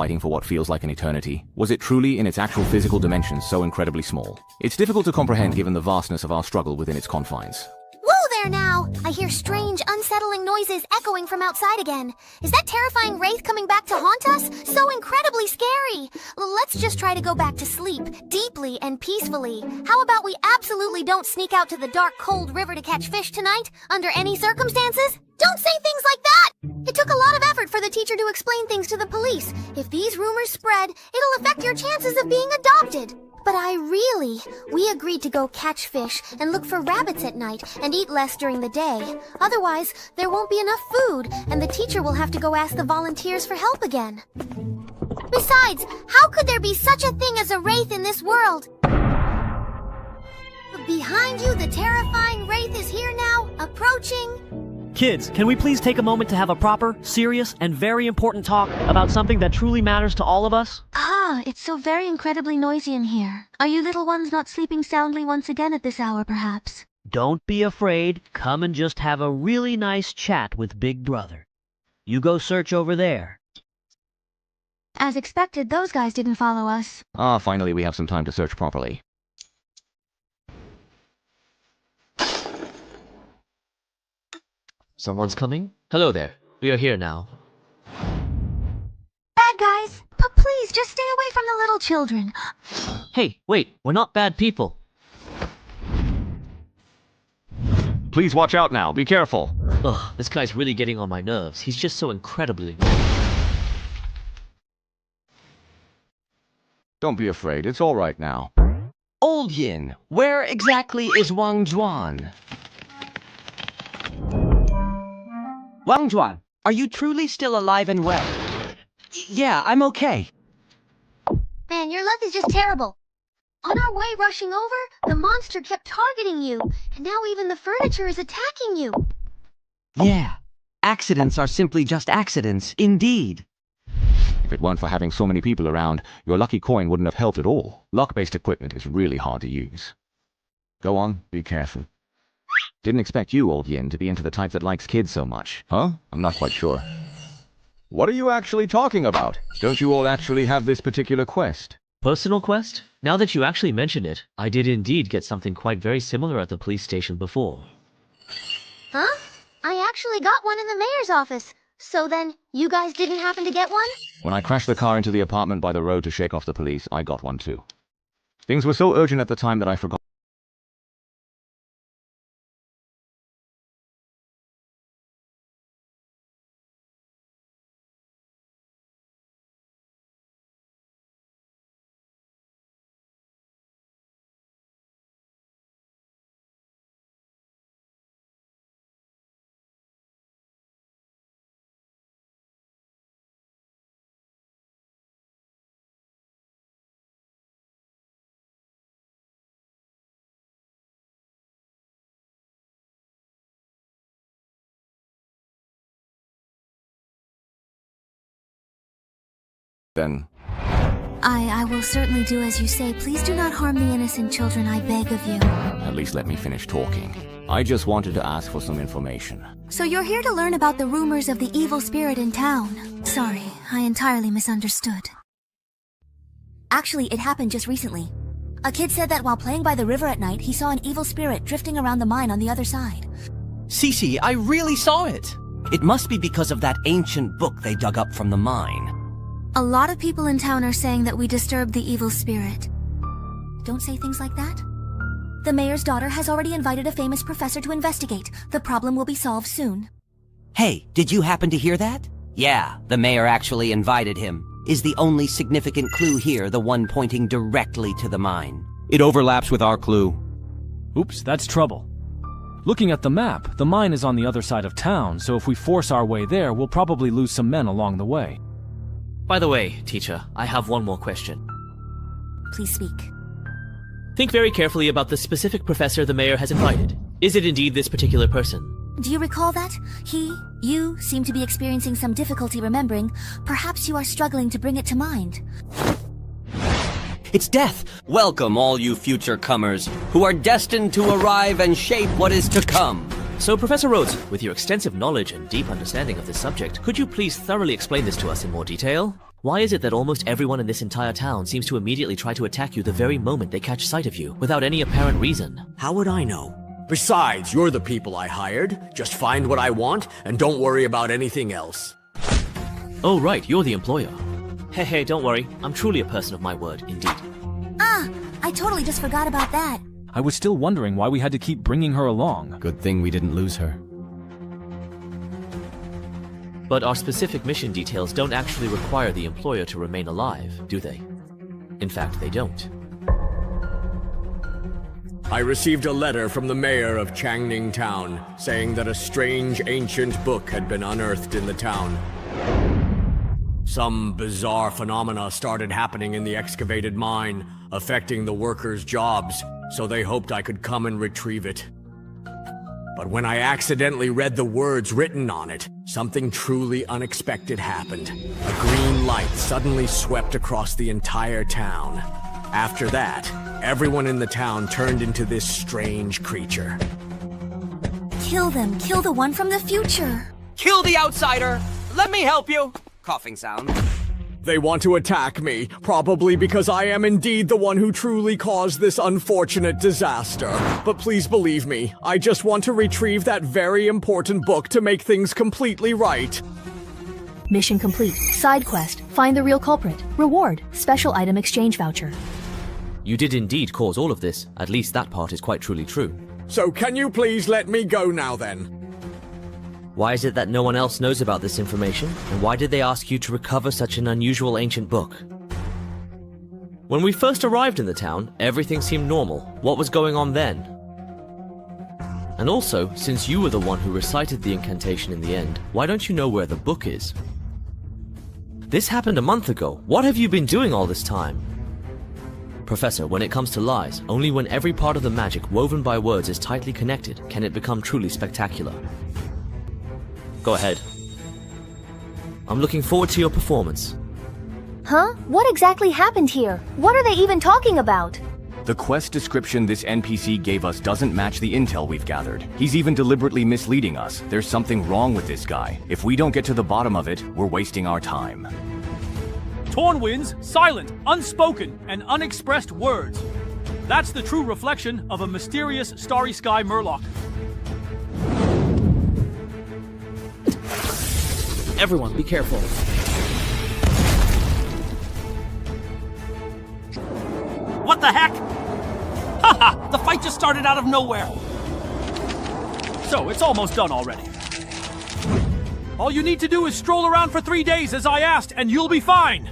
H: fighting for what feels like an eternity? Was it truly, in its actual physical dimensions, so incredibly small? It's difficult to comprehend given the vastness of our struggle within its confines.
M: Whoa there now! I hear strange, unsettling noises echoing from outside again. Is that terrifying wraith coming back to haunt us? So incredibly scary! Let's just try to go back to sleep, deeply and peacefully. How about we absolutely don't sneak out to the dark, cold river to catch fish tonight, under any circumstances? Don't say things like that! It took a lot of effort for the teacher to explain things to the police. If these rumors spread, it'll affect your chances of being adopted. But we agreed to go catch fish and look for rabbits at night and eat less during the day. Otherwise, there won't be enough food, and the teacher will have to go ask the volunteers for help again. Besides, how could there be such a thing as a wraith in this world? Behind you, the terrifying wraith is here now, approaching.
J: Kids, can we please take a moment to have a proper, serious, and very important talk about something that truly matters to all of us?
K: It's so very incredibly noisy in here. Are you little ones not sleeping soundly once again at this hour, perhaps?
J: Don't be afraid. Come and just have a really nice chat with Big Brother. You go search over there.
K: As expected, those guys didn't follow us.
H: Finally we have some time to search properly.
D: Someone's coming? Hello there. We are here now.
K: Bad guys, but please just stay away from the little children.
J: Hey, wait, we're not bad people.
H: Please watch out now. Be careful.
D: Ugh, this guy's really getting on my nerves. He's just so incredibly...
H: Don't be afraid. It's all right now.
S: Old Yin, where exactly is Wang Zhuan? Wang Zhuan, are you truly still alive and well? Yeah, I'm okay.
M: Man, your luck is just terrible. On our way rushing over, the monster kept targeting you, and now even the furniture is attacking you.
S: Yeah, accidents are simply just accidents, indeed.
H: If it weren't for having so many people around, your lucky coin wouldn't have helped at all. Luck-based equipment is really hard to use. Go on, be careful. Didn't expect you, Old Yin, to be into the type that likes kids so much. Huh? I'm not quite sure. What are you actually talking about? Don't you all actually have this particular quest?
D: Personal quest? Now that you actually mention it, I did indeed get something quite very similar at the police station before.
M: Huh? I actually got one in the mayor's office. So then, you guys didn't happen to get one?
H: When I crashed the car into the apartment by the road to shake off the police, I got one too. Things were so urgent at the time that I forgot. Then...
K: I will certainly do as you say. Please do not harm the innocent children, I beg of you.
H: At least let me finish talking. I just wanted to ask for some information.
K: So you're here to learn about the rumors of the evil spirit in town. Sorry, I entirely misunderstood.
A: Actually, it happened just recently. A kid said that while playing by the river at night, he saw an evil spirit drifting around the mine on the other side.
S: Cece, I really saw it. It must be because of that ancient book they dug up from the mine.
K: A lot of people in town are saying that we disturbed the evil spirit.
A: Don't say things like that. The mayor's daughter has already invited a famous professor to investigate. The problem will be solved soon.
S: Hey, did you happen to hear that? Yeah, the mayor actually invited him. Is the only significant clue here the one pointing directly to the mine?
N: It overlaps with our clue.
E: Oops, that's trouble. Looking at the map, the mine is on the other side of town, so if we force our way there, we'll probably lose some men along the way.
I: By the way, teacher, I have one more question.
A: Please speak.
I: Think very carefully about the specific professor the mayor has invited. Is it indeed this particular person?
A: Do you recall that? You seem to be experiencing some difficulty remembering. Perhaps you are struggling to bring it to mind.
S: It's death! Welcome all you future comers, who are destined to arrive and shape what is to come.
W: So, Professor Rhodes, with your extensive knowledge and deep understanding of this subject, could you please thoroughly explain this to us in more detail? Why is it that almost everyone in this entire town seems to immediately try to attack you the very moment they catch sight of you, without any apparent reason?
B: How would I know? Besides, you're the people I hired. Just find what I want, and don't worry about anything else.
W: Oh right, you're the employer. Hey, don't worry. I'm truly a person of my word, indeed.
A: Ah, I totally just forgot about that.
O: I was still wondering why we had to keep bringing her along.
R: Good thing we didn't lose her.
W: But our specific mission details don't actually require the employer to remain alive, do they? In fact, they don't.
B: I received a letter from the mayor of Changning Town, saying that a strange ancient book had been unearthed in the town. Some bizarre phenomena started happening in the excavated mine, affecting the workers' jobs, so they hoped I could come and retrieve it. But when I accidentally read the words written on it, something truly unexpected happened. A green light suddenly swept across the entire town. After that, everyone in the town turned into this strange creature.
A: Kill them. Kill the one from the future.
S: Kill the outsider! Let me help you! Coughing sound.
B: They want to attack me, probably because I am indeed the one who truly caused this unfortunate disaster. But please believe me, I just want to retrieve that very important book to make things completely right.
L: Mission complete. Side quest. Find the real culprit. Reward. Special item exchange voucher.
W: You did indeed cause all of this. At least that part is quite truly true.
B: So can you please let me go now then?
W: Why is it that no one else knows about this information? And why did they ask you to recover such an unusual ancient book? When we first arrived in the town, everything seemed normal. What was going on then? And also, since you were the one who recited the incantation in the end, why don't you know where the book is? This happened a month ago. What have you been doing all this time? Professor, when it comes to lies, only when every part of the magic woven by words is tightly connected can it become truly spectacular. Go ahead. I'm looking forward to your performance.
K: Huh? What exactly happened here? What are they even talking about?
H: The quest description this NPC gave us doesn't match the intel we've gathered. He's even deliberately misleading us. There's something wrong with this guy. If we don't get to the bottom of it, we're wasting our time.
E: Torn winds, silent, unspoken, and unexpressed words. That's the true reflection of a mysterious starry sky murloc.
I: Everyone, be careful.
E: What the heck? Haha! The fight just started out of nowhere. So, it's almost done already. All you need to do is stroll around for 3 days as I asked, and you'll be fine.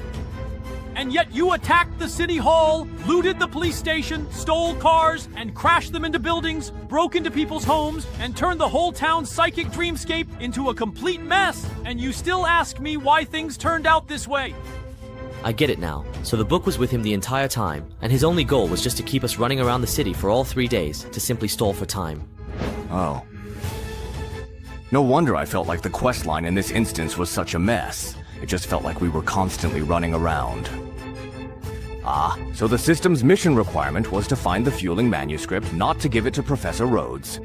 E: And yet you attacked the city hall, looted the police station, stole cars, and crashed them into buildings, broke into people's homes, and turned the whole town's psychic dreamscape into a complete mess. And you still ask me why things turned out this way.
W: I get it now. So the book was with him the entire time, and his only goal was just to keep us running around the city for all 3 days, to simply stall for time.
H: Oh. No wonder I felt like the quest line in this instance was such a mess. It just felt like we were constantly running around. Ah, so the system's mission requirement was to find the fueling manuscript, not to give it to Professor Rhodes.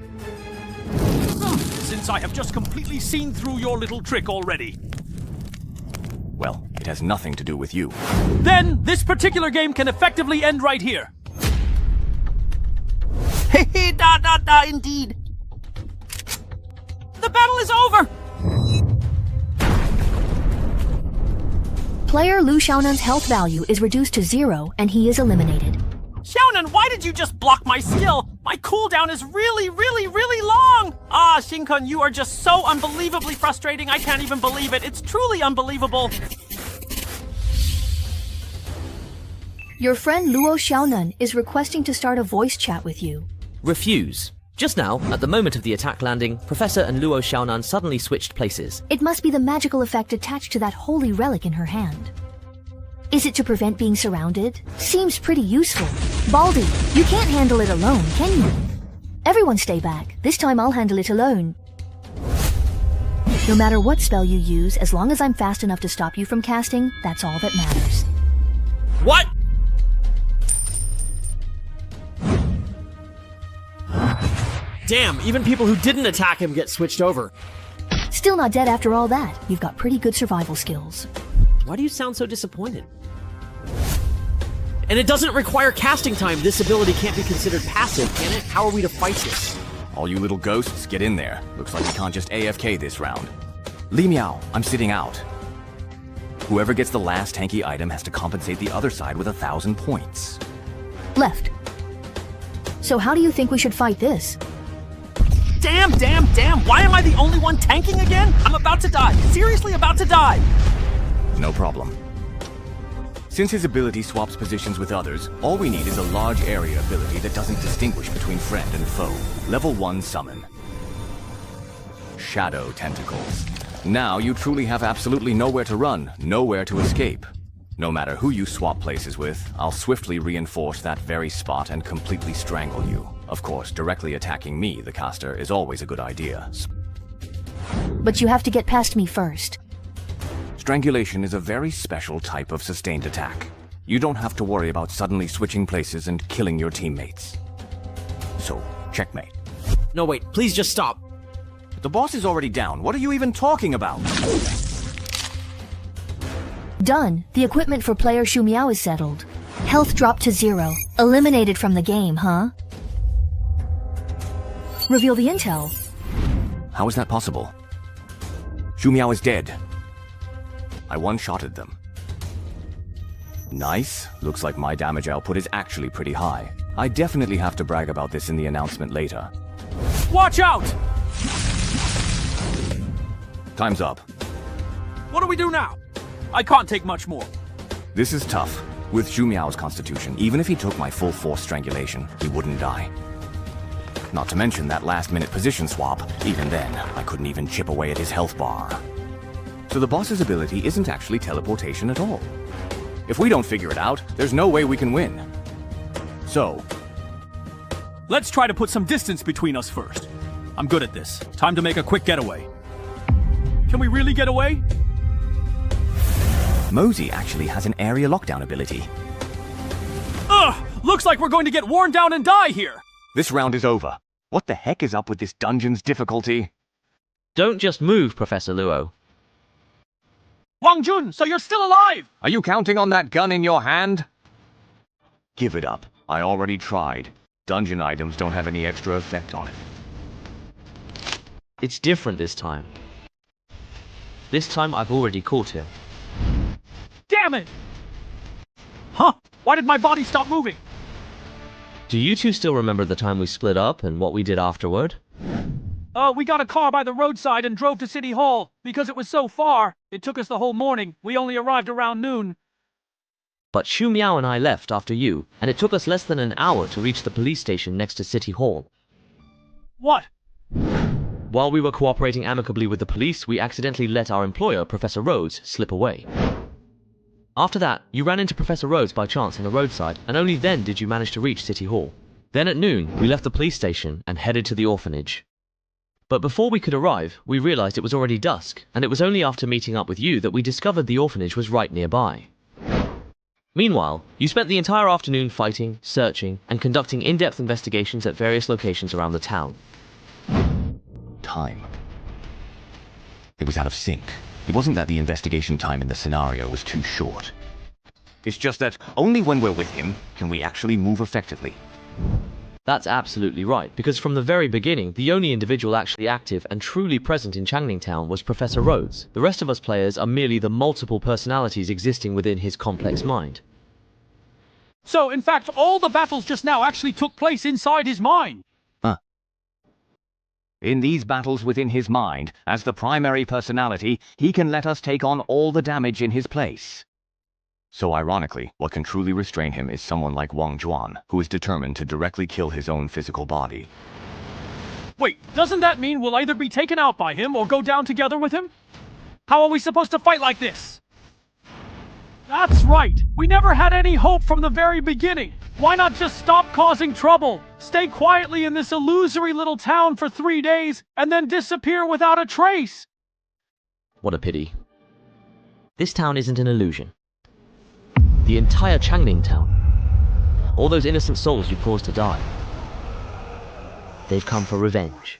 E: Since I have just completely seen through your little trick already.
H: Well, it has nothing to do with you.
E: Then, this particular game can effectively end right here.
S: Hey, indeed.
E: The battle is over!
L: Player Lu Xiaonan's health value is reduced to 0 and he is eliminated.
E: Xiaonan, why did you just block my skill? My cooldown is really long! Ah, Shinkun, you are just so unbelievably frustrating, I can't even believe it. It's truly unbelievable.
L: Your friend Luo Xiaonan is requesting to start a voice chat with you.
W: Refuse. Just now, at the moment of the attack landing, Professor and Luo Xiaonan suddenly switched places.
L: It must be the magical effect attached to that holy relic in her hand. Is it to prevent being surrounded? Seems pretty useful. Baldy, you can't handle it alone, can you? Everyone stay back. This time I'll handle it alone. No matter what spell you use, as long as I'm fast enough to stop you from casting, that's all that matters.
E: What?
Q: Damn, even people who didn't attack him get switched over.
L: Still not dead after all that. You've got pretty good survival skills.
W: Why do you sound so disappointed?
Q: And it doesn't require casting time. This ability can't be considered passive, can it? How are we to fight this?
H: All you little ghosts, get in there. Looks like we can't just AFK this round. Li Miao, I'm sitting out. Whoever gets the last tanky item has to compensate the other side with 1,000 points.
L: Left. So how do you think we should fight this?
E: Damn! Why am I the only one tanking again? I'm about to die. Seriously about to die.
H: No problem. Since his ability swaps positions with others, all we need is a large area ability that doesn't distinguish between friend and foe. Level 1 summon. Shadow Tentacles. Now you truly have absolutely nowhere to run, nowhere to escape. No matter who you swap places with, I'll swiftly reinforce that very spot and completely strangle you. Of course, directly attacking me, the caster, is always a good idea.
L: But you have to get past me first.
H: Strangulation is a very special type of sustained attack. You don't have to worry about suddenly switching places and killing your teammates. So, checkmate.
Q: No, wait, please just stop.
H: The boss is already down. What are you even talking about?
L: Done. The equipment for player Shu Miao is settled. Health dropped to 0. Eliminated from the game, huh? Reveal the intel.
H: How is that possible? Shu Miao is dead. I one-shotted them. Nice. Looks like my damage output is actually pretty high. I definitely have to brag about this in the announcement later.
E: Watch out!
H: Time's up.
E: What do we do now? I can't take much more.
H: This is tough. With Shu Miao's constitution, even if he took my full force strangulation, he wouldn't die. Not to mention that last-minute position swap. Even then, I couldn't even chip away at his health bar. So the boss's ability isn't actually teleportation at all. If we don't figure it out, there's no way we can win. So,
E: let's try to put some distance between us first. I'm good at this. Time to make a quick getaway. Can we really get away?
H: Mosey actually has an area lockdown ability.
E: Ugh! Looks like we're going to get worn down and die here!
H: This round is over. What the heck is up with this dungeon's difficulty?
W: Don't just move, Professor Luo.
E: Wang Jun, so you're still alive!
H: Are you counting on that gun in your hand? Give it up. I already tried. Dungeon items don't have any extra effect on it.
W: It's different this time. This time I've already caught him.
E: Damn it! Huh? Why did my body stop moving?
W: Do you two still remember the time we split up and what we did afterward?
E: We got a car by the roadside and drove to City Hall. Because it was so far, it took us the whole morning. We only arrived around noon.
W: But Shu Miao and I left after you, and it took us less than an hour to reach the police station next to City Hall.
E: What?
W: While we were cooperating amicably with the police, we accidentally let our employer, Professor Rhodes, slip away. After that, you ran into Professor Rhodes by chance on the roadside, and only then did you manage to reach City Hall. Then at noon, we left the police station and headed to the orphanage. But before we could arrive, we realized it was already dusk, and it was only after meeting up with you that we discovered the orphanage was right nearby. Meanwhile, you spent the entire afternoon fighting, searching, and conducting in-depth investigations at various locations around the town.
H: Time. It was out of sync. It wasn't that the investigation time in the scenario was too short. It's just that only when we're with him can we actually move effectively.
W: That's absolutely right, because from the very beginning, the only individual actually active and truly present in Changning Town was Professor Rhodes. The rest of us players are merely the multiple personalities existing within his complex mind.
E: So, in fact, all the battles just now actually took place inside his mind.
H: In these battles within his mind, as the primary personality, he can let us take on all the damage in his place. So ironically, what can truly restrain him is someone like Wang Juan, who is determined to directly kill his own physical body.
E: Wait, doesn't that mean we'll either be taken out by him or go down together with him? How are we supposed to fight like this? That's right! We never had any hope from the very beginning! Why not just stop causing trouble? Stay quietly in this illusory little town for 3 days, and then disappear without a trace!
W: What a pity. This town isn't an illusion. The entire Changning Town. All those innocent souls you caused to die.
D: They've come for revenge.